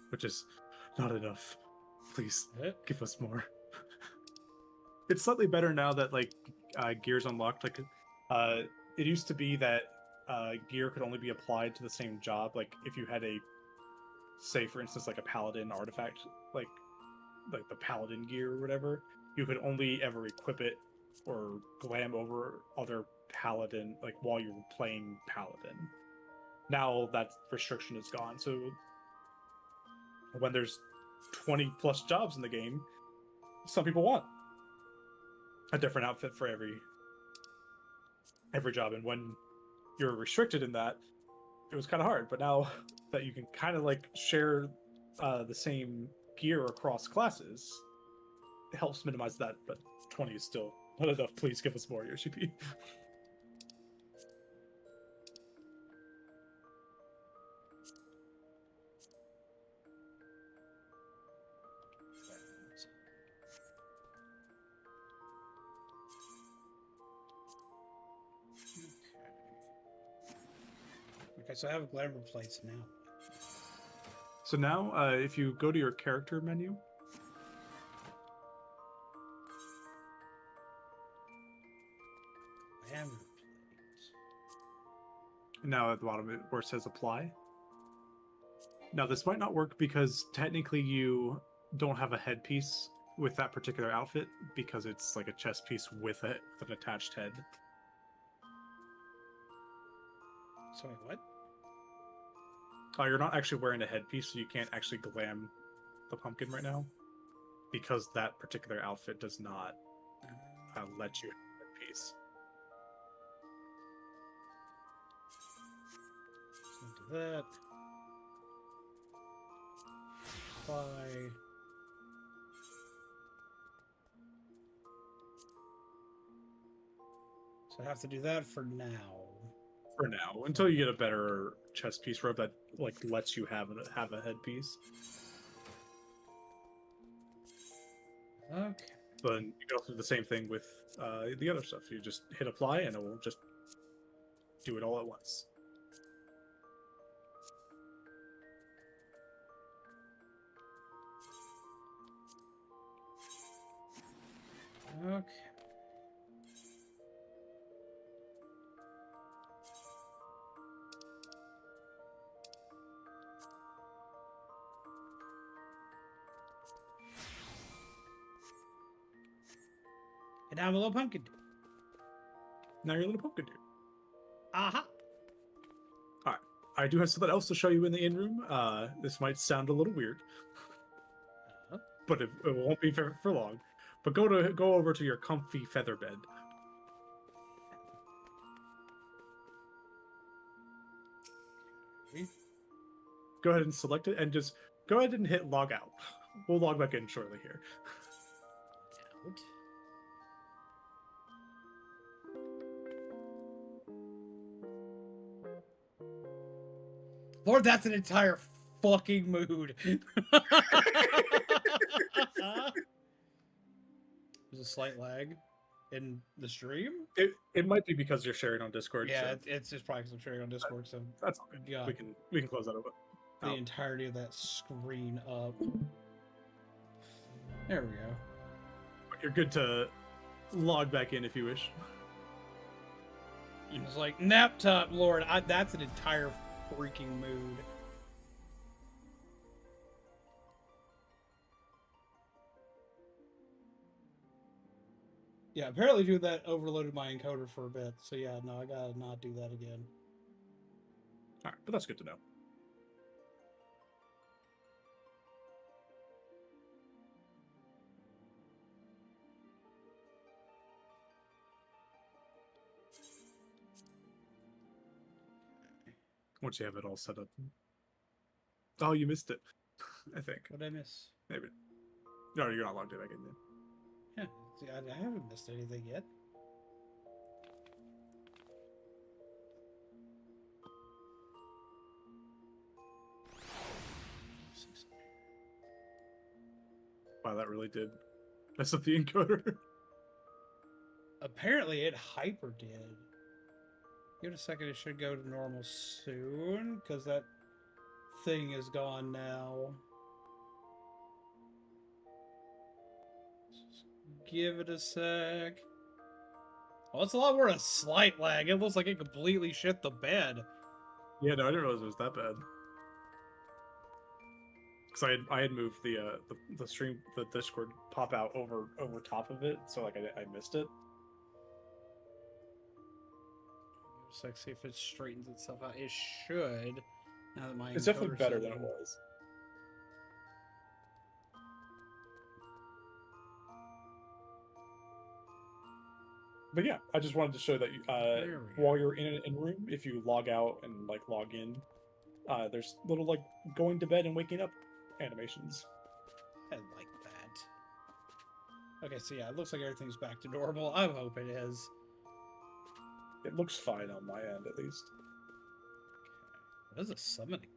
Which is not enough. Please, give us more. It's slightly better now that, like, gear's unlocked. Like, it used to be that gear could only be applied to the same job. Like, if you had a, say, for instance, like a paladin artifact, like the paladin gear or whatever, you could only ever equip it or glam over other paladin, like, while you're playing paladin. Now that restriction is gone, so when there's 20 plus jobs in the game, some people want. a different outfit for every job, and when you're restricted in that, it was kind of hard. But now that you can kind of like share the same gear across classes, it helps minimize that. But 20 is still not enough. Please give us more your CP. Okay, so I have glamour plates now. So now, if you go to your character menu, Glamour plates. now at the bottom where it says apply. Now this might not work because technically you don't have a headpiece with that particular outfit because it's like a chest piece with an attached head. Sorry, what? You're not actually wearing a headpiece, so you can't actually glam the pumpkin right now because that particular outfit does not let you have a headpiece. So do that. Apply. So I have to do that for now. For now, until you get a better chest piece robe that like lets you have a headpiece. Okay. But you can also do the same thing with the other stuff. You just hit apply and it will just do it all at once. Okay. And now I'm a little pumpkin dude. Now you're a little pumpkin dude. Aha! Alright. I do have something else to show you in the in-room. This might sound a little weird. But it won't be for long. But go over to your comfy feather bed. Okay. Go ahead and select it and just go ahead and hit log out. We'll log back in shortly here. Out. Lord, that's an entire fucking mood. There's a slight lag in the stream. It might be because you're sharing on Discord. Yeah, so it's just probably because I'm sharing on Discord. So that's all good. Yeah. We can close that over. The entirety of that screen up. There we go. You're good to log back in if you wish. It's like nap top, Lord. That's an entire freaking mood. Yeah, apparently doing that overloaded my encoder for a bit. So yeah, no, I gotta not do that again. All right, but that's good to know. Once you have it all set up. Oh, you missed it. I think. What did I miss? Maybe. No, you're not logged in back in then. Yeah, see, I haven't missed anything yet. Wow, that really did mess up the encoder. Apparently it hyper did. Give it a second, it should go to normal soon, because that thing is gone now. Give it a sec. Oh, it's a lot more a slight lag. It looks like it completely shit the bed. Yeah, no, I didn't realize it was that bad. Because I had moved the stream, the Discord pop out over top of it, so like I missed it. Let's see if it straightens itself out. It should. Now that my It's definitely encoder's better set than it in. was. But yeah, I just wanted to show that There we while you're in an in-room, if you log out and like log in, there's little like going to bed and waking up animations. I like that. Okay, so yeah, it looks like everything's back to normal. I hope it is. It looks fine on my end, at least. What is a summoning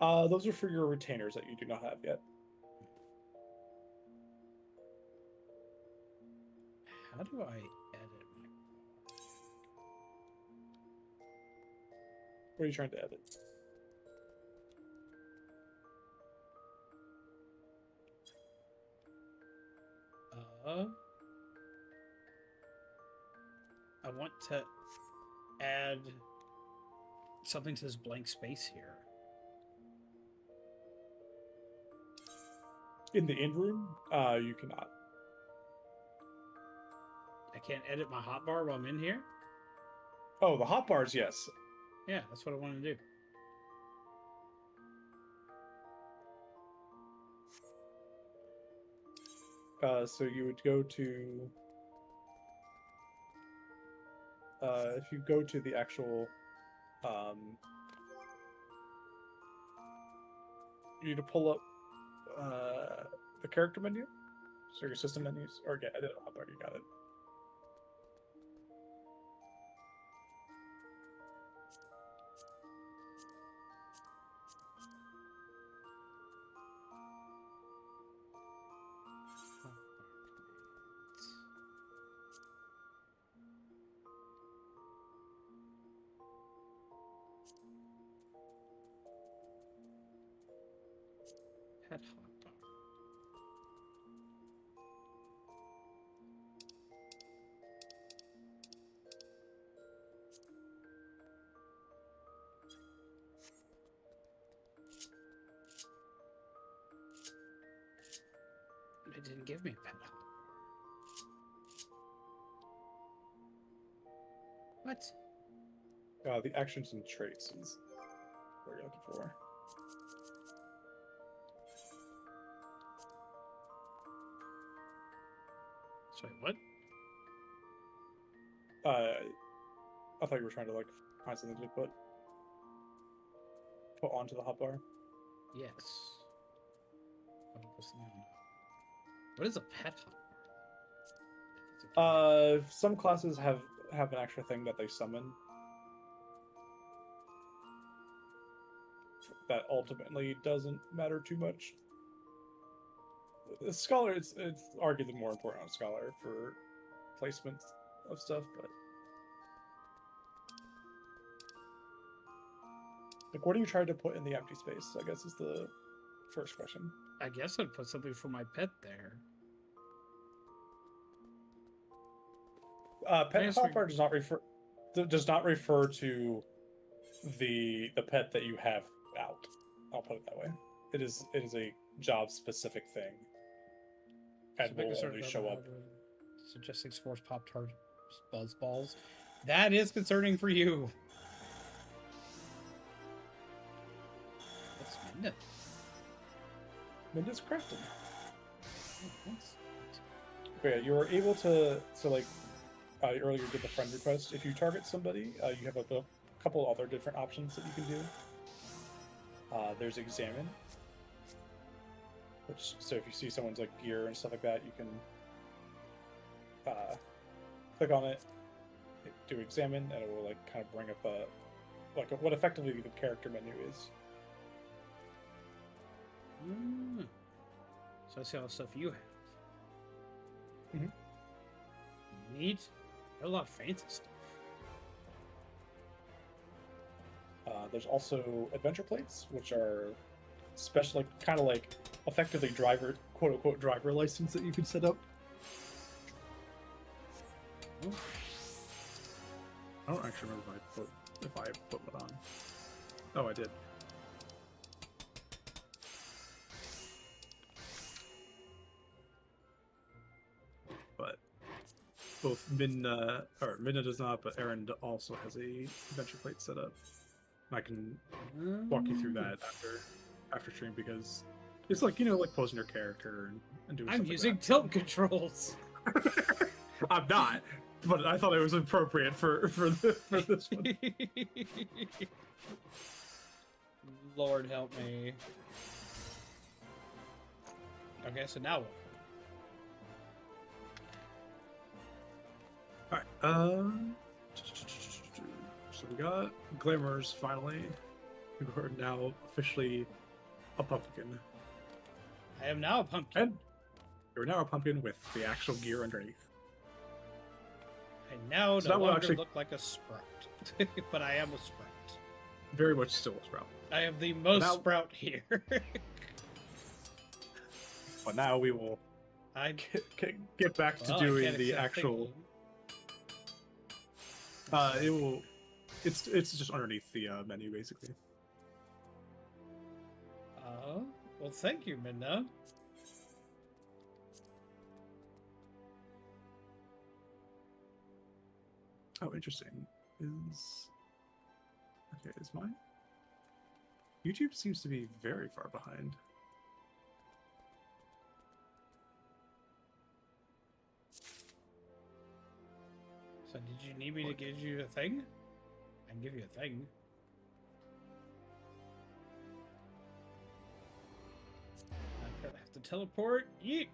bell? Those are for your retainers that you do not have yet. How do I edit my... What are you trying to edit? I want to add something to this blank space here. In the in-room, you cannot. I can't edit my hotbar while I'm in here? Oh, the hotbars, yes. Yeah, that's what I want to do. So you would go to... if you go to the actual... you need to pull up the character menu. So your system menus. Or yeah, edit hotbar, you got it. Pet hotbar. It didn't give me a pet hotbar. What? The actions and traits is what you're looking for. Sorry, what? I thought you were trying to like find something to put onto the hotbar. Yes. What is a pet hotbar? Some classes have an extra thing that they summon that ultimately doesn't matter too much. The scholar, it's arguably more important on scholar for placement of stuff, but like, what are you trying to put in the empty space? I guess is the first question. I guess I'd put something for my pet there. Pet hotbar does not refer to the pet that you have out. I'll put it that way. It is a job specific thing. And will only show up. Suggesting sports pop tart buzz balls. That is concerning for you. What's Minda? Minda's crafting. But yeah, you were able to like earlier did the friend request. If you target somebody, you have a couple other different options that you can do. There's examine. So if you see someone's like gear and stuff like that, you can click on it, do examine, and it will like kind of bring up what effectively the character menu is. So I see all the stuff you have. Mm-hmm. Neat. Got a lot of fancy stuff. There's also adventure plates, which are special, like kind of like effectively driver, quote unquote, driver license that you can set up. Ooh. I don't actually remember if I put one on. Oh, I did. But both Minna does not, but Aaron also has a adventure plate set up. I can walk you through that after stream, because it's like, like posing your character and doing. I'm stuff using like that. tilt controls. I'm not, but I thought it was appropriate for this one. Lord help me. Okay, so now what? Alright, so we got Glamours finally, who are now officially a pumpkin. I am now a pumpkin. And you're now a pumpkin with the actual gear underneath. I now So no that will longer actually- look like a sprout. But I am a sprout. Very much still a sprout. I am the most Now- sprout here. But now we will I get back to well, I doing can't the accept actual. thinking. It will. It's just underneath the menu basically. Well, thank you, Minna. Oh, interesting. Is my YouTube seems to be very far behind. So did you need me to give you a thing? I can give you a thing. I'm gonna have to teleport. Yeet!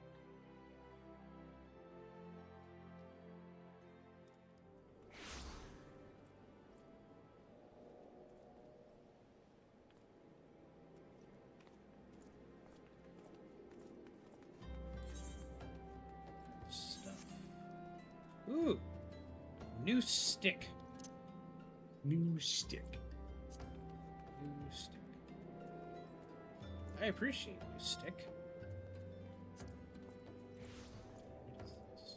Stuff. Ooh! New stick. New stick. New stick. I appreciate new stick. What is this?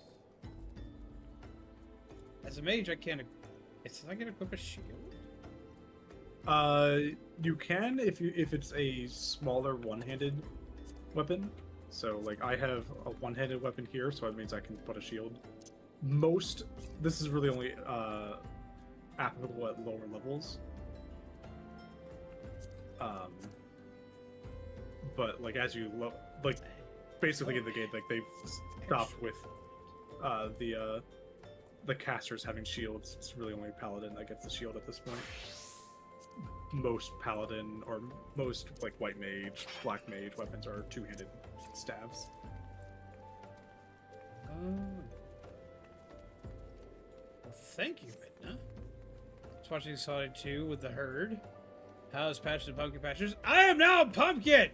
As a mage, I can't. It's I can equip a shield. You can if it's a smaller one-handed weapon. So like I have a one-handed weapon here, so that means I can put a shield. This is really only applicable at lower levels. But like as you like basically in the game, like they've stopped with the casters having shields. It's really only paladin that gets the shield at this point. Most paladin or most like white mage, black mage weapons are two-handed staves. Well, thank you, Midna. Just watching Sonic 2 with the herd. How's Patches and Pumpkin Patches? I am now a pumpkin!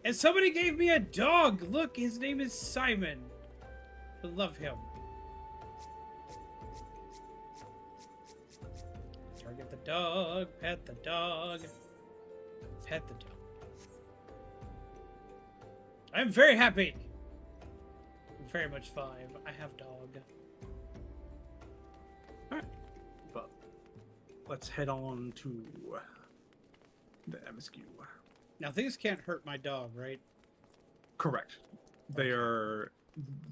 And somebody gave me a dog! Look, his name is Simon. I love him. Target the dog, pet the dog, pet the dog. I'm very happy! I'm very much 5. I have dog. Alright. But let's head on to the MSQ. Now, things can't hurt my dog, right? Correct. They are.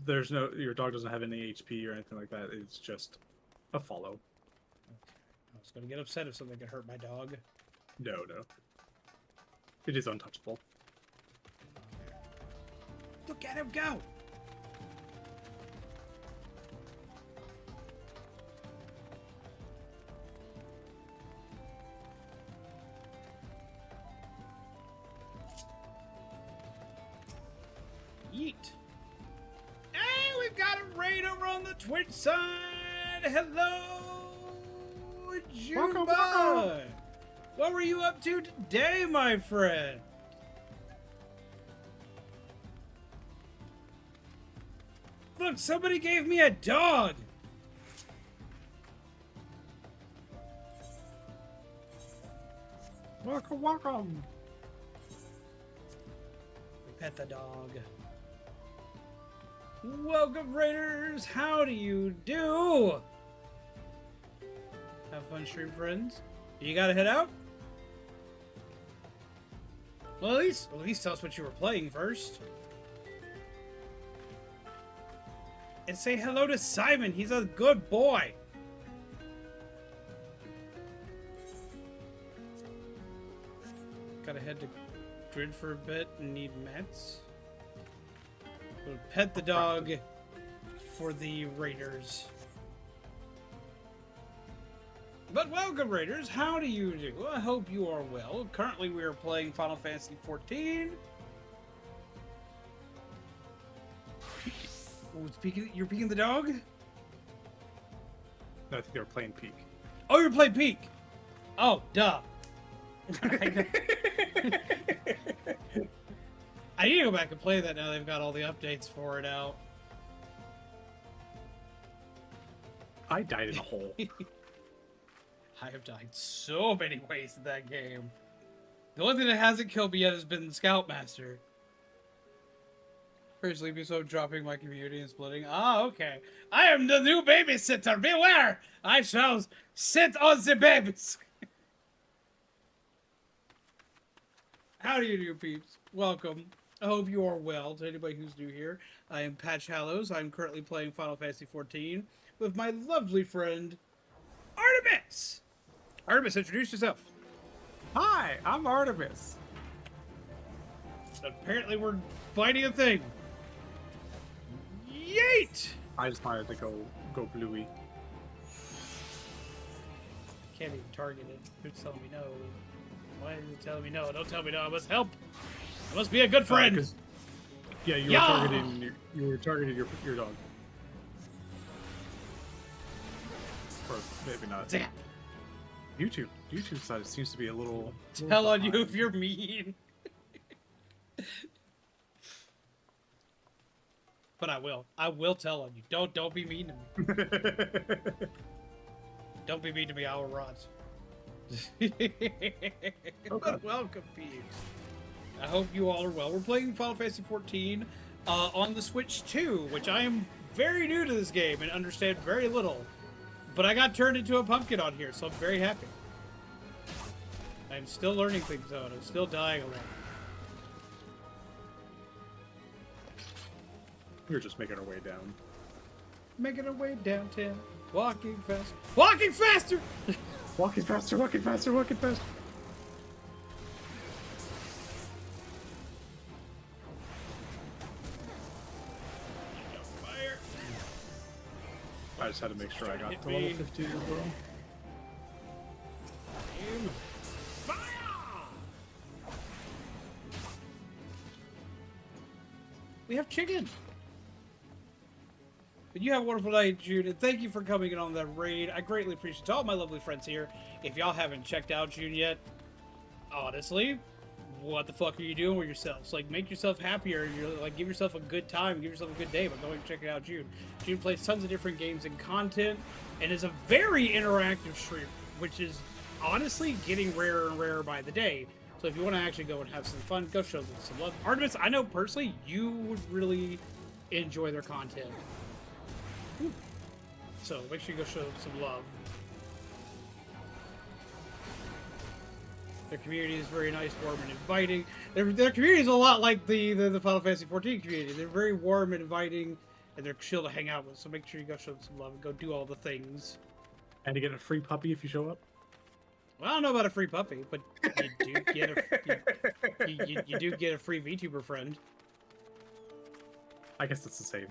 There's no. Your dog doesn't have any HP or anything like that. It's just a follow. Okay. I was going to get upset if something could hurt my dog. No. It is untouchable. Look at him go! Yeet. Hey, we've got a raid over on the Twitch side! Hello, Juba! Welcome. What were you up to today, my friend? Look, somebody gave me a dog! Welcome. We pet the dog. Welcome, Raiders! How do you do? Have fun, stream friends. You gotta head out? Well, at least tell us what you were playing first. And say hello to Simon. He's a good boy. Gotta head to Grid for a bit and need meds. We'll pet the dog for the Raiders. But welcome, Raiders. How do you do? I hope you are well. Currently, we are playing Final Fantasy XIV. Oh, you're peeking the dog? No, I think they were playing Peak. Oh, you're playing Peak. Oh, duh. I need to go back and play that now they've got all the updates for it out. I died in a hole. I have died so many ways in that game. The only thing that hasn't killed me yet has been the Scoutmaster. First sleepy, so I'm dropping my community and splitting. Ah, okay. I am the new babysitter. Beware! I shall sit on the babies. How do you do, peeps? Welcome. I hope you are well. To anybody who's new here, I am Patch Hallows. I'm currently playing Final Fantasy XIV with my lovely friend, Artemis. Artemis, introduce yourself. Hi, I'm Artemis. Apparently we're fighting a thing. Yeet! I just wanted to go bluey. Can't even target it. Who's telling me no? Why is it telling me no? Don't tell me no. I must help. I must be a good friend. Yeah, you were targeting your dog. Or maybe not. Damn. YouTube side seems to be a little. Tell on you if you're mean. But I will. I will tell on you. Don't be mean to me. Don't be mean to me. I will rot. Okay. But welcome, peeps. I hope you all are well. We're playing Final Fantasy XIV on the Switch 2, which I am very new to this game and understand very little. But I got turned into a pumpkin on here, so I'm very happy. I'm still learning things, though, and I'm still dying a lot. We're just making our way down. Making our way downtown. Walking fast. Walking faster! Walking faster, walking faster, walking faster. Fire. I just had to make sure I got to level 15 as well. Fire! We have chicken. But you have a wonderful night, June, and thank you for coming in on that raid. I greatly appreciate it. To all my lovely friends here, if y'all haven't checked out June yet, honestly, what the fuck are you doing with yourselves? Like, make yourself happier. You're like, give yourself a good time, give yourself a good day by going and checking out June. June plays tons of different games and content, and is a very interactive streamer, which is honestly getting rarer and rarer by the day. So if you want to actually go and have some fun, go show them some love. Artemis, I know personally you would really enjoy their content. Ooh. So make sure you go show them some love. Their community is very nice, warm, and inviting. Their community is a lot like the Final Fantasy XIV community. They're very warm and inviting, and they're chill to hang out with. So make sure you go show them some love and go do all the things. And to get a free puppy if you show up. Well, I don't know about a free puppy, but you do get a you do get a free VTuber friend. I guess it's the same.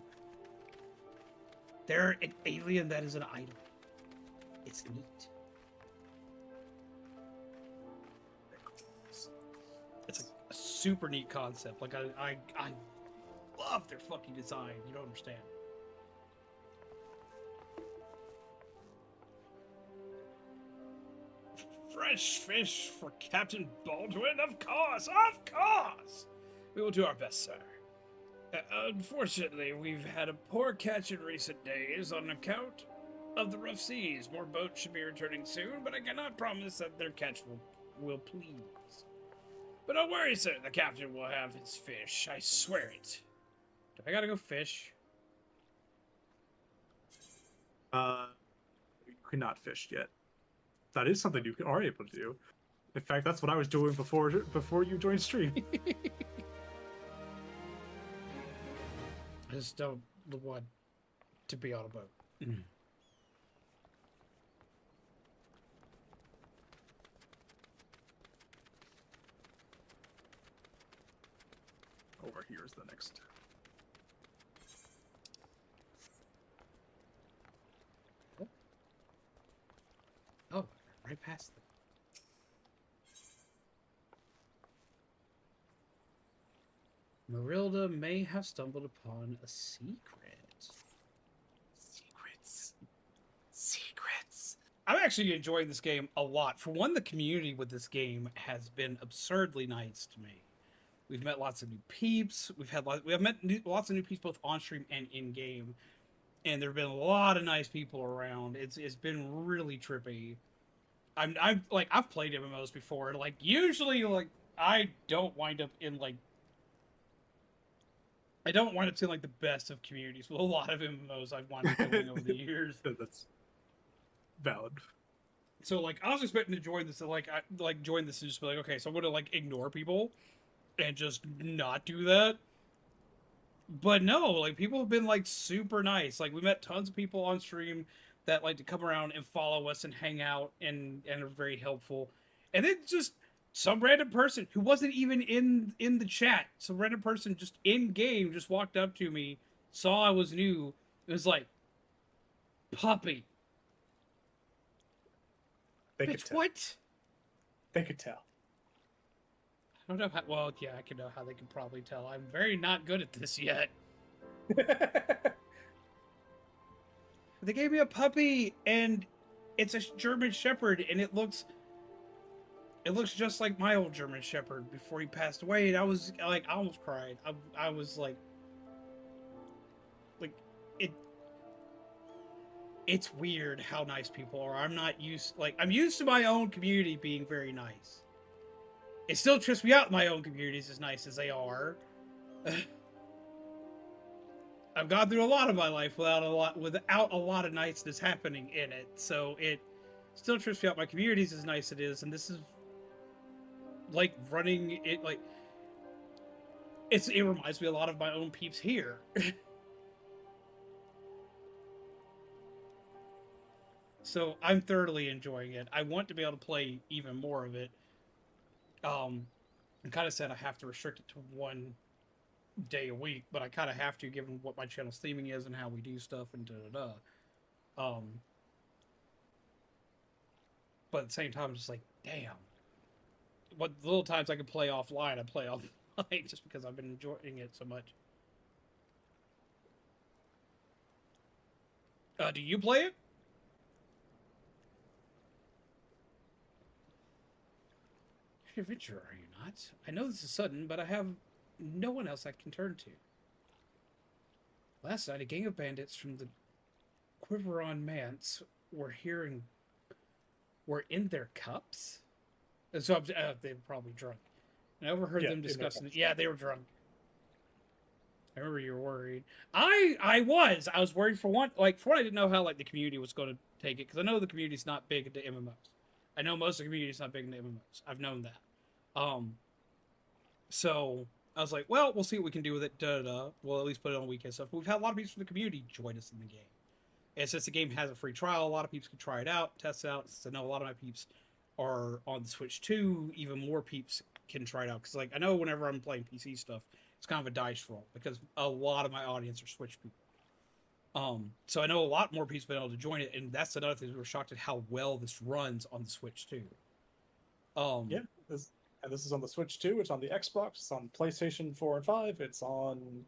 They're an alien that is an item. It's neat. It's a super neat concept. Like I love their fucking design. You don't understand. Fresh fish for Captain Baldwin? Of course! Of course! We will do our best, sir. Unfortunately, we've had a poor catch in recent days on account of the rough seas. More boats should be returning soon, but I cannot promise that their catch will please. But don't worry, sir. The captain will have his fish. I swear it. Do I gotta go fish? You cannot fish yet. That is something you are able to do. In fact, that's what I was doing before you joined stream. I just don't want to be on a boat. Over here is the next. past them. Marilda may have stumbled upon a secret. Secrets. I'm actually enjoying this game a lot. For one, the community with this game has been absurdly nice to me. We've met lots of new peeps. We have met lots of new peeps both on stream and in game, and there've been a lot of nice people around. It's been really trippy. I'm like, I've played MMOs before. Like, usually, like, I don't wind up seeing like the best of communities with a lot of MMOs I've wound up doing over the years. That's valid. So like, I was expecting to join this, join this and just be like, okay, so I'm gonna like ignore people and just not do that. But no, like, people have been like super nice. Like, we met tons of people on stream that like to come around and follow us and hang out and are very helpful. And then just some random person who wasn't even in the chat, some random person just in game just walked up to me, saw I was new, and was like, "Puppy." They could tell. What? They could tell. I don't know how. Well, yeah, I can know how they can probably tell. I'm very not good at this yet. They gave me a puppy, and it's a German Shepherd, and it looks just like my old German Shepherd before he passed away. And I was like, I almost cried. I was like it. It's weird how nice people are. I'm used to my own community being very nice. It still trips me out my own communities as nice as they are. I've gone through a lot of my life without a lot of niceness happening in it. So it still trips me out my communities as nice as it is, and this is like running it like it reminds me a lot of my own peeps here. So I'm thoroughly enjoying it. I want to be able to play even more of it. I'm kind of said I have to restrict it to 1 day a week, but I kind of have to, given what my channel's theming is and how we do stuff and But at the same time, I'm just like, damn. What little times I can play offline, I play offline just because I've been enjoying it so much. Do you play it? You're an adventurer, are you not? I know this is sudden, but I have no one else I can turn to. Last night, a gang of bandits from the Quiveron Manse were in their cups? And so they were probably drunk. And I overheard them discussing it. Yeah, they were drunk. I remember you were worried. I was worried for one. Like, for one, I didn't know how like the community was going to take it, because I know the community's not big into MMOs. I know most of the community's not big into MMOs. I've known that. So I was like, well, we'll see what we can do with it. We'll at least put it on weekend stuff. We've had a lot of people from the community join us in the game. And since the game has a free trial, a lot of peeps can try it out, test it out. Since I know a lot of my peeps are on the Switch too, even more peeps can try it out. Because like, I know whenever I'm playing PC stuff, it's kind of a dice roll, because a lot of my audience are Switch people. So I know a lot more peeps have been able to join it, and that's another thing. We were shocked at how well this runs on the Switch too. Yeah, this is on the Switch too. It's on the Xbox. It's on PlayStation 4 and 5. It's on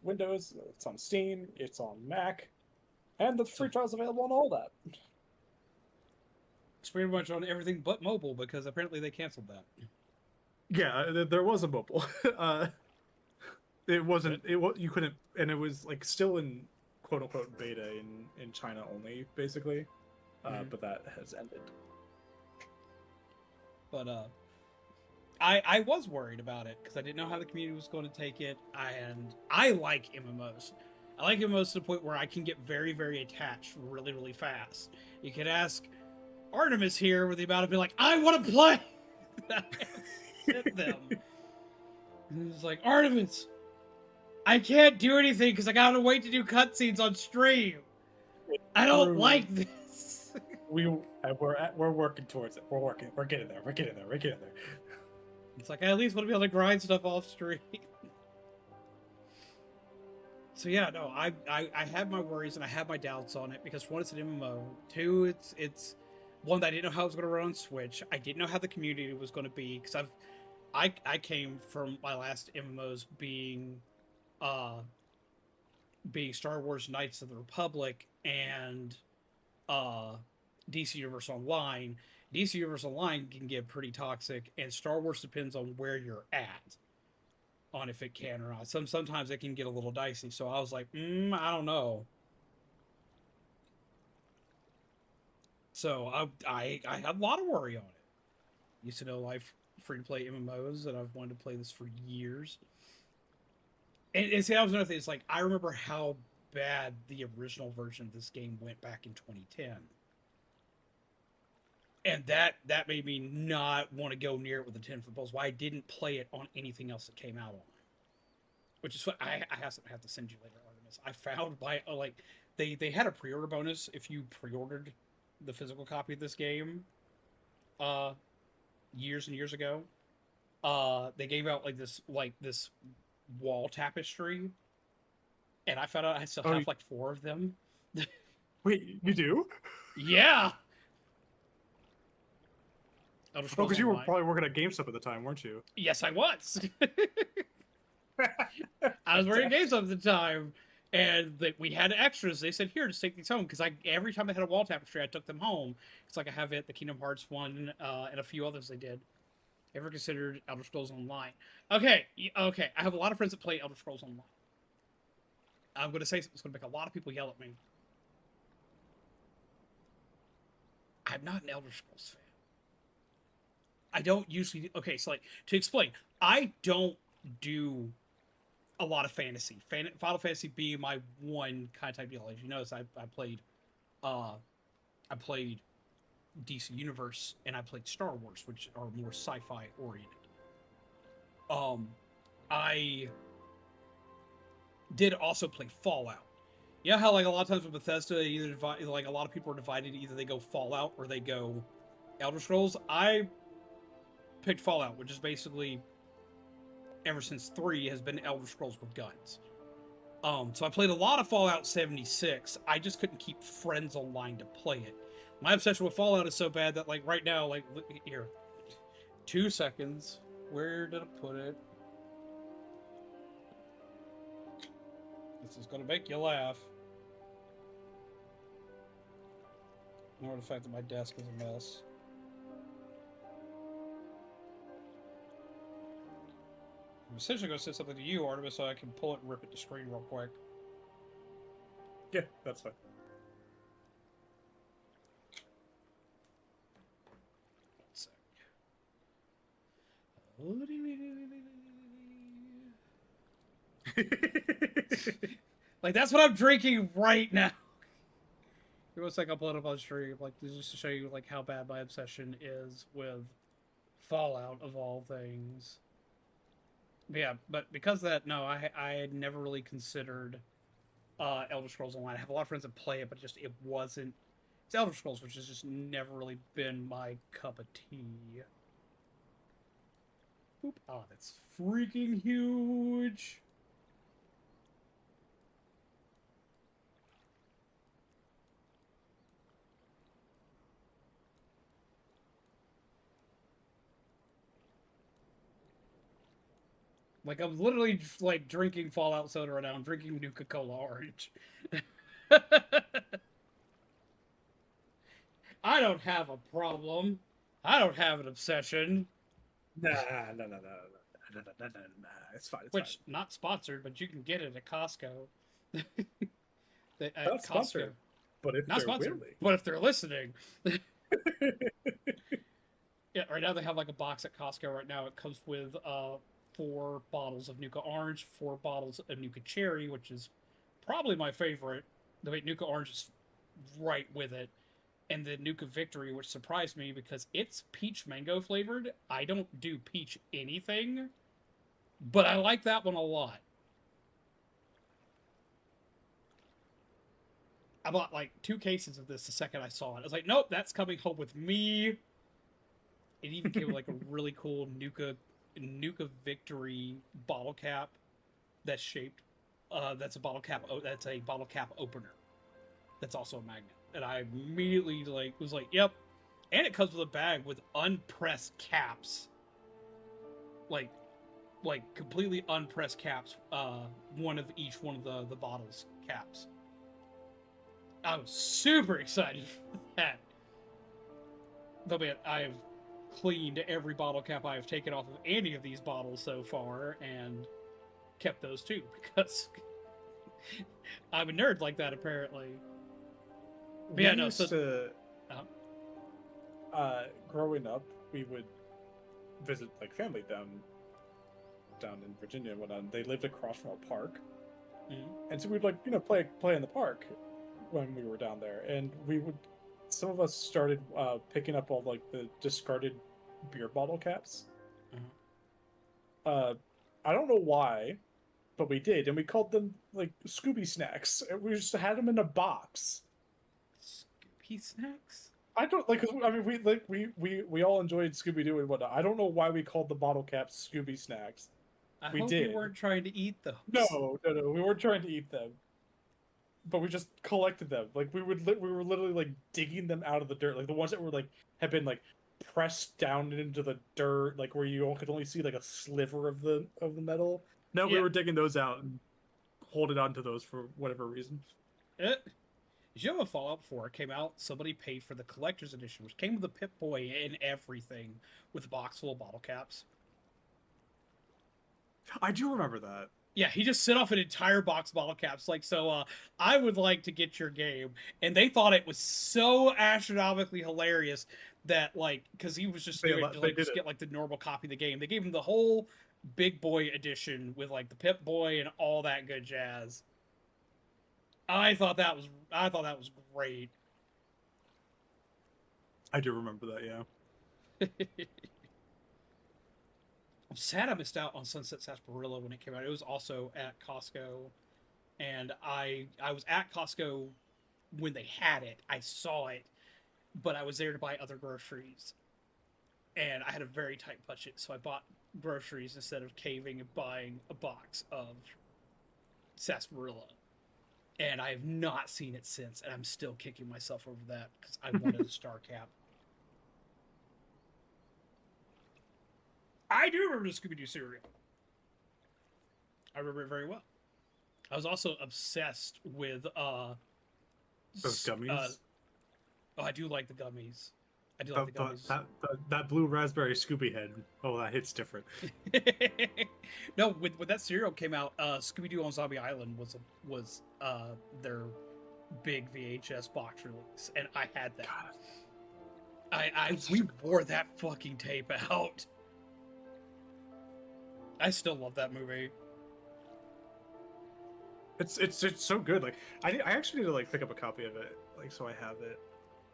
Windows. It's on Steam. It's on Mac, and the free trial's available on all that. It's pretty much on everything but mobile, because apparently they canceled that. Yeah, there was a mobile. It wasn't. You couldn't, and it was like still in quote unquote beta in China only, basically. But that has ended. But I was worried about it because I didn't know how the community was going to take it, and I like MMOs. I like MMOs to the point where I can get very, very attached really, really fast. You could ask Artemis here with the amount of being like, I want to play. Hit them. And it's like, Artemis, I can't do anything because I gotta wait to do cutscenes on stream. I don't like this. We're working towards it. We're getting there. We're getting there. It's like, I at least want to be able to grind stuff off stream. So yeah, no, I have my worries and I have my doubts on it, because one, it's an MMO. Two, it's One, that I didn't know how it was going to run on Switch. I didn't know how the community was going to be because I came from my last MMOs uh being Star Wars Knights of the Republic and uh DC Universe Online. DC Universe Online can get pretty toxic, and Star Wars depends on where you're at, on if it can or not. Sometimes it can get a little dicey. So I was like, I don't know. So I had a lot of worry on it. Used to know life free to play MMOs, and I've wanted to play this for years. And see, that was another thing. It's like I remember how bad the original version of this game went back in 2010. And that made me not want to go near it with a 10-foot pole. Why I didn't play it on anything else that came out on. Which is what I have to send you later, Artemis. I found by like they had a pre-order bonus if you pre-ordered the physical copy of this game years and years ago. They gave out like this wall tapestry, and I found out I still have like 4 of them. Wait, you do? Yeah. Oh, because you were probably working at GameStop at the time, weren't you? Yes, I was. I was working at GameStop at the time, and we had extras. They said, "Here, just take these home." Because every time they had a wall tapestry, I took them home. It's like I have it, the Kingdom Hearts one, and a few others they did. Ever considered Elder Scrolls Online? Okay. I have a lot of friends that play Elder Scrolls Online. I'm going to say something that's going to make a lot of people yell at me. I'm not an Elder Scrolls fan. I don't usually... Okay, so like, to explain, I don't do a lot of fantasy. Final Fantasy being my one kind of type deal. As you notice, I played DC Universe, and I played Star Wars, which are more sci-fi oriented. I did also play Fallout. You know how like a lot of times with Bethesda, like a lot of people are divided. Either they go Fallout or they go Elder Scrolls. I picked Fallout, which is basically ever since 3 has been Elder Scrolls with guns. So I played a lot of Fallout 76. I just couldn't keep friends online to play it. My obsession with Fallout is so bad that, like, right now, like, here, 2 seconds. Where did I put it? This is gonna make you laugh. Ignore the fact that my desk is a mess. I'm essentially gonna say something to you, Artemis, so I can pull it and rip it to screen real quick. Yeah, that's fine. Like, that's what I'm drinking right now. It was like I'll pull it up on stream, like, just to show you like how bad my obsession is with Fallout of all things. But yeah, but because of that, no, I had never really considered Elder Scrolls Online. I have a lot of friends that play it, but just it wasn't. It's Elder Scrolls, which has just never really been my cup of tea. Boop. Oh, that's freaking huge. Like, I'm literally like drinking Fallout soda right now. I'm drinking Nuka-Cola Orange. I don't have a problem. I don't have an obsession. Nah. It's fine. Which, not sponsored, but you can get it at Costco. Not sponsored, but if not sponsored, willing. but if they're listening. Yeah, right now they have like a box at Costco right now. It comes with 4 bottles of Nuka Orange, 4 bottles of Nuka Cherry, which is probably my favorite. The way Nuka Orange is right with it. And the Nuka Victory, which surprised me because it's peach mango flavored. I don't do peach anything, but I like that one a lot. I bought like 2 cases of this the second I saw it. I was like, nope, that's coming home with me. It even came with like a really cool Nuka Victory bottle cap that's shaped. That's a bottle cap. That's a bottle cap opener. That's also a magnet. And I immediately was like, yep, And it comes with a bag with unpressed caps. Like completely unpressed caps. One of each one of the bottles caps. I was super excited for that. Though, man, I've cleaned every bottle cap I have taken off of any of these bottles so far, and kept those too, because I'm a nerd like that, apparently. But yeah, no, used so... to, growing up, we would visit, like, family down in Virginia and whatnot. They lived across from a park. Mm-hmm. And so we'd, like, you know, play in the park when we were down there. And some of us started picking up all, like, the discarded beer bottle caps. Mm-hmm. I don't know why, but we did, and we called them, like, Scooby snacks. And we just had them in a box. Scooby snacks? I don't, like, I mean, we all enjoyed Scooby-Doo and whatnot. I don't know why we called the bottle caps Scooby snacks. I hope you weren't trying to eat those. No, we weren't trying to eat them. But we just collected them. Like, we were literally, like, digging them out of the dirt. Like, the ones that were, like, had been, like, pressed down into the dirt, like, where you could only see, like, a sliver of the metal. No, we were digging those out and holding on to those for whatever reason. Did you know when Fallout 4 came out, somebody paid for the collector's edition, which came with a Pip-Boy and everything, with a box full of bottle caps? I do remember that. Yeah, he just sent off an entire box of bottle caps, like, so, I would like to get your game. And they thought it was so astronomically hilarious that, like, because he was just doing, like, just get, like, the normal copy of the game. They gave him the whole Big Boy edition with, like, the Pip-Boy and all that good jazz. I thought that was great. I do remember that, yeah. I'm sad I missed out on Sunset Sarsaparilla when it came out. It was also at Costco, and I was at Costco when they had it. I saw it, but I was there to buy other groceries, and I had a very tight budget, so I bought groceries instead of caving and buying a box of sarsaparilla. And I have not seen it since, and I'm still kicking myself over that because I wanted a star cap. I do remember the Scooby-Doo cereal. I remember it very well. I was also obsessed with those gummies. Oh, I do like the gummies. I do like the gummies. That blue raspberry Scooby head. Oh, that hits different. No, when that cereal came out, Scooby-Doo on Zombie Island was their big VHS box release, and I had that. We wore that fucking tape out. I still love that movie. It's so good. Like, I actually need to, like, pick up a copy of it, like, so I have it.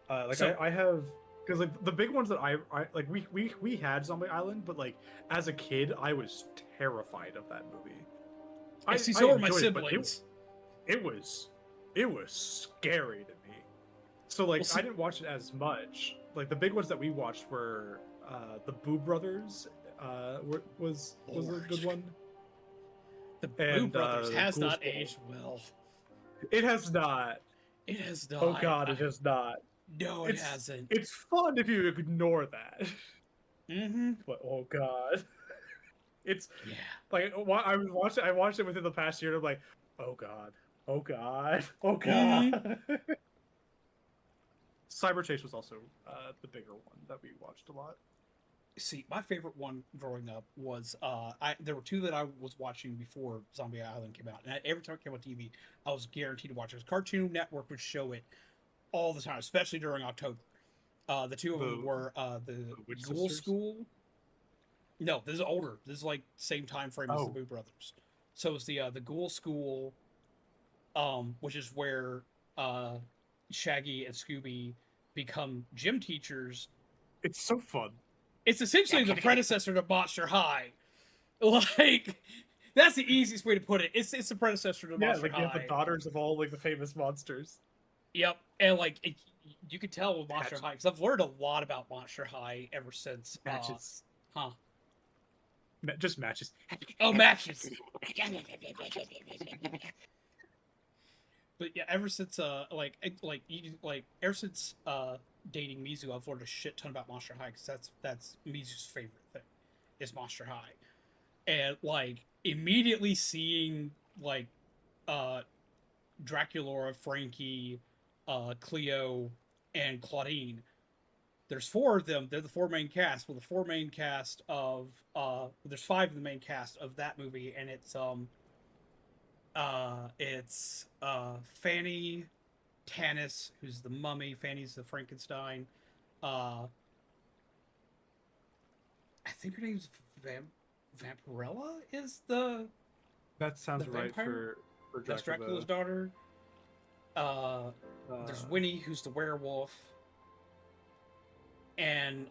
I have, because, like, the big ones that I like, we had Zombie Island, but, like, as a kid, I was terrified of that movie. I see, so were my siblings. It was scary to me. So, like, I didn't watch it as much. Like, the big ones that we watched were the Boo Brothers. Was a good one. The Boo Brothers has not aged well. It has not. It has not. Oh God, it has not. No, it hasn't. It's fun if you ignore that. Mm-hmm. But oh God, it's like I watched it within the past year. And I'm like, oh God, oh God, oh God. Mm-hmm. Cyber Chase was also the bigger one that we watched a lot. See, my favorite one growing up was there were two that I was watching before Zombie Island came out, and every time it came on TV, I was guaranteed to watch it. Cartoon Network would show it all the time, especially during October. The two of them were the Ghoul School. No, this is older. This is like same time frame as the Boo Brothers. So it's the Ghoul School, which is where Shaggy and Scooby become gym teachers. It's so fun. It's essentially the predecessor to Monster High. Like, that's the easiest way to put it. It's the predecessor to Monster High. Yeah, like you have the daughters of all, like, the famous monsters. Yep, and, like, you can tell with Monster High, because I've learned a lot about Monster High ever since. Matches. Just matches. Oh, matches! But yeah, ever since, ever since dating Mizu, I've learned a shit ton about Monster High because that's Mizu's favorite thing, is Monster High, and like immediately seeing like uh Draculaura, Frankie, Cleo, and Claudine. There's four of them. They're the four main cast. Well, the four main cast of there's five in the main cast of that movie, and it's Fanny, Tanis, who's the mummy. Fanny's the Frankenstein. I think her name's Vampirella is That sounds the right vampire? for That's Dracula. Dracula's daughter. There's Winnie, who's the werewolf, and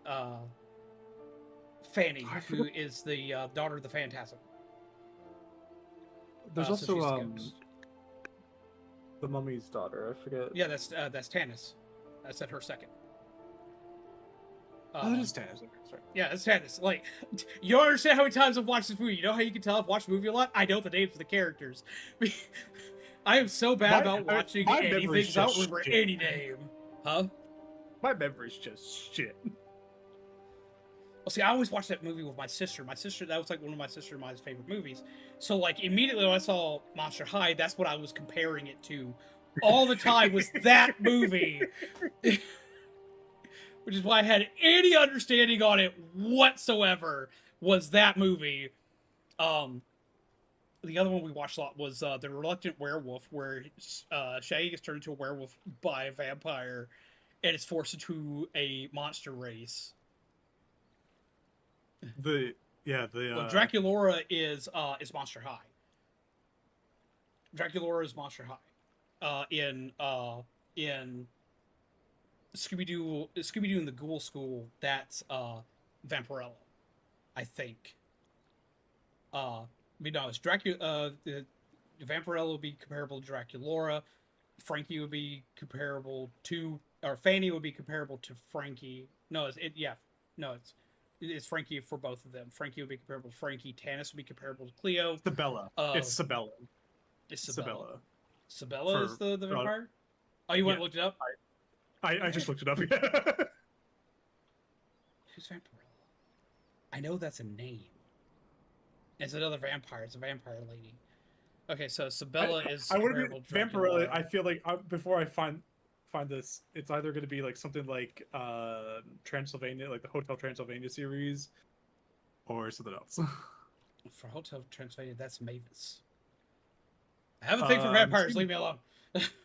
Fanny, who is the daughter of the Phantasm. There's so also she's the ghost. the mummy's daughter. I forget. Yeah, that's Tanis. I said her second. Oh, it is Tanis. Okay, sorry. Yeah, it's Tanis. Like, you don't understand how many times I've watched this movie. You know how you can tell I've watched the movie a lot? I know the names of the characters. I am so bad about watching anything, I don't remember any name. Huh? My memory's just shit. Well, see, I always watched that movie with my sister. My sister, that was like one of my sister and my favorite movies. So, like, immediately when I saw Monster High, that's what I was comparing it to all the time was that movie. Which is why I had any understanding on it whatsoever was that movie. The other one we watched a lot was The Reluctant Werewolf, where Shaggy gets turned into a werewolf by a vampire and is forced into a monster race. Well, Draculaura is Monster High. Draculaura is Monster High. In Scooby-Doo in the Ghoul School, that's Vampirella, I think. But no, it's Dracula. Vampirella would be comparable to Draculaura. Frankie would be comparable to, or Fanny would be comparable to Frankie. No, it's Frankie for both of them. Frankie would be comparable to Frankie. Tanis would be comparable to Cleo. Sabella. It's Sabella. It's Sabella. Sabella is the vampire? Oh, you went and looked it up? I just looked it up. Who's Vampirella? I know that's a name. It's another vampire. It's a vampire lady. Okay, so Sabella is comparable to Vampirella. I feel like before I find this, it's either going to be like something like Transylvania, like the Hotel Transylvania series, or something else. For Hotel Transylvania, that's Mavis. I have a thing for vampires. Leave me alone.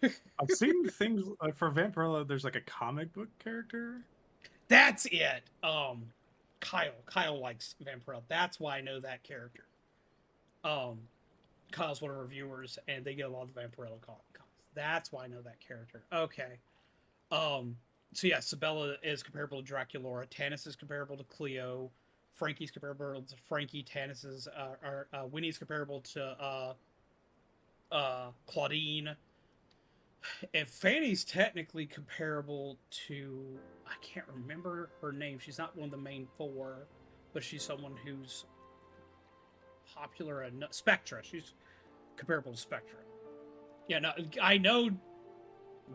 I've seen things for Vampirella. There's like a comic book character. That's it. Kyle likes Vampirella. That's why I know that character. Kyle's one of our viewers, and they get a lot of the Vampirella comics. That's why I know that character. Okay. So yeah, Sabella is comparable to Draculaura. Tanis is comparable to Cleo. Frankie's comparable to Frankie. Tanis is Winnie's comparable to Claudine. And Fanny's technically comparable to, I can't remember her name. She's not one of the main four, but she's someone who's popular enough. Spectra. She's comparable to Spectra. Yeah, no, I know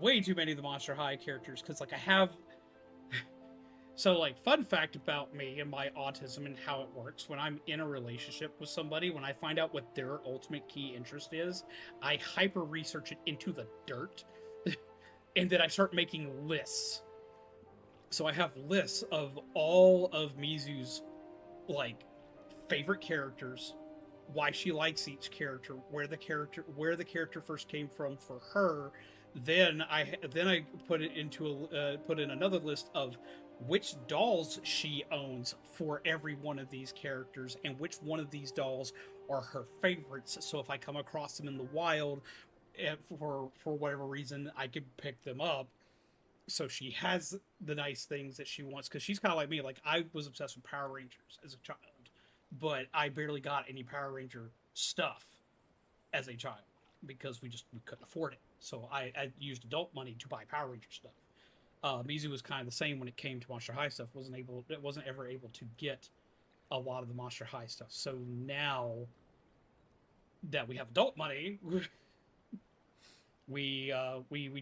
way too many of the Monster High characters because, like, I have. So, like, fun fact about me and my autism and how it works: when I'm in a relationship with somebody, when I find out what their ultimate key interest is, I hyper research it into the dirt, and then I start making lists. So I have lists of all of Mizu's, like, favorite characters, why she likes each character, where the character first came from for her. Then I put it into put in another list of which dolls she owns for every one of these characters and which one of these dolls are her favorites. So if I come across them in the wild, for whatever reason, I can pick them up. So she has the nice things that she wants, because she's kind of like me. Like, I was obsessed with Power Rangers as a child, but I barely got any Power Ranger stuff as a child because we couldn't afford it. So I used adult money to buy Power Ranger stuff. Mizu was kind of the same when it came to Monster High stuff. It wasn't ever able to get a lot of the Monster High stuff. So now that we have adult money, we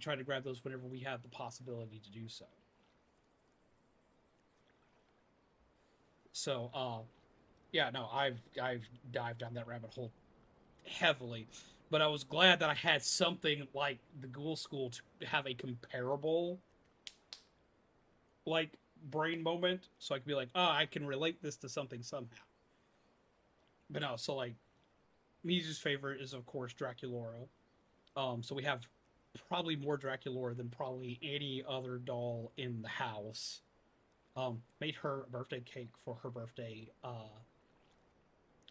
try to grab those whenever we have the possibility to do so. So, yeah, no, I've dived down that rabbit hole heavily, but I was glad that I had something like the Ghoul School to have a comparable like brain moment, so I could be like, oh, I can relate this to something somehow. But no, so like Misu's favorite is of course Draculaura. So we have probably more Draculaura than probably any other doll in the house. Made her a birthday cake for her birthday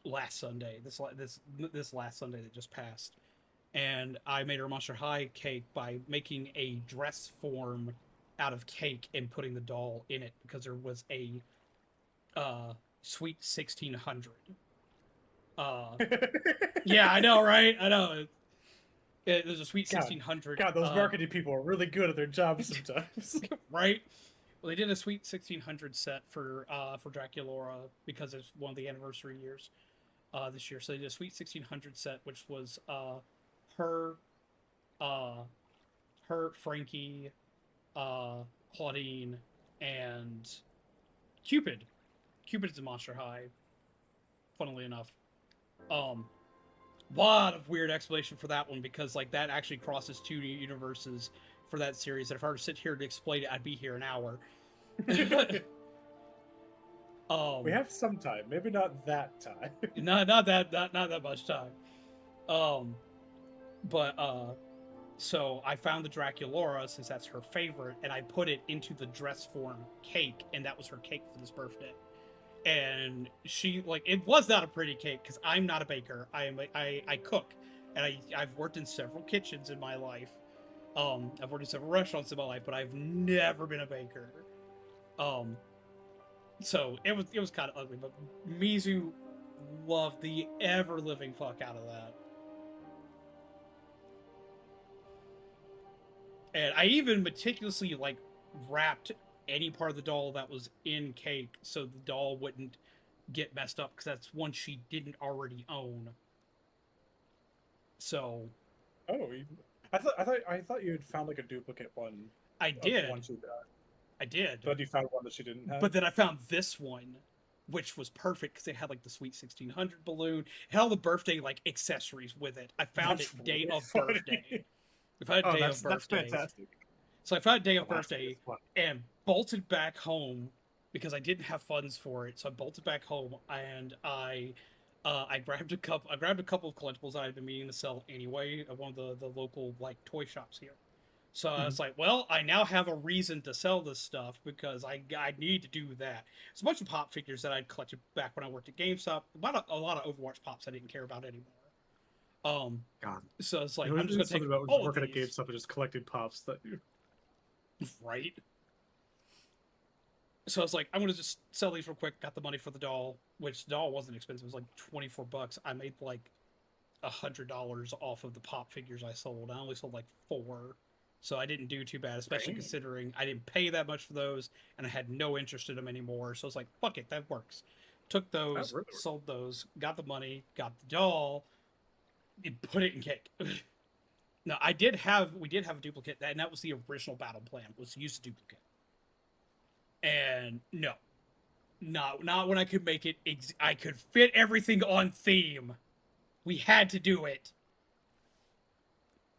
last Sunday. This last Sunday that just passed, and I made her a Monster High cake by making a dress form out of cake and putting the doll in it because there was a sweet 1600. Uh, yeah, I know, right? I know. There's a sweet 1600. God, those marketing people are really good at their jobs sometimes. Right? Well, they did a sweet 1600 set for Draculaura because it's one of the anniversary years this year. So they did a sweet 1600 set, which was her, Frankie, Claudine, and Cupid. Cupid is a Monster High, funnily enough. Lot of weird explanation for that one because like that actually crosses two universes for that series. And if I were to sit here to explain it, I'd be here an hour. We have some time, maybe not that time. not that much time. So I found the Draculaura since that's her favorite, and I put it into the dress form cake, and that was her cake for this birthday. And she like it was not a pretty cake because I'm not a baker. I cook, and I've worked in several kitchens in my life. I've worked in several restaurants in my life, but I've never been a baker. So it was kind of ugly, but Mizu loved the ever living fuck out of that. And I even meticulously like wrapped any part of the doll that was in cake so the doll wouldn't get messed up because that's one she didn't already own. So, I thought you had found like a duplicate one. I did. I did. But you found one that she didn't have. But then I found this one, which was perfect because it had like the sweet 1600 balloon, it had all the birthday like accessories with it. I found it day of birthday. If I had a day of birthday, that's fantastic. So I found a day of birthday and bolted back home because I didn't have funds for it. So I bolted back home and I grabbed a couple of collectibles that I'd been meaning to sell anyway at one of the local like toy shops here. So I was like, well, I now have a reason to sell this stuff because I need to do that. It's a bunch of pop figures that I'd collected back when I worked at GameStop. A lot of Overwatch pops I didn't care about anymore. God. So it's like, I'm just going to take about all working of at GameStop and just collecting pops that you... Right? So I was like, I'm going to just sell these real quick. Got the money for the doll, which the doll wasn't expensive. It was like $24. I made like $100 off of the pop figures I sold. I only sold like 4. So I didn't do too bad, especially considering I didn't pay that much for those, and I had no interest in them anymore. So I was like, fuck it, that works. Took those, sold those, got the money, got the doll, and put it in cake. No, we did have a duplicate, and that was the original battle plan, was to use the duplicate. And no, not when I could make it, I could fit everything on theme. We had to do it.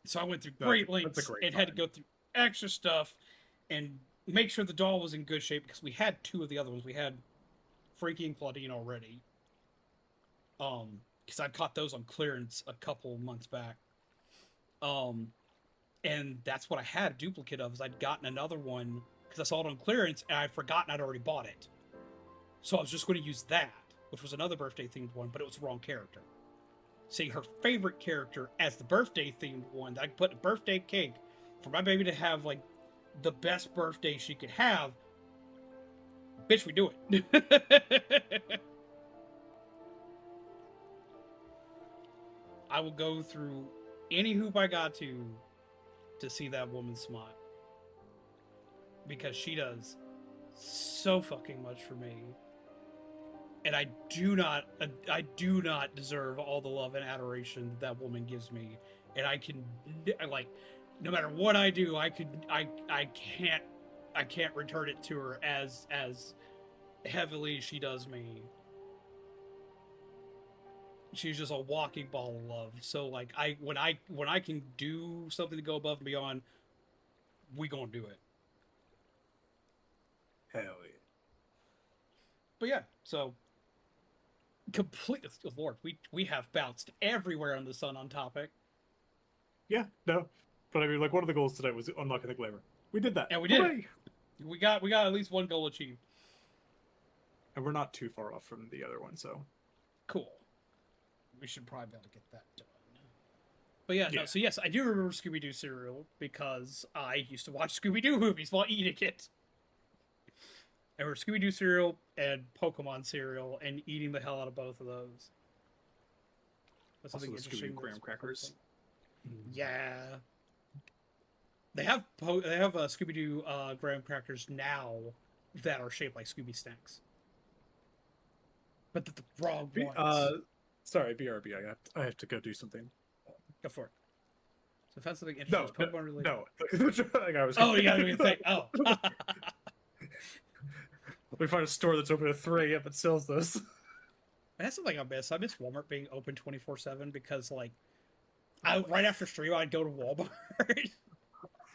So I went through great lengths and had to go through extra stuff and make sure the doll was in good shape because we had 2 of the other ones. We had Frankie and Claudine already. Because I caught those on clearance a couple months back. And that's what I had a duplicate of, is I'd gotten another one because I saw it on clearance and I'd forgotten I'd already bought it. So I was just going to use that, which was another birthday themed one, but it was the wrong character. See, her favorite character as the birthday themed one that I could put in a birthday cake for my baby to have like the best birthday she could have. Bitch, we do it. I will go through any hoop I got to see that woman smile. Because she does so fucking much for me. And I do not deserve all the love and adoration that woman gives me. And I can, like, no matter what I do, I can't return it to her as heavily she does me. She's just a walking ball of love. So like when I can do something to go above and beyond, we gonna do it. Hell yeah. But yeah, so completely, oh Lord, we have bounced everywhere on the sun on topic. Yeah, no. But I mean, like, one of the goals today was unlocking the glamour. We did that. And we did it. We got at least one goal achieved. And we're not too far off from the other one, so. Cool. We should probably be able to get that done. But yeah, no, so yes, I do remember Scooby-Doo cereal because I used to watch Scooby-Doo movies while eating it. I remember Scooby-Doo cereal and Pokemon cereal and eating the hell out of both of those. That's something interesting. Scooby-Doo graham crackers. Yeah. They have Scooby-Doo graham crackers now that are shaped like Scooby snacks. But the wrong ones. Sorry, BRB, I have to go do something. Go for it. So if that's something interesting, No, Pokemon related. No. Like I was oh, you gotta think. Oh. We find a store that's open at 3 a.m. that sells those. That's something I miss. I miss Walmart being open 24/7 because, like, right after stream, I'd go to Walmart.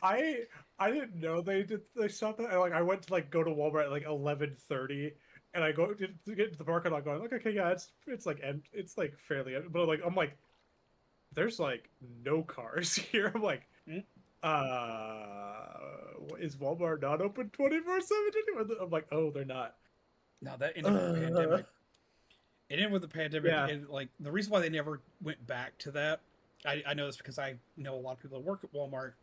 I didn't know they stopped that. I went to like go to Walmart at like 11:30, and I go to get to the parking lot going like, okay, yeah, it's like it's like fairly empty, but I'm like, there's like no cars here. I'm like, is Walmart not open 24/7 anymore? I'm like, oh, they're not. No, that ended with the pandemic. It ended with the pandemic, and like the reason why they never went back to that, I know this because I know a lot of people that work at Walmart.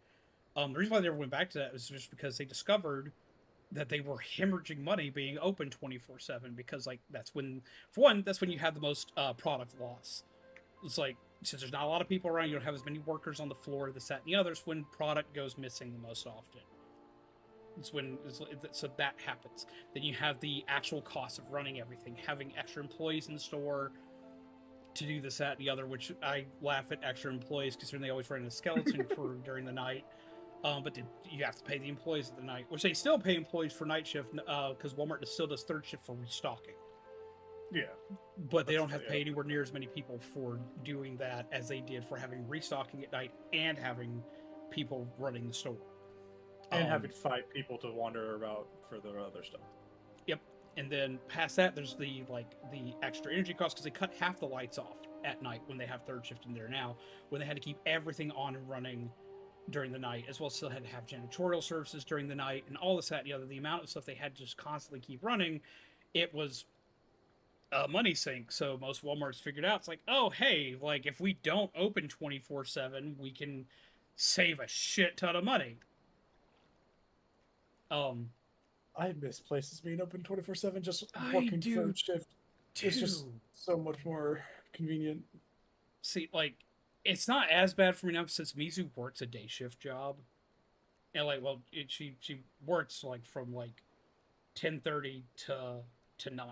The reason why they never went back to that was just because they discovered that they were hemorrhaging money being open 24/7 because like that's when, for one, that's when you have the most product loss. It's like, since there's not a lot of people around, you don't have as many workers on the floor, this, that, and the other. It's when product goes missing the most often. So that happens. Then you have the actual cost of running everything, having extra employees in the store to do this, that, and the other, which I laugh at extra employees because they always run a skeleton crew during the night. But you have to pay the employees at the night, which they still pay employees for night shift because Walmart still does third shift for restocking. Yeah. But they don't have to pay anywhere near as many people for doing that as they did for having restocking at night and having people running the store. And having 5 people to wander about for the other stuff. Yep. And then past that, there's the extra energy costs because they cut half the lights off at night when they have third shift in there now, when they had to keep everything on and running during the night, as well as still had to have janitorial services during the night and all this, that, and the other. The amount of stuff they had to just constantly keep running, it was a money sink. So most Walmarts figured out, it's like, oh, hey, like if we don't open 24/7, we can save a shit ton of money. I miss places being open 24/7. Just working third shift. It's just so much more convenient. See, like, it's not as bad for me now since Mizu works a day shift job, and like, well, she works like from like 10:30 to 9.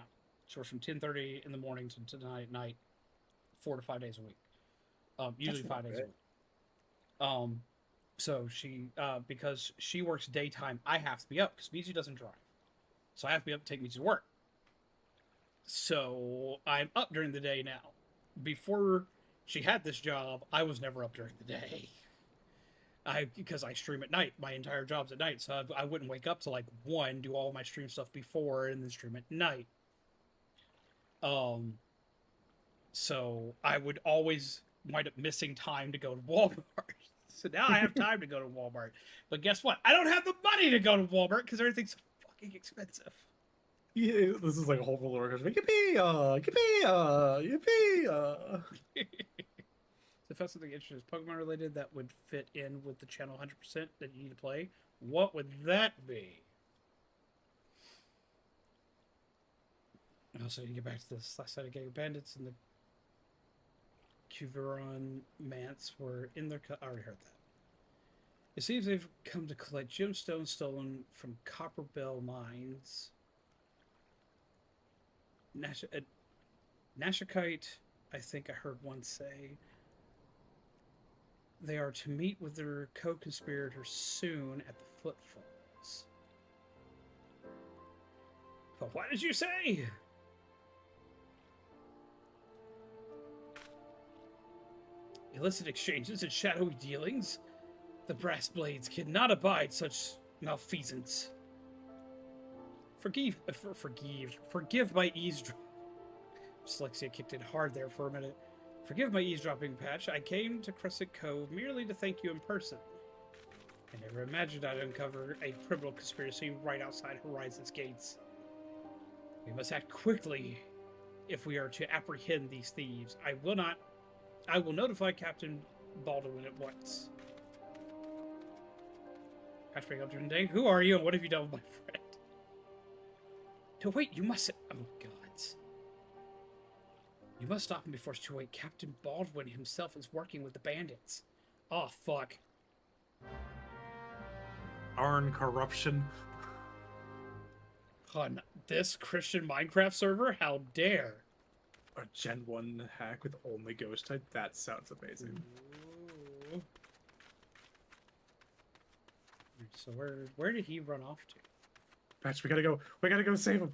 She works from 10:30 in the morning to 9 at night, 4 to 5 days a week. Usually 5 days a week. So she, because she works daytime, I have to be up because Mizu doesn't drive. So I have to be up to take Mizu to work. So I'm up during the day now. Before she had this job, I was never up during the day. Because I stream at night. My entire job's at night. So I wouldn't wake up till like 1, do all my stream stuff before, and then stream at night. So I would always wind up missing time to go to Walmart. So now I have time to go to Walmart. But guess what? I don't have the money to go to Walmart because everything's so fucking expensive. Yeah, this is like a whole roller coaster. Yippee! Yippee! Yippee! So if that's something interesting, Pokemon related that would fit in with the channel 100% that you need to play, what would that be? Also, you get back to this last side of Gang of Bandits and the Vyran Mance were in their... I already heard that. It seems they've come to collect gemstones stolen from Copper Bell mines. Nashikite, I think I heard one say. They are to meet with their co-conspirators soon at the Footfalls. What did you say? Illicit exchanges and shadowy dealings? The brass blades cannot abide such malfeasance. Forgive my eavesdropping. Dyslexia kicked in hard there for a minute. Forgive my eavesdropping, Patch. I came to Crescent Cove merely to thank you in person. I never imagined I'd uncover a criminal conspiracy right outside Horizon's gates. We must act quickly if we are to apprehend these thieves. I will notify Captain Baldwin at once. Patch break up during the day. Who are you and what have you done with my friend? No, wait, you mustn't. Oh, gods. You must stop him before it's too late. Captain Baldwin himself is working with the bandits. Oh, fuck. Arn corruption. On this Christian Minecraft server? How dare? A Gen 1 hack with only ghost type? That sounds amazing. Ooh. So where did he run off to? Patch, we gotta go. We gotta go save him.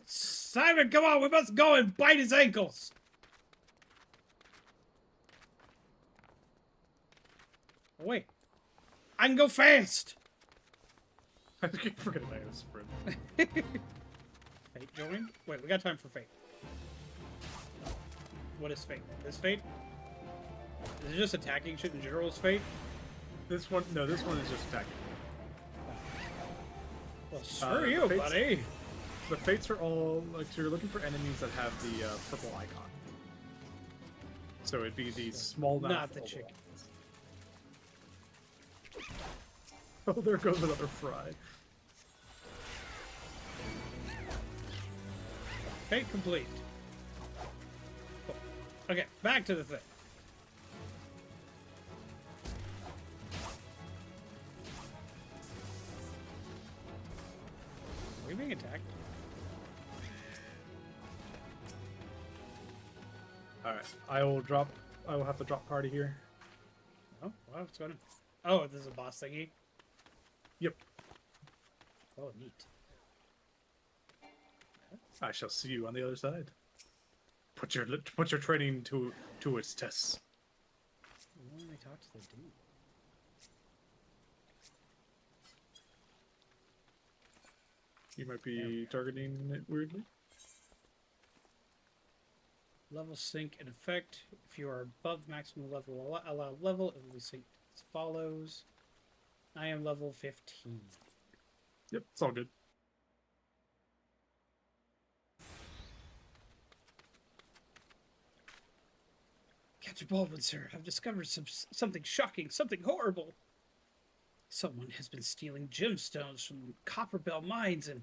Simon, come on, we must go and bite his ankles. Oh, wait. I can go fast. I keep forgetting I have a sprint. Fate join? Wait, we got time for Fate. What is Fate? Is Fate? Is it just attacking shit in general is Fate? This one, no, this one is just attacking. Well, screw you, Fates, buddy. The Fates are all, like, so you're looking for enemies that have the purple icon. So it'd be these small Not the chicken. ones. Oh, there goes another fry. Fate complete. Cool. Okay, back to the thing. Are we being attacked? Alright, I will have to drop party here. Oh, wow, what's going on? Oh, this is a boss thingy? Yep. Oh, neat. I shall see you on the other side. Put your training to its tests. When I talk to the dude. You might be targeting it weirdly. Level sync in effect. If you are above maximum level allowed level, it will be synced as follows. I am level 15. Yep, it's all good. Captain Baldwin, sir, I've discovered something shocking, something horrible. Someone has been stealing gemstones from Copperbell mines and...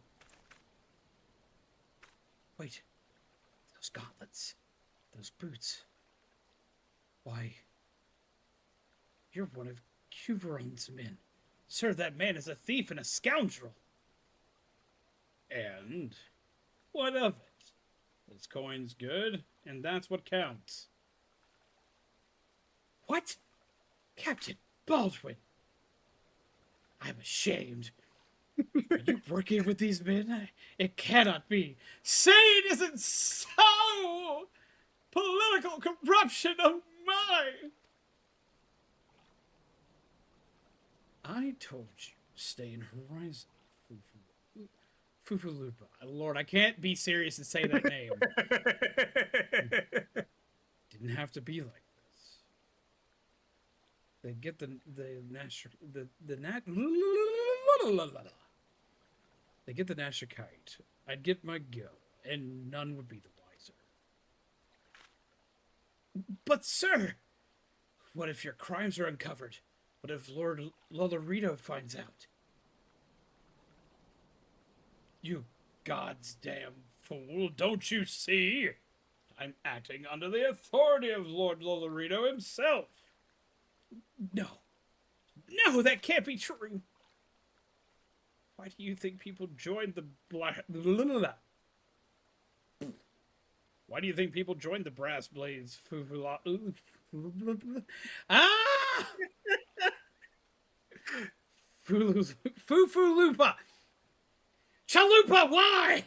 Wait. Those gauntlets. Those boots. Why... You're one of Vyran's men. Sir, that man is a thief and a scoundrel. And? What of it? This coin's good, and that's what counts. What? Captain Baldwin! I'm ashamed. Are you working with these men? It cannot be. Say it isn't so! Political corruption of mine! I told you, stay in Horizon. Fufulupa. Lord, I can't be serious and say that name. Didn't have to be like this. They get the They get the Nashikite. I'd get my go, and none would be the wiser. But sir, what if your crimes are uncovered? What if Lord Lolorito finds out? You god's damn fool, don't you see? I'm acting under the authority of Lord Lolorito himself. No. No, that can't be true. Why do you think people joined the Why do you think people joined the Brass Blades? Ah! Fufulupa! Chalupa, why?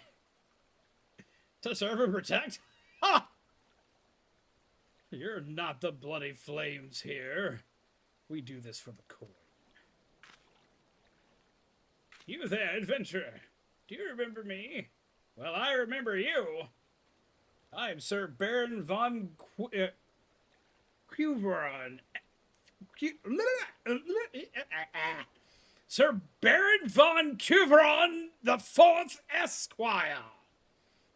To serve and protect? Ha! You're not the bloody flames here. We do this for the coin. You there, adventurer. Do you remember me? Well, I remember you. I am Sir Baron von Cuveron. Sir Baron von Cuveron the Fourth Esquire.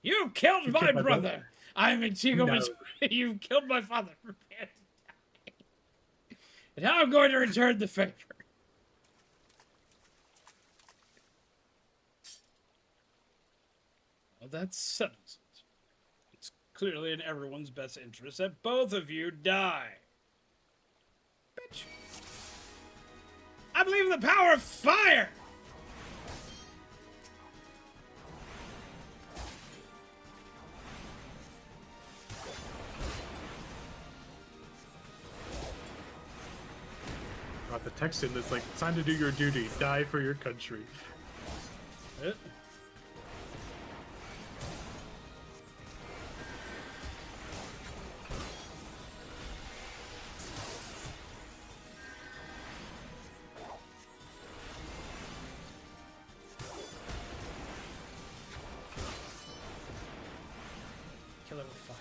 You killed my brother. I'm Antigo. No. You killed my father. Prepare to die. And now I'm going to return the favor. Well, that settles it. It's clearly in everyone's best interest that both of you die. Bitch. I believe in the power of fire! The text in this, like, time to do your duty. Die for your country. Kill it with fire.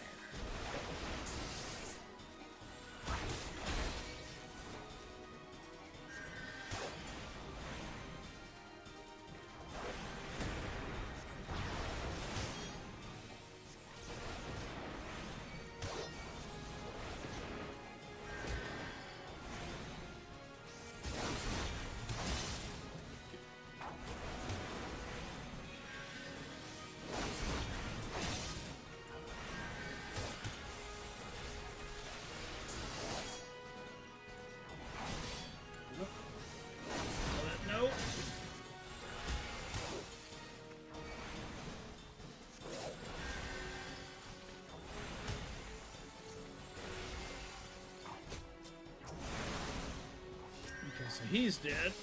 So he's dead.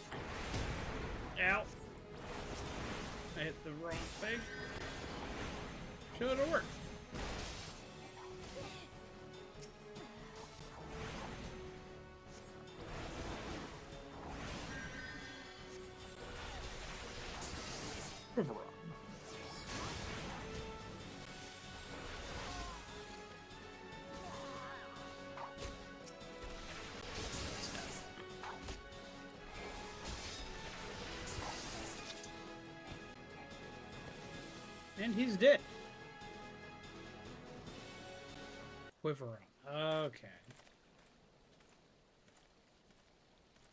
Ow. I hit the wrong thing. Should have worked. And he's dead. Wyvern. Okay.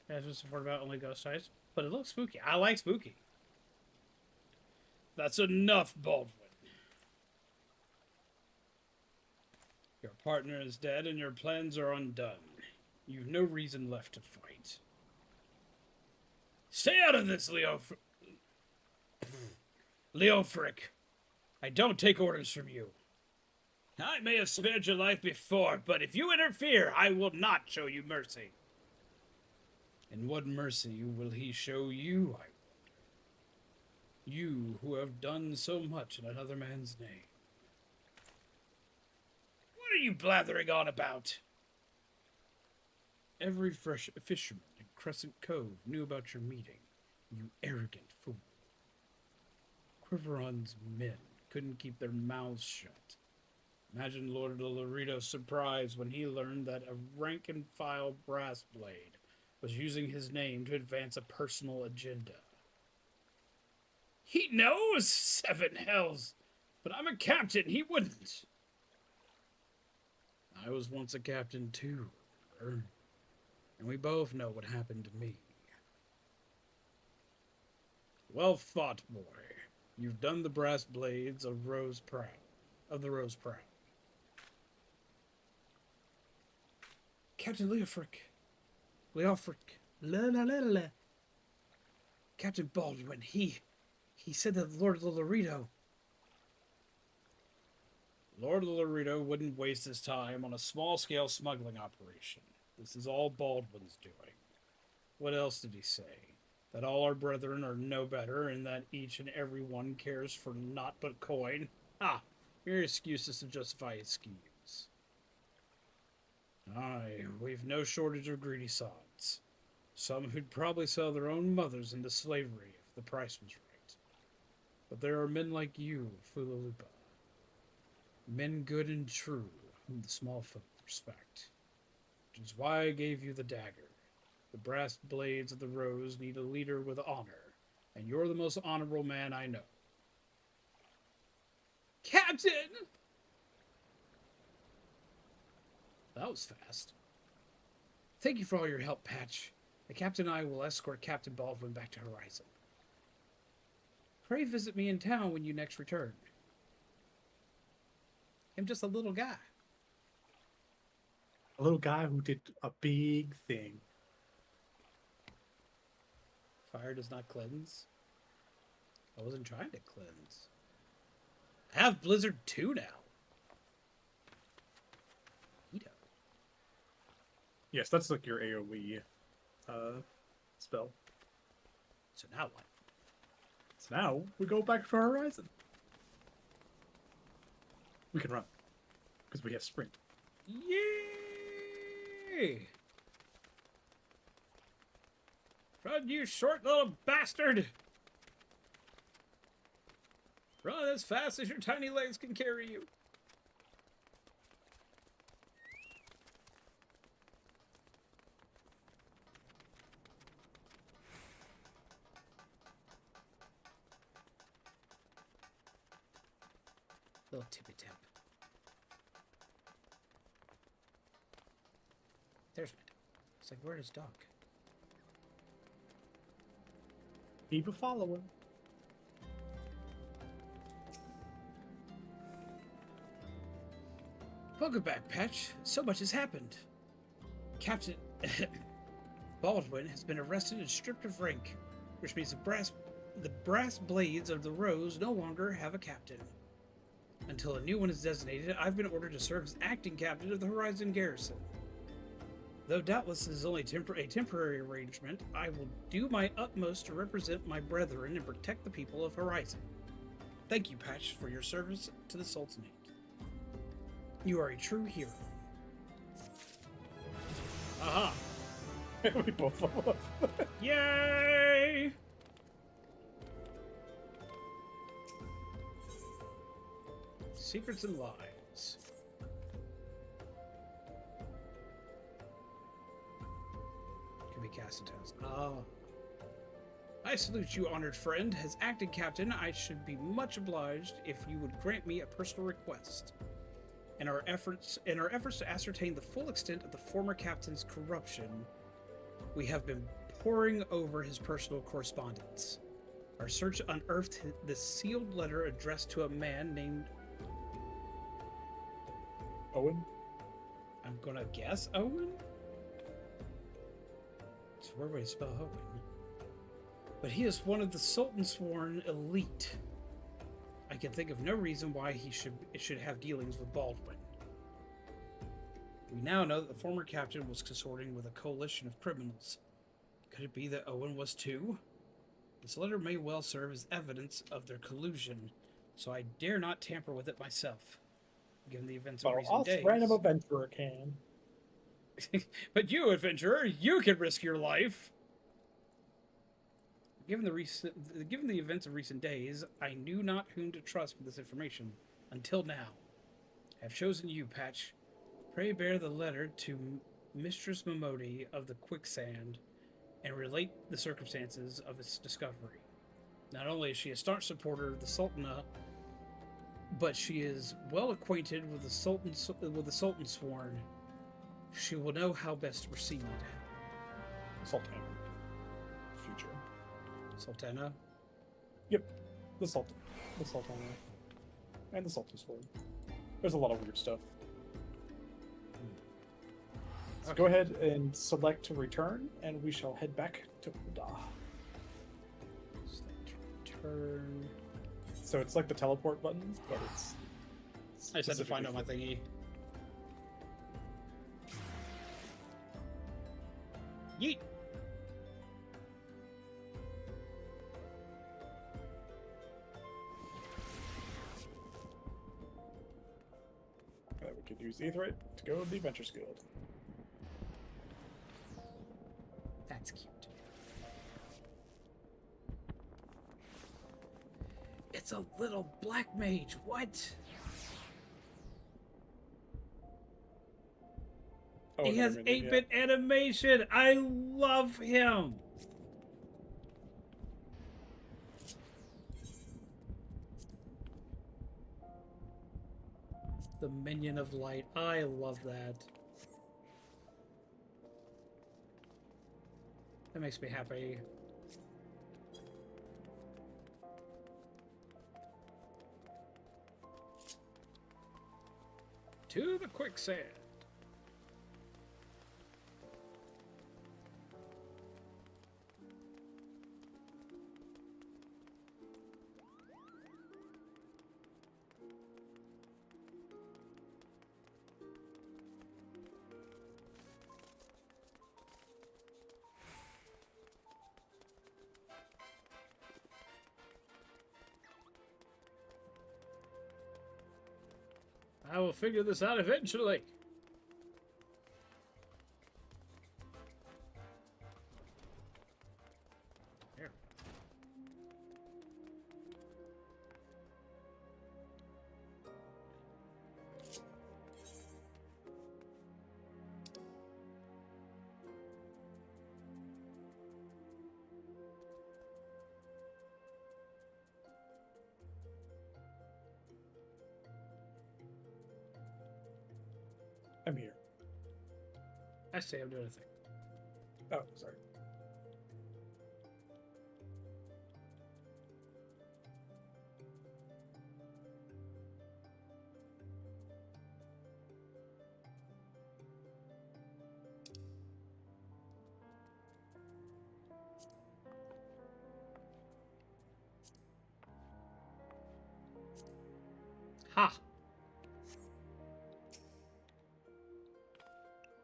That's what's important about only ghost types. But it looks spooky. I like spooky. That's enough, Baldwin. Your partner is dead and your plans are undone. You've no reason left to fight. Stay out of this, Leofric. I don't take orders from you. I may have spared your life before, but if you interfere, I will not show you mercy. And what mercy will he show you, I wonder? You who have done so much in another man's name. What are you blathering on about? Every fresh fisherman in Crescent Cove knew about your meeting, you arrogant fool. Quiveron's men couldn't keep their mouths shut. Imagine Lord Lorito's surprise when he learned that a rank-and-file brass blade was using his name to advance a personal agenda. He knows, seven hells, but I'm a captain, he wouldn't. I was once a captain too, remember? And we both know what happened to me. Well fought, boy. You've done the brass blades of the Rose proud. Captain Leofric. Captain Baldwin, he said that Lord Lorito wouldn't waste his time on a small-scale smuggling operation. This is all Baldwin's doing. What else did he say? that all our brethren are no better, and that each and every one cares for naught but coin. Ah, mere excuses to justify schemes. Aye, we've no shortage of greedy sods. Some who'd probably sell their own mothers into slavery if the price was right. But there are men like you, Fulalupa. Men good and true, whom the small folk respect. Which is why I gave you the dagger. The brass blades of the rose need a leader with honor, and you're the most honorable man I know. Captain! That was fast. Thank you for all your help, Patch. The captain and I will escort Captain Baldwin back to Horizon. Pray visit me in town when you next return. I'm just a little guy. A little guy who did a big thing. Fire does not cleanse. I wasn't trying to cleanse. I have Blizzard 2 now. Neato. Yes, that's like your AoE spell. So now what? So now we go back to Horizon. We can run because we have sprint. Yay! Run, you short little bastard! Run as fast as your tiny legs can carry you. Little tippy tap. There's my dog. It's like, where's his dog? Keep a following. Welcome back, Patch. So much has happened. Captain Baldwin has been arrested and stripped of rank, which means the brass blades of the rose no longer have a captain. Until a new one is designated, I've been ordered to serve as acting captain of the Horizon Garrison. Though doubtless this is only a temporary arrangement, I will do my utmost to represent my brethren and protect the people of Horizon. Thank you, Patch, for your service to the Sultanate. You are a true hero. Aha! We both fall off. Yay! Secrets and lies. Can be cast in towns. Ah. I salute you, honored friend. As acting captain, I should be much obliged if you would grant me a personal request. In our efforts to ascertain the full extent of the former captain's corruption, we have been poring over his personal correspondence. Our search unearthed the sealed letter addressed to a man named Owen? I'm gonna guess Owen? It's where we spell Owen. But he is one of the Sultan's sworn elite. I can think of no reason why he should have dealings with Baldwin. We now know that the former captain was consorting with a coalition of criminals. Could it be that Owen was too? This letter may well serve as evidence of their collusion, so I dare not tamper with it myself. Given the events of recent days. Random adventurer can. But you, adventurer, you can risk your life. Given the events of recent days, I knew not whom to trust with this information until now. I have chosen you, Patch. Pray bear the letter to Mistress Momodi of the Quicksand and relate the circumstances of its discovery. Not only is she a staunch supporter of the Sultana, but she is well acquainted with the Sultan Sworn. She will know how best to proceed. Sultana. Future. Sultana? Yep. The Sultan. The Sultana. And the Sultan Sword. There's a lot of weird stuff. So go ahead and select to return, and we shall head back to Huda. Select return. So it's like the teleport button, but it's... I just had to find out my thingy. Yeet! could use Aetheryte to go to the Adventures Guild. That's cute. It's a little black mage. What? Oh, He has another minion, 8-bit animation. I love him. The minion of light. I love that. That makes me happy. To the quicksand. I will figure this out eventually. There. I'm here. I say I'm doing a thing. Oh, sorry. Ha!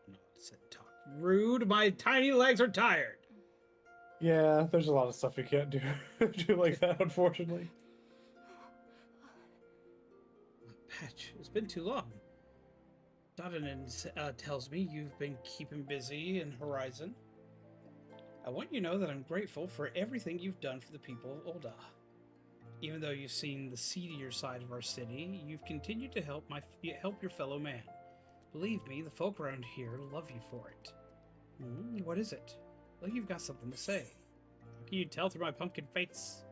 No, it said talk. Rude, my tiny legs are tired. Yeah, there's a lot of stuff we can't do do like that, unfortunately. Patch, it's been too long. Aderan tells me you've been keeping busy in Horizon. I want you to know that I'm grateful for everything you've done for the people of Ul'dah. Even though you've seen the seedier side of our city, you've continued to help your fellow man. Believe me, the folk around here love you for it. What is it? Like you've got something to say. How can you tell through my pumpkin face?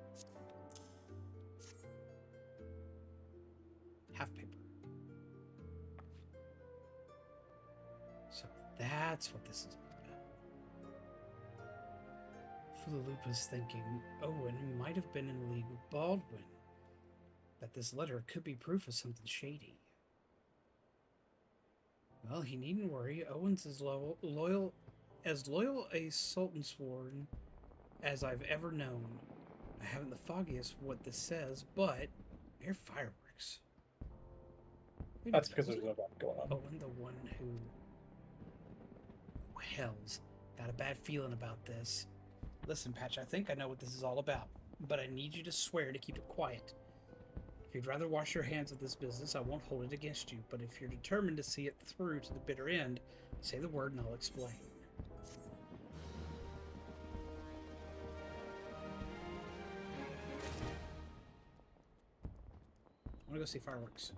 Half paper. So that's what this is about. Fulalupa's thinking Owen might have been in league with Baldwin. That this letter could be proof of something shady. Well, he needn't worry. Owen's as loyal a Sultan Sworn as I've ever known. I haven't the foggiest what this says, but they're fireworks. That's because there's a lot going on. Owen, the one who... Oh, hells. Got a bad feeling about this. Listen, Patch, I think I know what this is all about, but I need you to swear to keep it quiet. If you'd rather wash your hands of this business, I won't hold it against you, but if you're determined to see it through to the bitter end, say the word and I'll explain. I want to go see fireworks.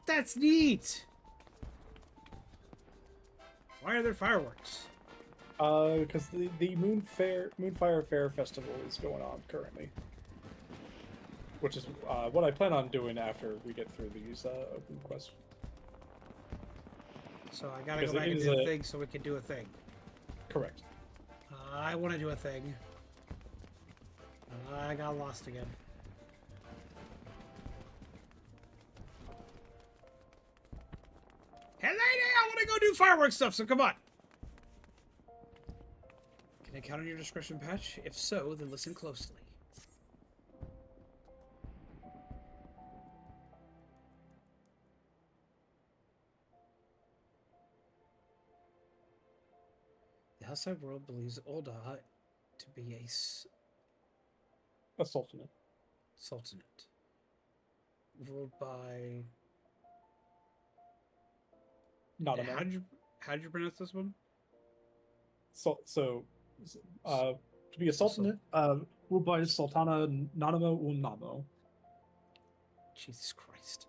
That's neat! Why are there fireworks? Because the Moonfire Fair Festival is going on currently. Which is what I plan on doing after we get through these open quests. So I gotta go back and do a thing so we can do a thing. Correct. I want to do a thing. I got lost again. Hey lady, I want to go do fireworks stuff, so come on. Can I count on your discretion, Patch? If so, then listen closely. The outside world believes Ul'dah to be A sultanate. Sultanate. Ruled by... Not a how'd you pronounce this one? So, to be a sultanate, ruled by Sultana Nanamo Unamo. Jesus Christ.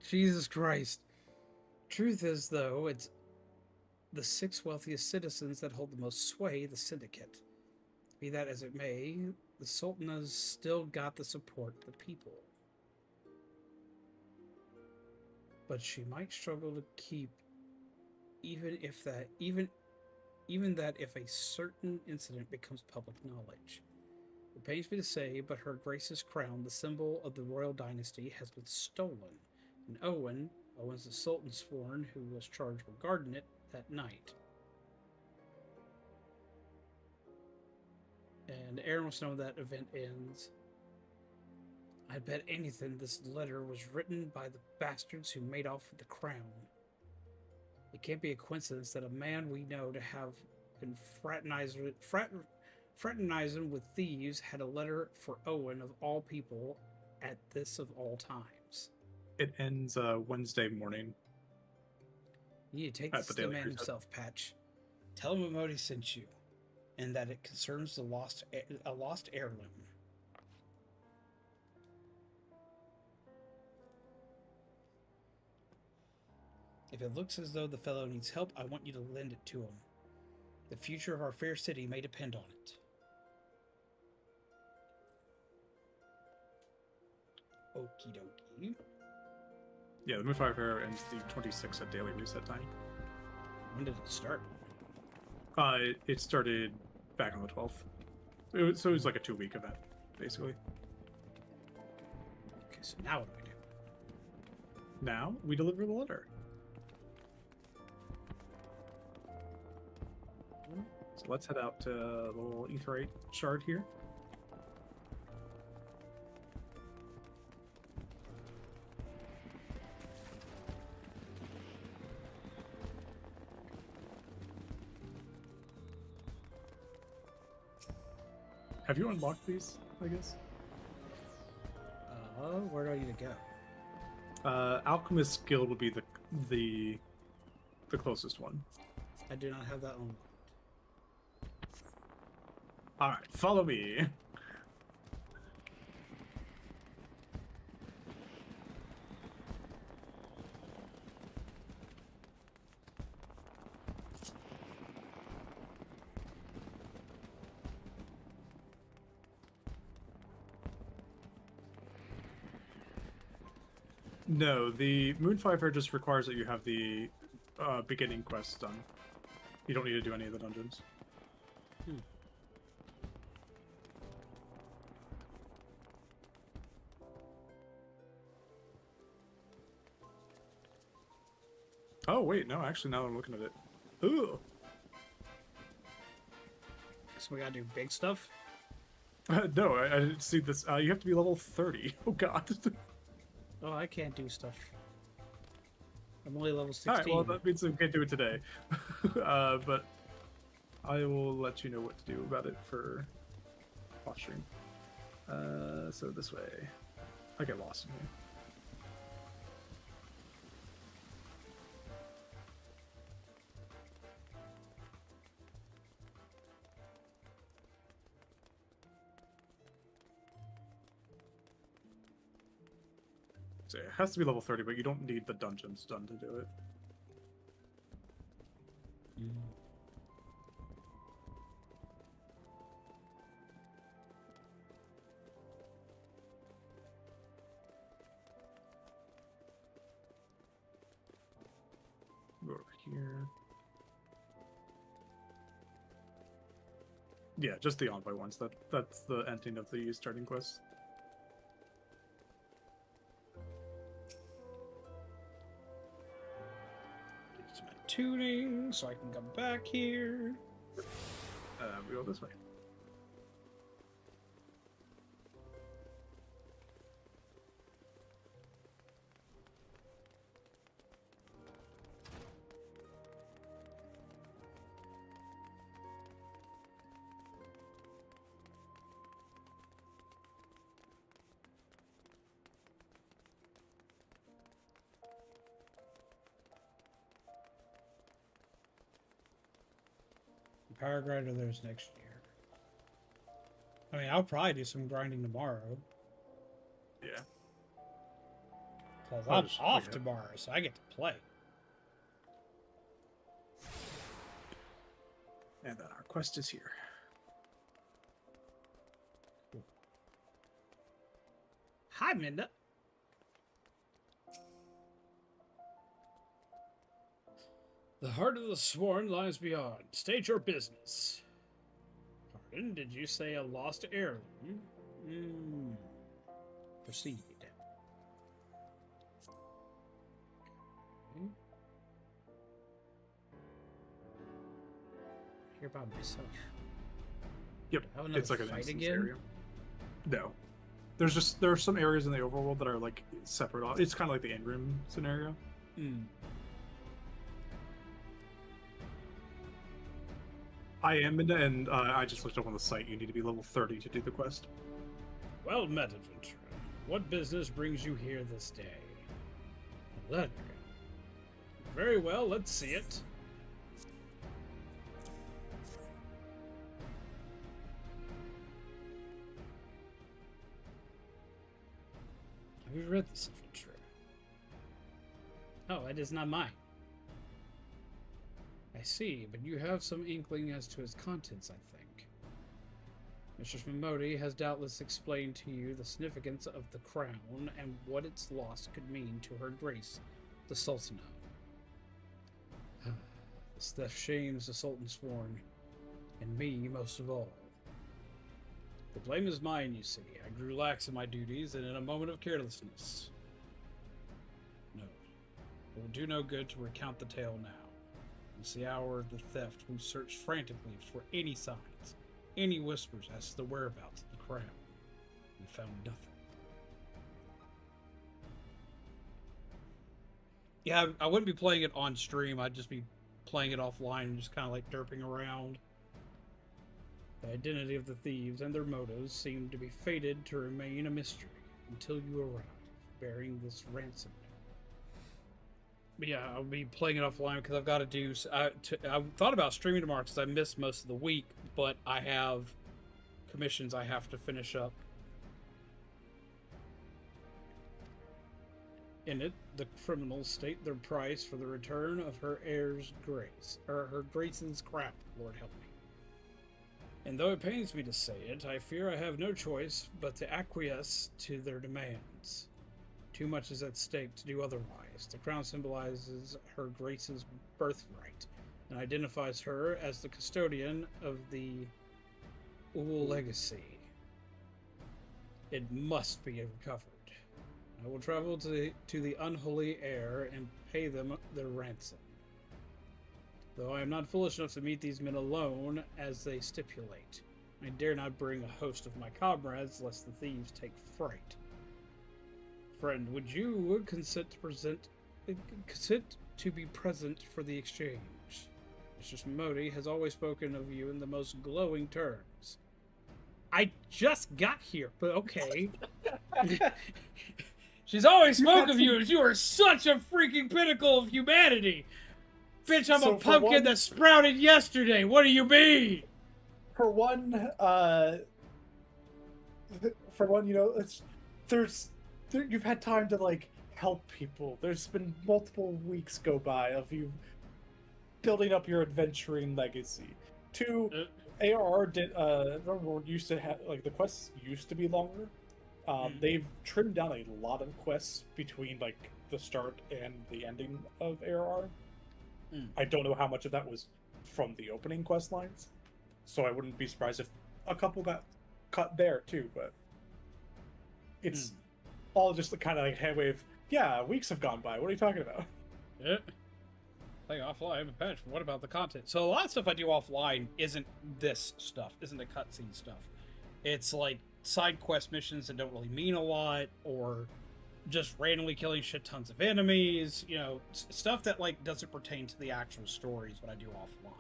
Jesus Christ. Truth is, though, it's the 6 wealthiest citizens that hold the most sway, the syndicate. Be that as it may, the Sultana's still got the support of the people. But she might struggle to keep even that if a certain incident becomes public knowledge. It pains me to say, but Her Grace's crown, the symbol of the royal dynasty, has been stolen, and Owen's the Sultan sworn who was charged with guarding it that night. And Aaron wants to know when that event ends. I bet anything this letter was written by the bastards who made off with the crown. It can't be a coincidence that a man we know to have been fraternizing with thieves had a letter for Owen of all people at this of all times. It ends Wednesday morning. You need to take this to the man himself, Patch. Tell him Modi sent you, and that it concerns a lost heirloom. If it looks as though the fellow needs help, I want you to lend it to him. The future of our fair city may depend on it. Okie dokie. Yeah, the Moonfire Fair ends the 26th at daily reset time. When did it start? It started back on the 12th. So it was like a 2-week event, basically. Okay, so now what do we do? Now we deliver the letter. So let's head out to a little Aetheryte shard here. Have you unlocked these, I guess? Where do I need to go? Alchemist Guild would be the closest one. I do not have that one. Alright, follow me. No, the Moonfire Fair just requires that you have the beginning quests done. You don't need to do any of the dungeons. Oh, wait, no, actually, now that I'm looking at it. Ooh! So we gotta do big stuff? No, I didn't see this. You have to be level 30. Oh, God. Oh, I can't do stuff. I'm only level 16. Alright, well, that means I can't do it today. But I will let you know what to do about it for off stream. So this way. I get lost in here. So it has to be level 30, but you don't need the dungeons done to do it. Go over here. Yeah, just the envoy ones. That's the ending of the starting quest. It's my tuning, so I can come back here. We go this way. Power grinder there's next year. I mean, I'll probably do some grinding tomorrow. Yeah. Because I'll I'm just off look it up. tomorrow, so I get to play. And then our quest is here. Hi, Minda. The heart of the sworn lies beyond. State your business. Pardon, did you say a lost heirloom? Proceed. Okay. Hear about myself. Yep. Oh, another It's like an fight instance again? area. No. There are some areas in the overworld that are like separate. It's kind of like the end room scenario. I am into, and I just looked up on the site. You need to be level 30 to do the quest. Well met, adventurer. What business brings you here this day? A letter. Very well, let's see it. Have you read this, adventurer? Oh, it is not mine. I see, but you have some inkling as to its contents, I think. Mistress Mimodi has doubtless explained to you the significance of the crown and what its loss could mean to her grace, the Sultana. This theft shames the Sultan sworn, and me most of all. The blame is mine, you see. I grew lax in my duties, and in a moment of carelessness. No, it will do no good to recount the tale now. It's the hour of the theft. We searched frantically for any signs, any whispers as to the whereabouts of the crown. We found nothing. Yeah, I wouldn't be playing it on stream. I'd just be playing it offline and just kind of like derping around. The identity of the thieves and their motives seem to be fated to remain a mystery until you arrive, bearing this ransom. But yeah, I'll be playing it offline because I've got to do. I thought about streaming tomorrow because I missed most of the week, but I have commissions I have to finish up. In it, the criminals state their price for the return of her heir's grace, or her grace's crown. Lord help me. And though it pains me to say it, I fear I have no choice but to acquiesce to their demands. Too much is at stake to do otherwise. The crown symbolizes her grace's birthright and identifies her as the custodian of the Uul legacy. It must be recovered. I will travel to the unholy heir and pay them their ransom. Though I am not foolish enough to meet these men alone, as they stipulate. I dare not bring a host of my comrades, lest the thieves take fright. Friend, would you consent to be present for the exchange? Mistress Modi has always spoken of you in the most glowing terms. I just got here, but okay. She's always spoke of you as you are such a freaking pinnacle of humanity. Bitch, I'm a pumpkin that sprouted yesterday. What do you mean? For one, you know, you've had time to like help people. There's been multiple weeks go by of you building up your adventuring legacy. Two, ARR used to have like the quests used to be longer. They've trimmed down a lot of quests between like the start and the ending of ARR. I don't know how much of that was from the opening quest lines, so I wouldn't be surprised if a couple got cut there too. But it's all just the kind of like head wave. Yeah, weeks have gone by. What are you talking about? Yeah. Like offline, patch. What about the content? So a lot of stuff I do offline isn't this stuff, isn't the cutscene stuff. It's like side quest missions that don't really mean a lot, or just randomly killing shit tons of enemies, you know, stuff that like doesn't pertain to the actual stories, what I do offline.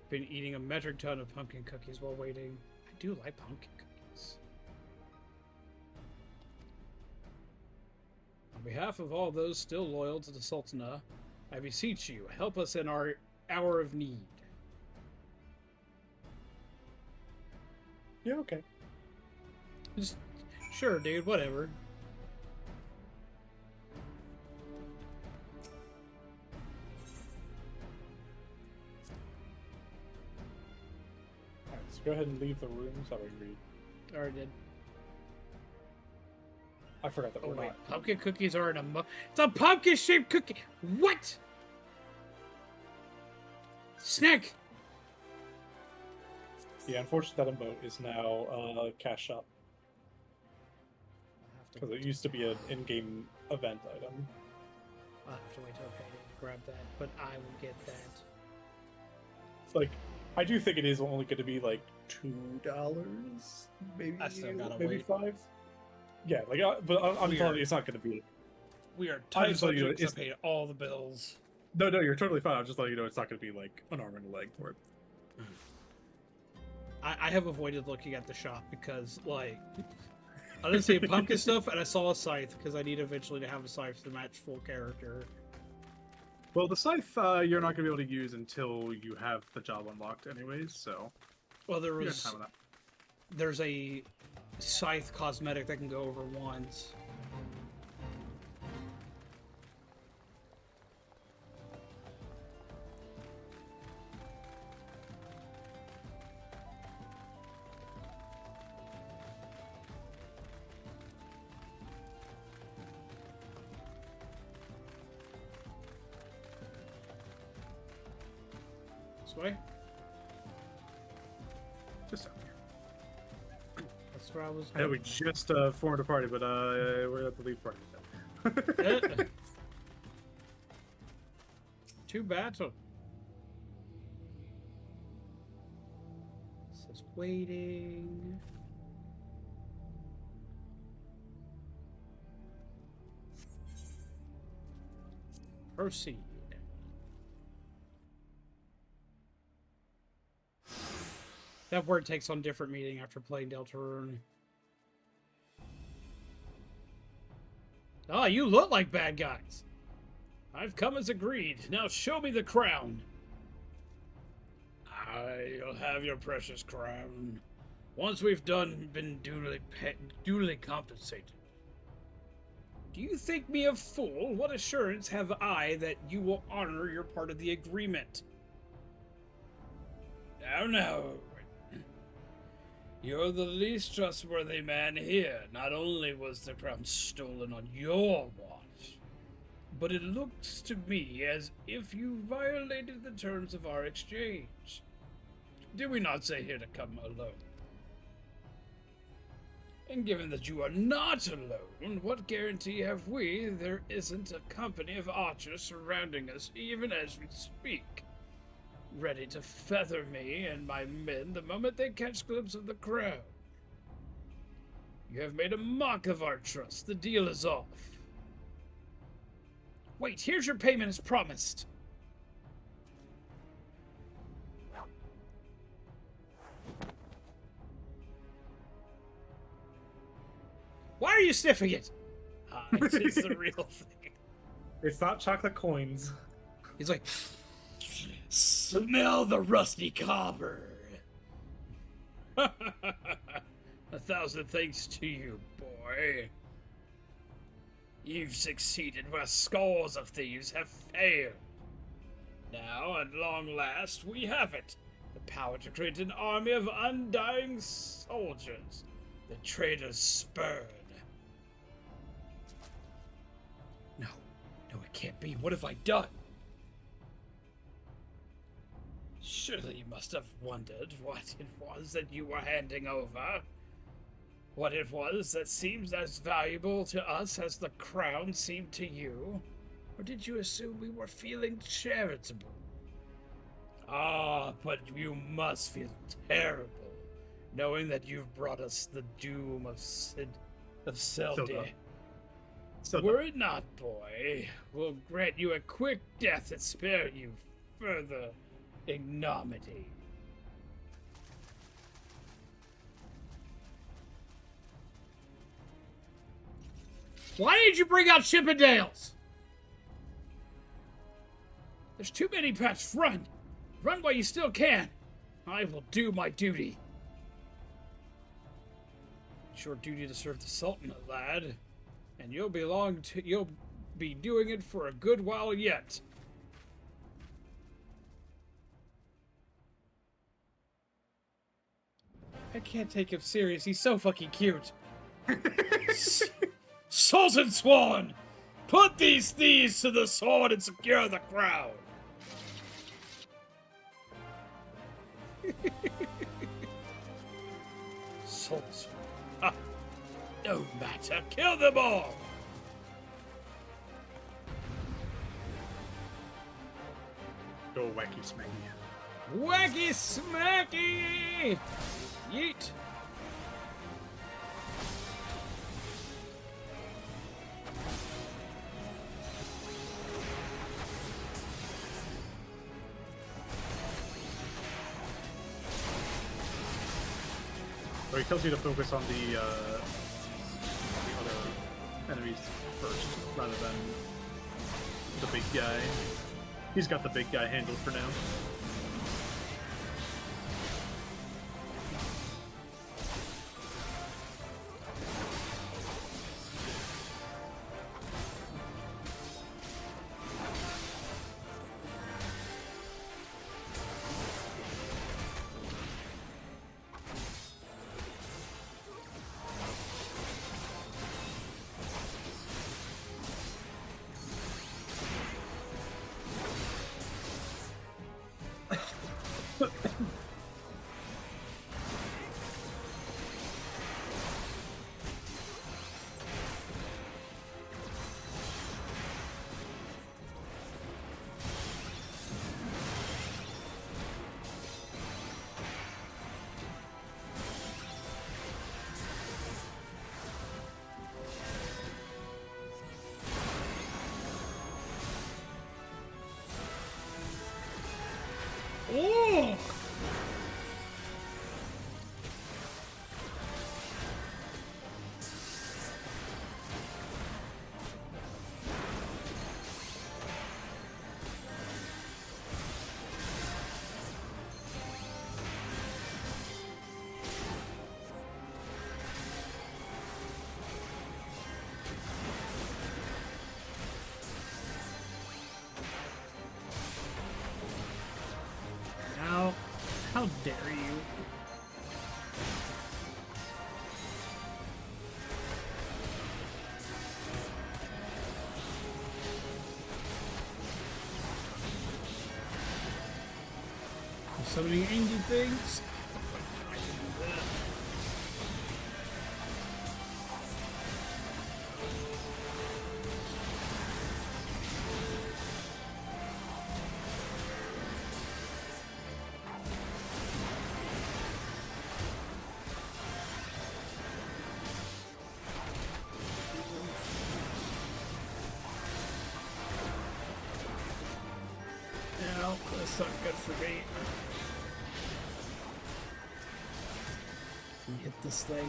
Been eating a metric ton of pumpkin cookies while waiting. I do like pumpkin cookies. On behalf of all those still loyal to the Sultana, I beseech you, help us in our hour of need. Yeah, okay. Just, sure, dude, whatever. Alright, so go ahead and leave the room. Sorry, read. Already did. I forgot that Oh, we're wait. not. Pumpkin cookies are in a It's a pumpkin-shaped cookie! What? Snack! Yeah, unfortunately, that emote is now cash shop. Because it used to be an in-game event item. I'll have to wait till payday to grab that, but I will get that. It's like, I do think it is only going to be like $2, maybe, I still gotta maybe wait. 5. Yeah, like, but I'm telling you, it's not going to be. We are I tight just thought you- subjects. I it's- paid all the bills. No, you're totally fine. I'm just letting you know it's not going to be like an arm and a leg for it. I have avoided looking at the shop because, like, I didn't see pumpkin stuff, and I saw a scythe because I need eventually to have a scythe to match full character. Well, the scythe you're not going to be able to use until you have the job unlocked, anyways. So Well, you got time on that. there's a scythe cosmetic that can go over wands. This way? Just down here. That's where I was. I know we just formed a party, but we're at the lead party now. To battle. Says waiting. Proceed. That word takes on different meaning after playing Deltarune. Ah, you look like bad guys. I've come as agreed. Now show me the crown. I'll have your precious crown. Once we've been duly compensated. Do you think me a fool? What assurance have I that you will honor your part of the agreement? Now. You're the least trustworthy man here. Not only was the crown stolen on your watch, but it looks to me as if you violated the terms of our exchange. Did we not say here to come alone? And given that you are not alone, what guarantee have we there isn't a company of archers surrounding us even as we speak, ready to feather me and my men the moment they catch glimpse of the crown? You have made a mock of our trust. The deal is off. Wait, here's your payment as promised. Why are you sniffing it? Ah, it's the real thing. It's not chocolate coins. He's like, smell the rusty copper. 1,000 thanks to you, boy. You've succeeded where scores of thieves have failed. Now, at long last, we have it. The power to create an army of undying soldiers. The traitors spurn. No, it can't be. What have I done? Surely you must have wondered what it was that you were handing over. What it was that seems as valuable to us as the crown seemed to you? Or did you assume we were feeling charitable? Ah, but you must feel terrible, knowing that you've brought us the doom of Seldia. Were it not, boy, we'll grant you a quick death and spare you further ignominy. Why did you bring out Chippendales? There's too many paths. Run! Run while you still can. I will do my duty. It's your duty to serve the Sultan, lad. And you'll be doing it for a good while yet. I can't take him serious. He's so fucking cute. Sultan Swan! Put these thieves to the sword and secure the crowd! Sultan Swan. Ah, no matter. Kill them all! Go wacky smacky. Wacky smacky! Yeet! So he tells you to focus on the other enemies first, rather than the big guy. He's got the big guy handled for now. Oh! How dare you? So many angry things. I can do that. No, that's not good for me. Hit this thing.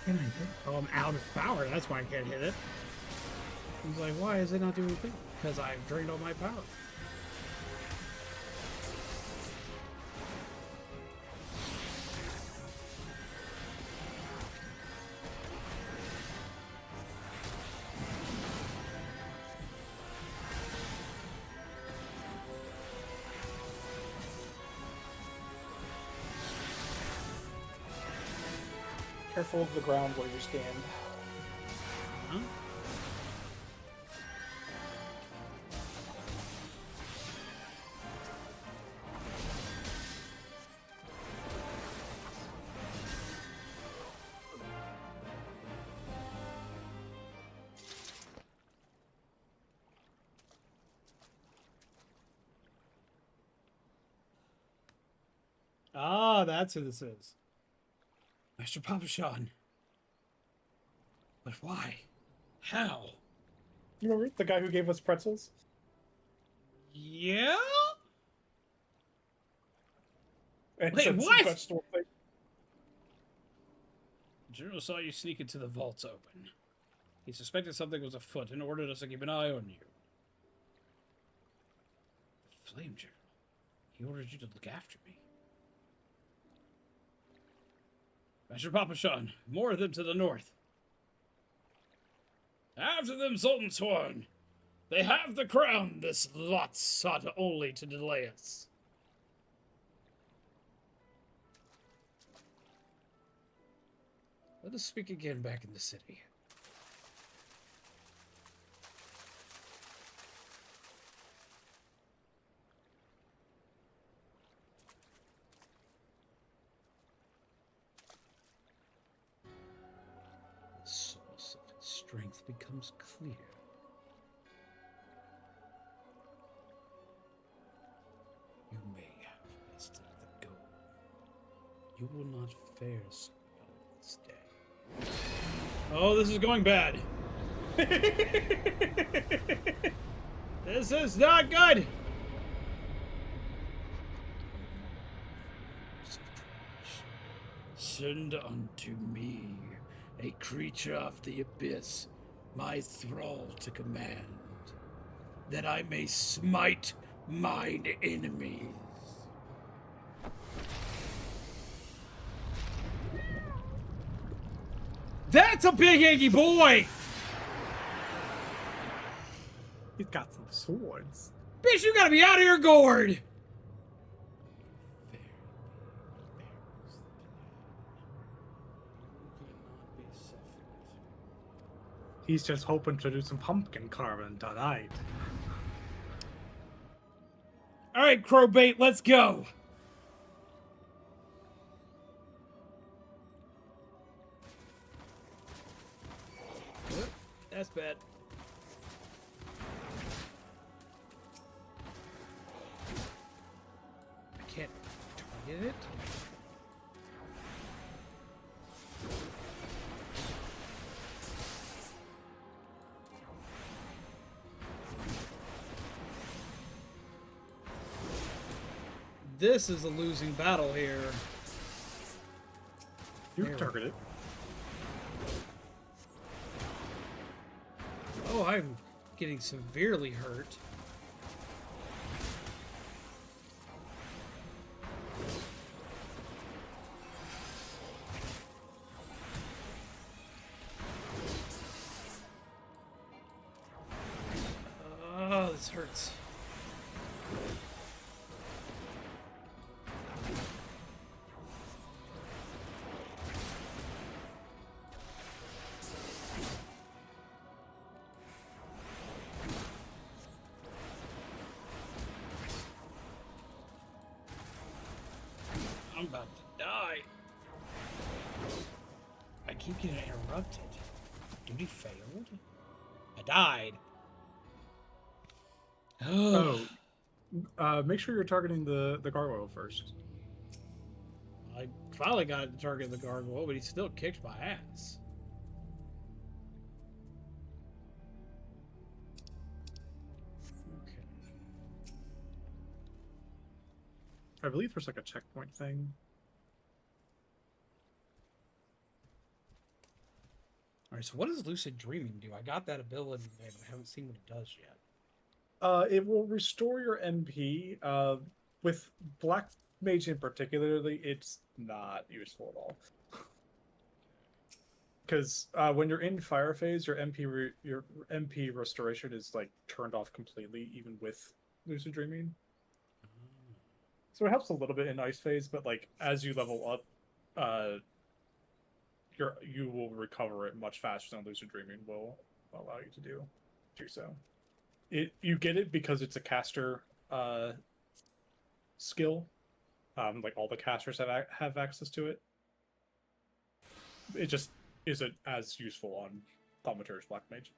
Can I hit? Oh, I'm out of power. That's why I can't hit it. He's like, why is it not doing anything? Because I've drained all my power. Careful of the ground where you stand. Huh? Ah, that's who this is. Master Papashan. But why? How? You remember the guy who gave us pretzels? Yeah? And Wait, said some what? vegetable thing. General saw you sneak into the vaults open. He suspected something was afoot and ordered us to keep an eye on you. The Flame General. He ordered you to look after me. Master Papashan, more of them to the north. After them, Sultan Swan. They have the crown. This lot sought only to delay us. Let us speak again back in the city. The source of its strength becomes clear. You may have bested the goal. You will not fare so well this day. Oh, this is going bad. This is not good. Send unto me a creature of the abyss, my thrall to command, that I may smite mine enemies. That's a big eggy boy! He's got some swords. Bitch, you gotta be out of your gourd! He's just hoping to do some pumpkin carving tonight. Alright, Crowbait, let's go! That's bad. I can't target it? This is a losing battle here. You can target it. Oh, I'm getting severely hurt. Oh, this hurts. I'm about to die. I keep getting interrupted. Duty failed? I died. Make sure you're targeting the gargoyle first. I finally got to target the gargoyle, but he still kicked my ass. Okay. I believe there's like a checkpoint thing. Alright, so what does lucid dreaming do? I got that ability, but I haven't seen what it does yet. It will restore your MP. With Black Mage in particularly, it's not useful at all. Because when you're in fire phase, your MP restoration is like turned off completely, even with lucid dreaming. So it helps a little bit in ice phase, but like as you level up, you will recover it much faster than lucid dreaming will allow you to do so. You get it because it's a caster skill. Like all the casters have access to it. It just isn't as useful on Thaumaturge Black Mage.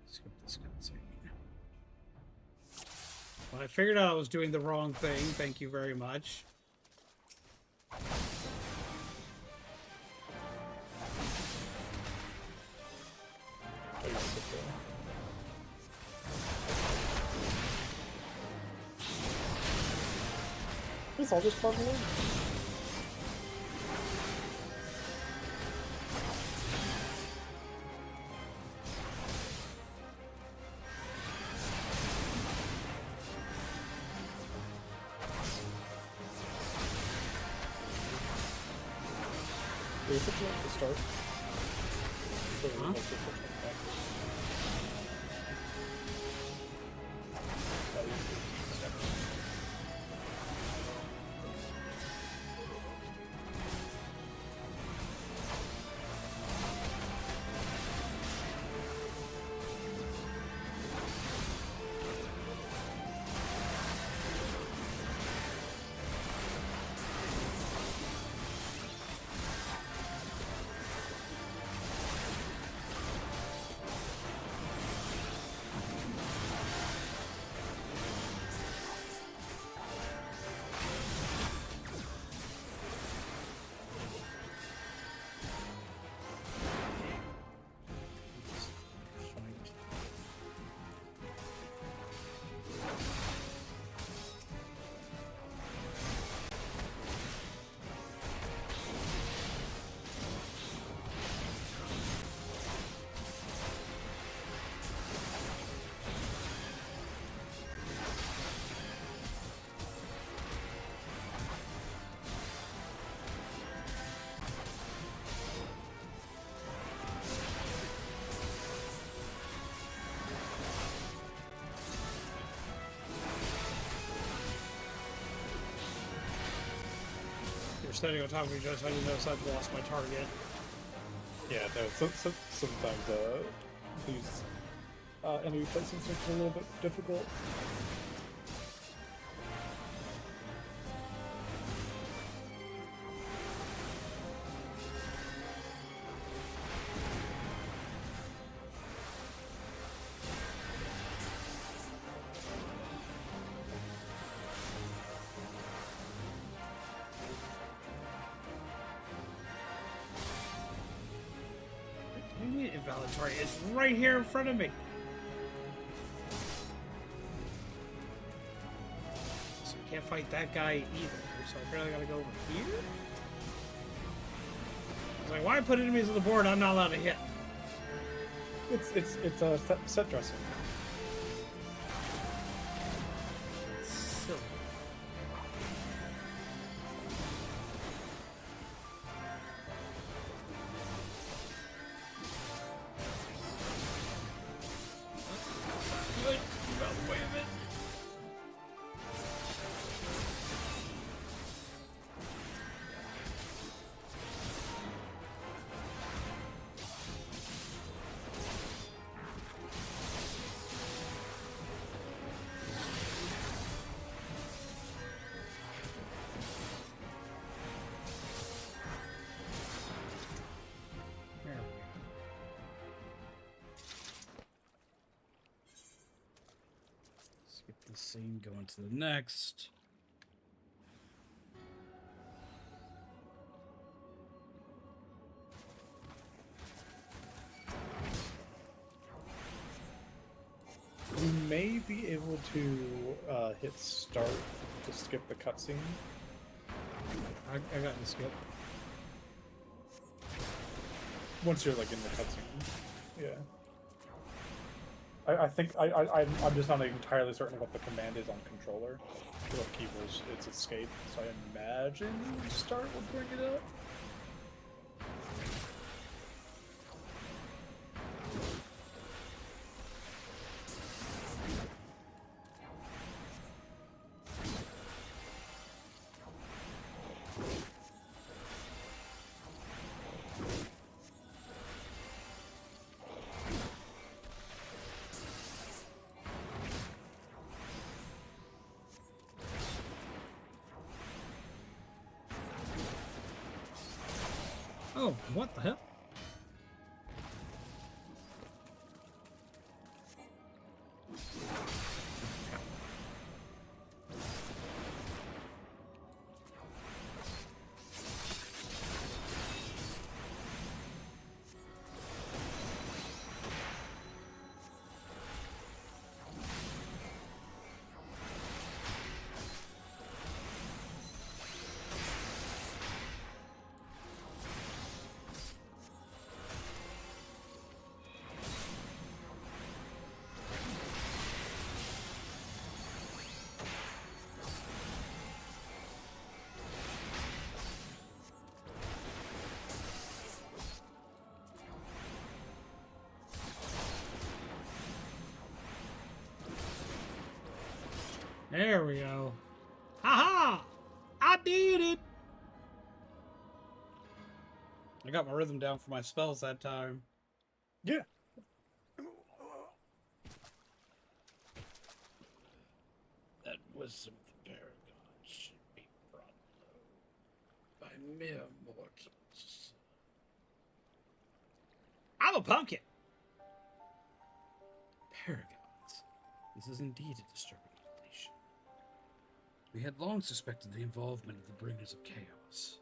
Skip this cutscene. Well, I figured out I was doing the wrong thing. Thank you very much. It's all just bundling. They put you at the start. Huh? You're standing on top of each other, so I didn't notice I've lost my target. Yeah, no, sometimes these enemy placements are a little bit difficult. What do you mean invalid target? It's right here in front of me. So we can't fight that guy either. So I really gotta go over here. I was like, why put enemies on the board I'm not allowed to hit? It's set dressing. Silly. Wait a minute. Skip this scene, go into the next. You may be able to hit start to skip the cutscene. I got the skip. Once you're like in the cutscene. Yeah. I think I'm just not entirely certain what the command is on controller. What keyboards it's escape, so I imagine start will bring it up. Oh, what the hell? There we go. Ha ha! I did it! I got my rhythm down for my spells that time. Yeah. That wisdom of the paragon should be brought low by mere mortals. I'm a pumpkin! Paragons. This is indeed a disturbing revelation. We had long suspected the involvement of the bringers of chaos.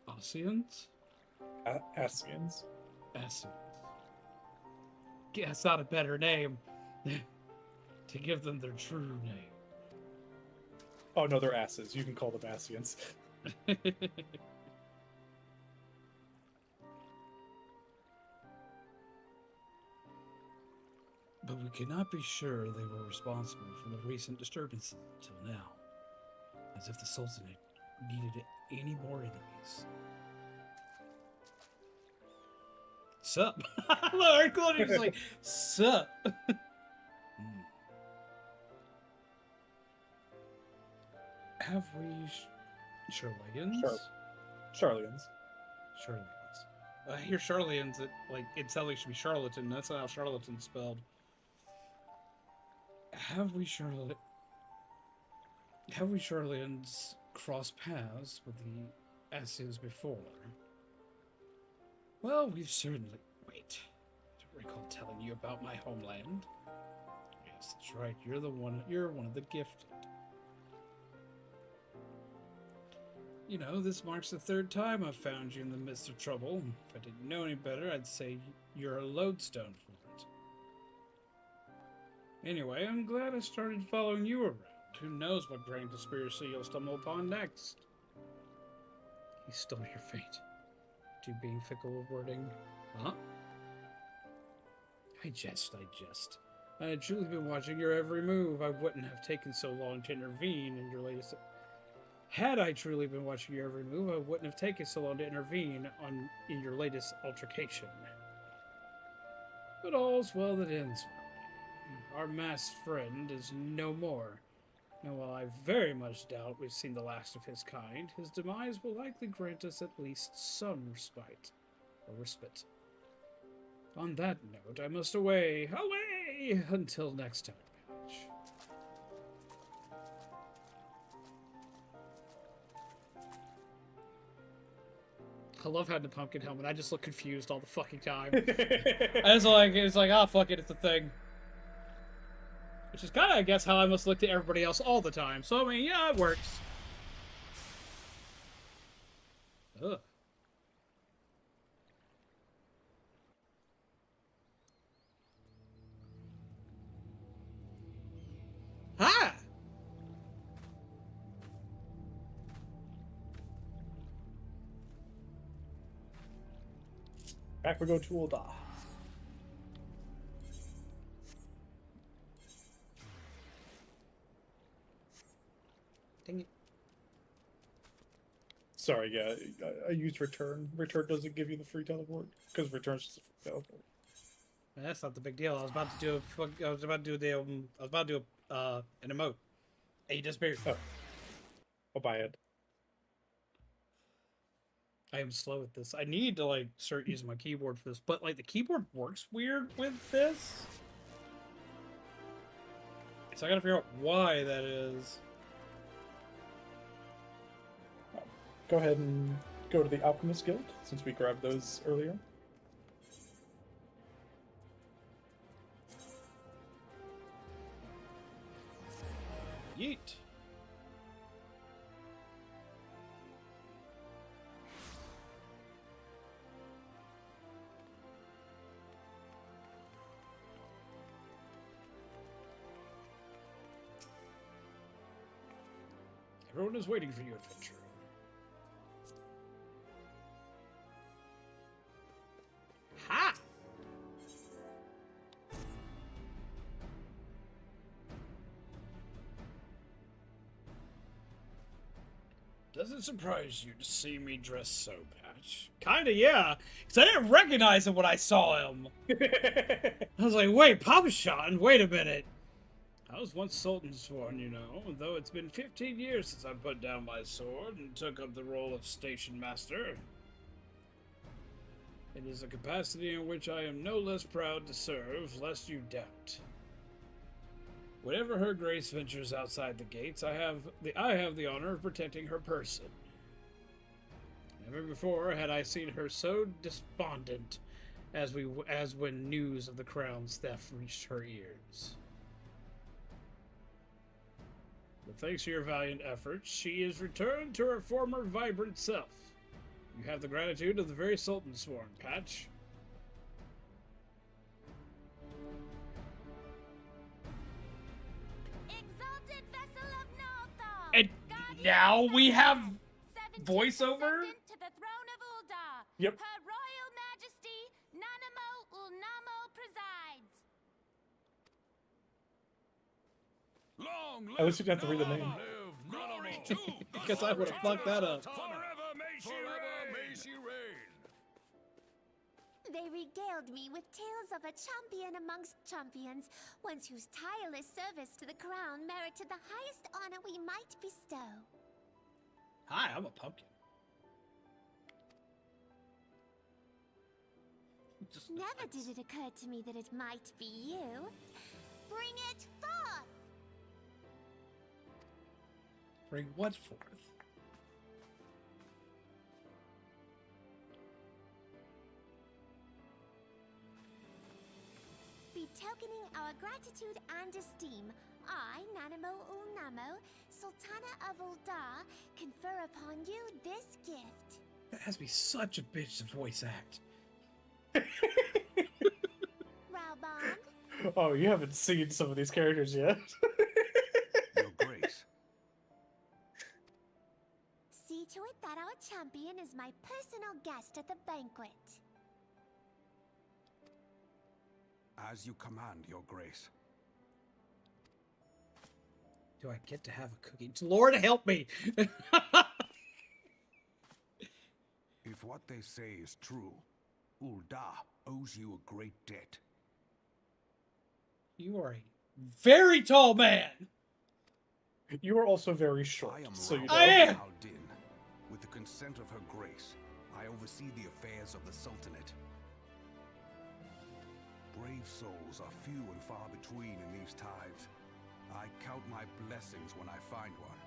Ossians? Asians. Ascians. Guess not a better name to give them their true name. Oh no, they're asses. You can call them Asians. But we cannot be sure they were responsible for the recent disturbances until now. As if the Sultanate needed any more enemies. Sup? Look, Claudia's like, sup? Have we Charlaians? Charlians. Charlaians. I hear Charlaians, it sounds like it should be charlatan. That's not how charlatan's spelled. Have we Charlaians crossed paths with the Asians before? Well, we've certainly... Wait. I don't recall telling you about my homeland. Yes, that's right. You're one of the gifted. You know, this marks the third time I've found you in the midst of trouble. If I didn't know any better, I'd say you're a lodestone for it. Anyway, I'm glad I started following you around. Who knows what grand conspiracy you'll stumble upon next? He stole your fate. Too being fickle with wording. Huh? I jest. I had truly been watching your every move. I wouldn't have taken so long to intervene in your latest... Had I truly been watching your every move, I wouldn't have taken so long to intervene in your latest altercation. But all's well that ends well. Our masked friend is no more. And while I very much doubt we've seen the last of his kind, his demise will likely grant us at least some respite. On that note, I must away, until next time, Patch. I love having the pumpkin helmet. I just look confused all the fucking time. It's like, ah, fuck it, it's a thing. Which is kind of, I guess, how I must look to everybody else all the time. So, I mean, yeah, it works. Ugh. Ha! Back we go to Ulda. Dang it. Sorry, yeah, I used return. Return doesn't give you the free teleport because return's just a free teleport. That's not the big deal. I was about to do an emote. And you disappeared. Oh. I'll buy it. I am slow at this. I need to, like, start using my keyboard for this, but, like, the keyboard works weird with this. So I gotta figure out why that is. Go ahead and go to the Alchemist Guild, since we grabbed those earlier. Yeet. Everyone is waiting for you, adventurer. Ha! Does it surprise you to see me dressed so, Patch? Kinda, yeah. Because I didn't recognize him when I saw him. I was like, wait, Papa Sean, wait a minute. I was once Sultan Sworn, you know, though it's been 15 years since I put down my sword and took up the role of Station Master. It is a capacity in which I am no less proud to serve, lest you doubt. Whenever Her Grace ventures outside the gates, I have the honor of protecting her person. Never before had I seen her so despondent as when news of the crown's theft reached her ears. But thanks to your valiant efforts, she is returned to her former vibrant self. You have the gratitude of the very Sultan Sworn, Patch. Exalted vessel of Northar, And guardian now of we have Seventh voiceover? descendant to the throne of Uldar. Yep. Her Royal Majesty Nanamo Ulnamo presides. Long At least you didn't have to read the name. Because I would have fucked that up. Forever may she reign. They regaled me with tales of a champion amongst champions, once whose tireless service to the crown merited the highest honor we might bestow. Hi, I'm a pumpkin. Just Never did it occur to me that it might be you. Bring it forth! Bring what forth? Betokening our gratitude and esteem, I, Nanamo Ulnamo, Sultana of Uldar, confer upon you this gift. That has to be such a bitch to voice act. Raubong, Oh, you haven't seen some of these characters yet. Your Grace. see to it that our champion is my personal guest at the banquet. As you command, Your Grace. Do I get to have a cookie? Lord help me! If what they say is true, Uldar owes you a great debt. You are a very tall man! You are also very short, I am so you know. I am! Al-Din. With the consent of Her Grace, I oversee the affairs of the Sultanate. Brave souls are few and far between in these times. I count my blessings when I find one.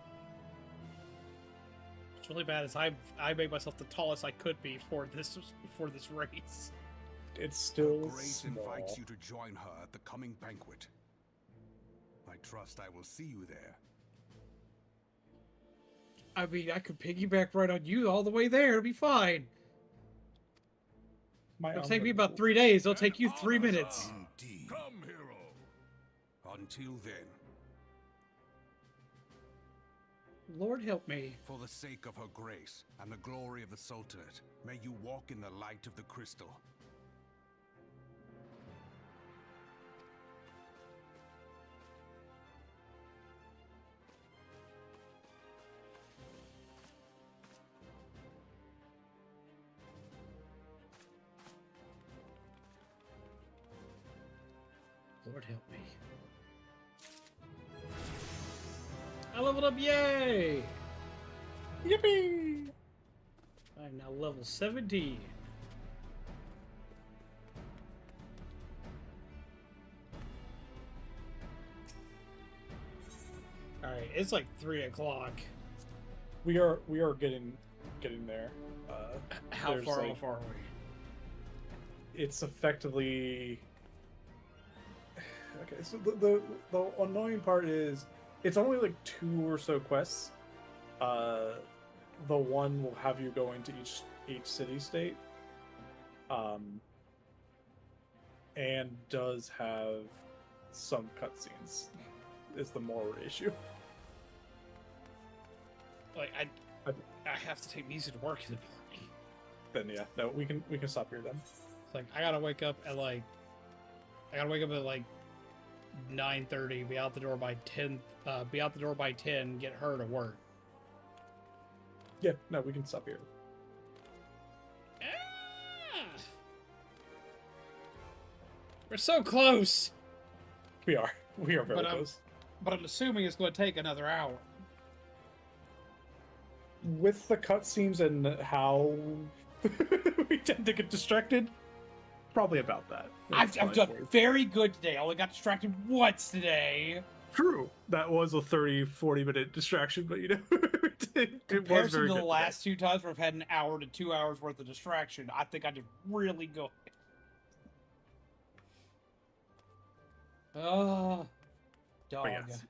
What's really bad is I made myself the tallest I could be for this race. It's still Her Grace small. invites you to join her at the coming banquet. I trust I will see you there. I mean, I could piggyback right on you all the way there. It'll be fine. It'll take me about 3 days. It'll take you 3 minutes. Indeed. Come, hero. Until then, Lord help me. for the sake of Her Grace and the glory of the Sultanate, may you walk in the light of the crystal. Lord help me. I leveled up, yay! Yippee! I'm now level 17. Alright, it's like 3 o'clock. We are getting there. How There's, far like- off are we? It's effectively okay. So the annoying part is it's only like 2 or so quests. The one will have you going to each city state, and does have some cutscenes. Is the more issue. Like, I have to take these to work in the morning. Then yeah, no, we can stop here then. It's like, I gotta wake up at like 9:30, be out the door by 10, get her to work. Yeah, no, we can stop here. Ah! We're so close! We are very But, close. but I'm assuming it's going to take another hour. With the cutscenes and how we tend to get distracted, probably about that. I've done very good today. I only got distracted once today. True. That was a 30-40 minute distraction, but you know, it was Comparison very to the good last 2 times where I've had an hour to 2 hours worth of distraction, I think I did really good. Oh, dog. But yes,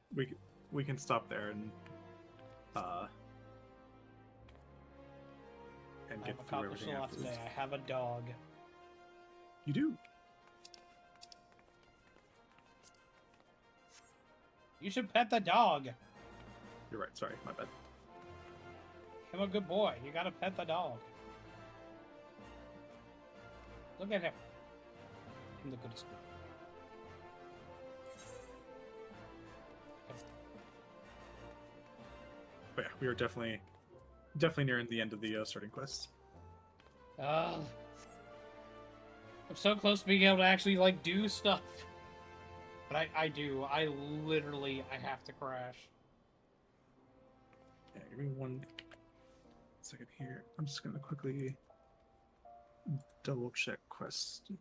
we can stop there and I've get through accomplished everything a lot afterwards. today. I have a dog. You do. You should pet the dog. You're right. Sorry, my bad. I'm a good boy. You gotta pet the dog. Look at him. I'm the goodest boy. But yeah, we are definitely nearing the end of the starting quest. I'm so close to being able to actually, like, do stuff. But I do. I literally have to crash. Yeah, give me 1 second here. I'm just gonna quickly double check quest.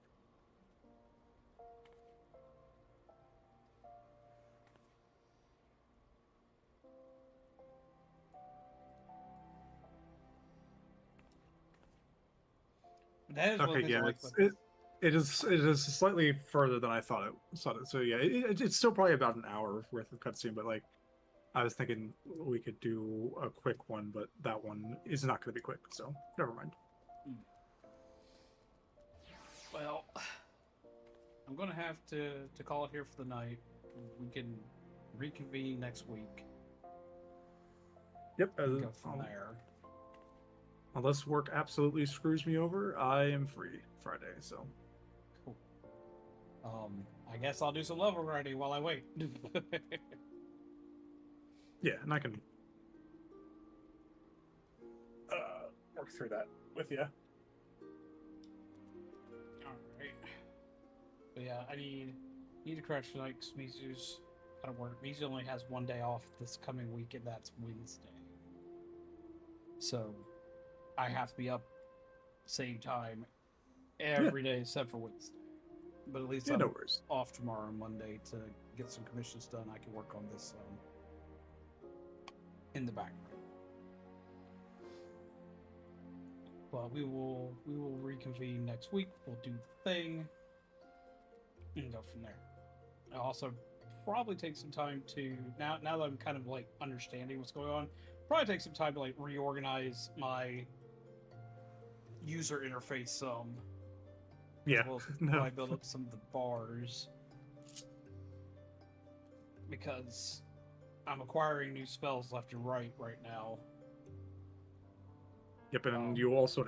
That is one Okay, thing yeah, I like. it is slightly further than I thought it. So yeah, it's still probably about an hour worth of cutscene, but like I was thinking we could do a quick one, but that one is not going to be quick, so never mind. Well, I'm gonna have to call it here for the night. We can reconvene next week. Yep. Go from there. Unless work absolutely screws me over, I am free Friday, so. Cool. I guess I'll do some level writing while I wait. Yeah, and I can Work through that with you. Alright. But yeah, I need to crash tonight because Mizu's out of work. Mizu only has 1 day off this coming week, and that's Wednesday. So I have to be up same time every day except for Wednesday. But at least I'm no worries. off tomorrow and Monday to get some commissions done. I can work on this in the background. But we will reconvene next week. We'll do the thing and go from there. I'll also probably take some time to now that I'm kind of like understanding what's going on. Probably take some time to like reorganize my user interface some. Yeah. As well as probably build up some of the bars. Because I'm acquiring new spells left and right now. Yep, and you also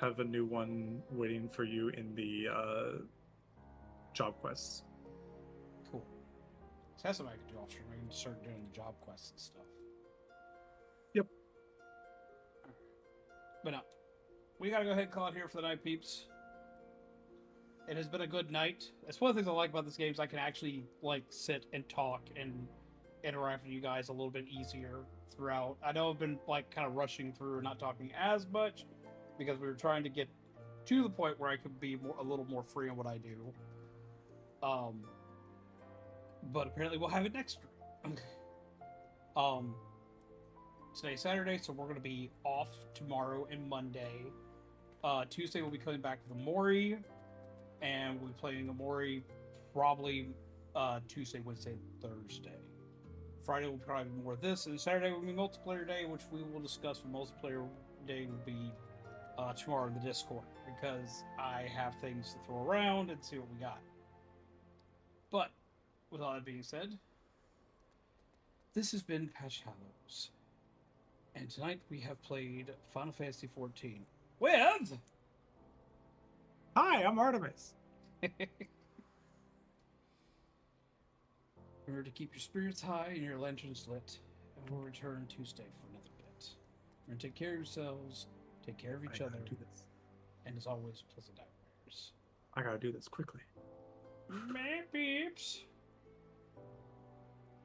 have a new one waiting for you in the job quests. Cool. So that's something I can do off stream. I can start doing the job quests and stuff. Yep. But no, we gotta go ahead and call it here for the night, peeps. It has been a good night. That's one of the things I like about this game is I can actually like sit and talk and interact with you guys a little bit easier throughout. I know I've been like kind of rushing through and not talking as much because we were trying to get to the point where I could be a little more free on what I do. But apparently we'll have it next week. Today's Saturday, so we're going to be off tomorrow and Monday. Tuesday we'll be coming back with Amori, and we'll be playing Amori probably Tuesday, Wednesday, Thursday. Friday will probably be more of this, and Saturday will be multiplayer day, which we will discuss. For multiplayer day will be tomorrow in the Discord, because I have things to throw around and see what we got. But with all that being said, this has been Patch Hallows, and tonight we have played Final Fantasy XIV with... Hi, I'm Artemis. Remember to keep your spirits high and your lanterns lit, and we'll return Tuesday for another bit. Remember to take care of yourselves, take care of each other, Do this. and as always, pleasant nightmares. I gotta do this quickly. Man peeps!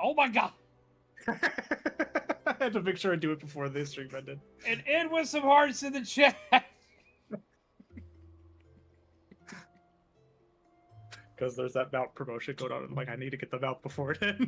Oh my god! I had to make sure I do it before this stream ended. And end with some hearts in the chat. Because there's that mount promotion going on, and like I need to get the mount before it ends.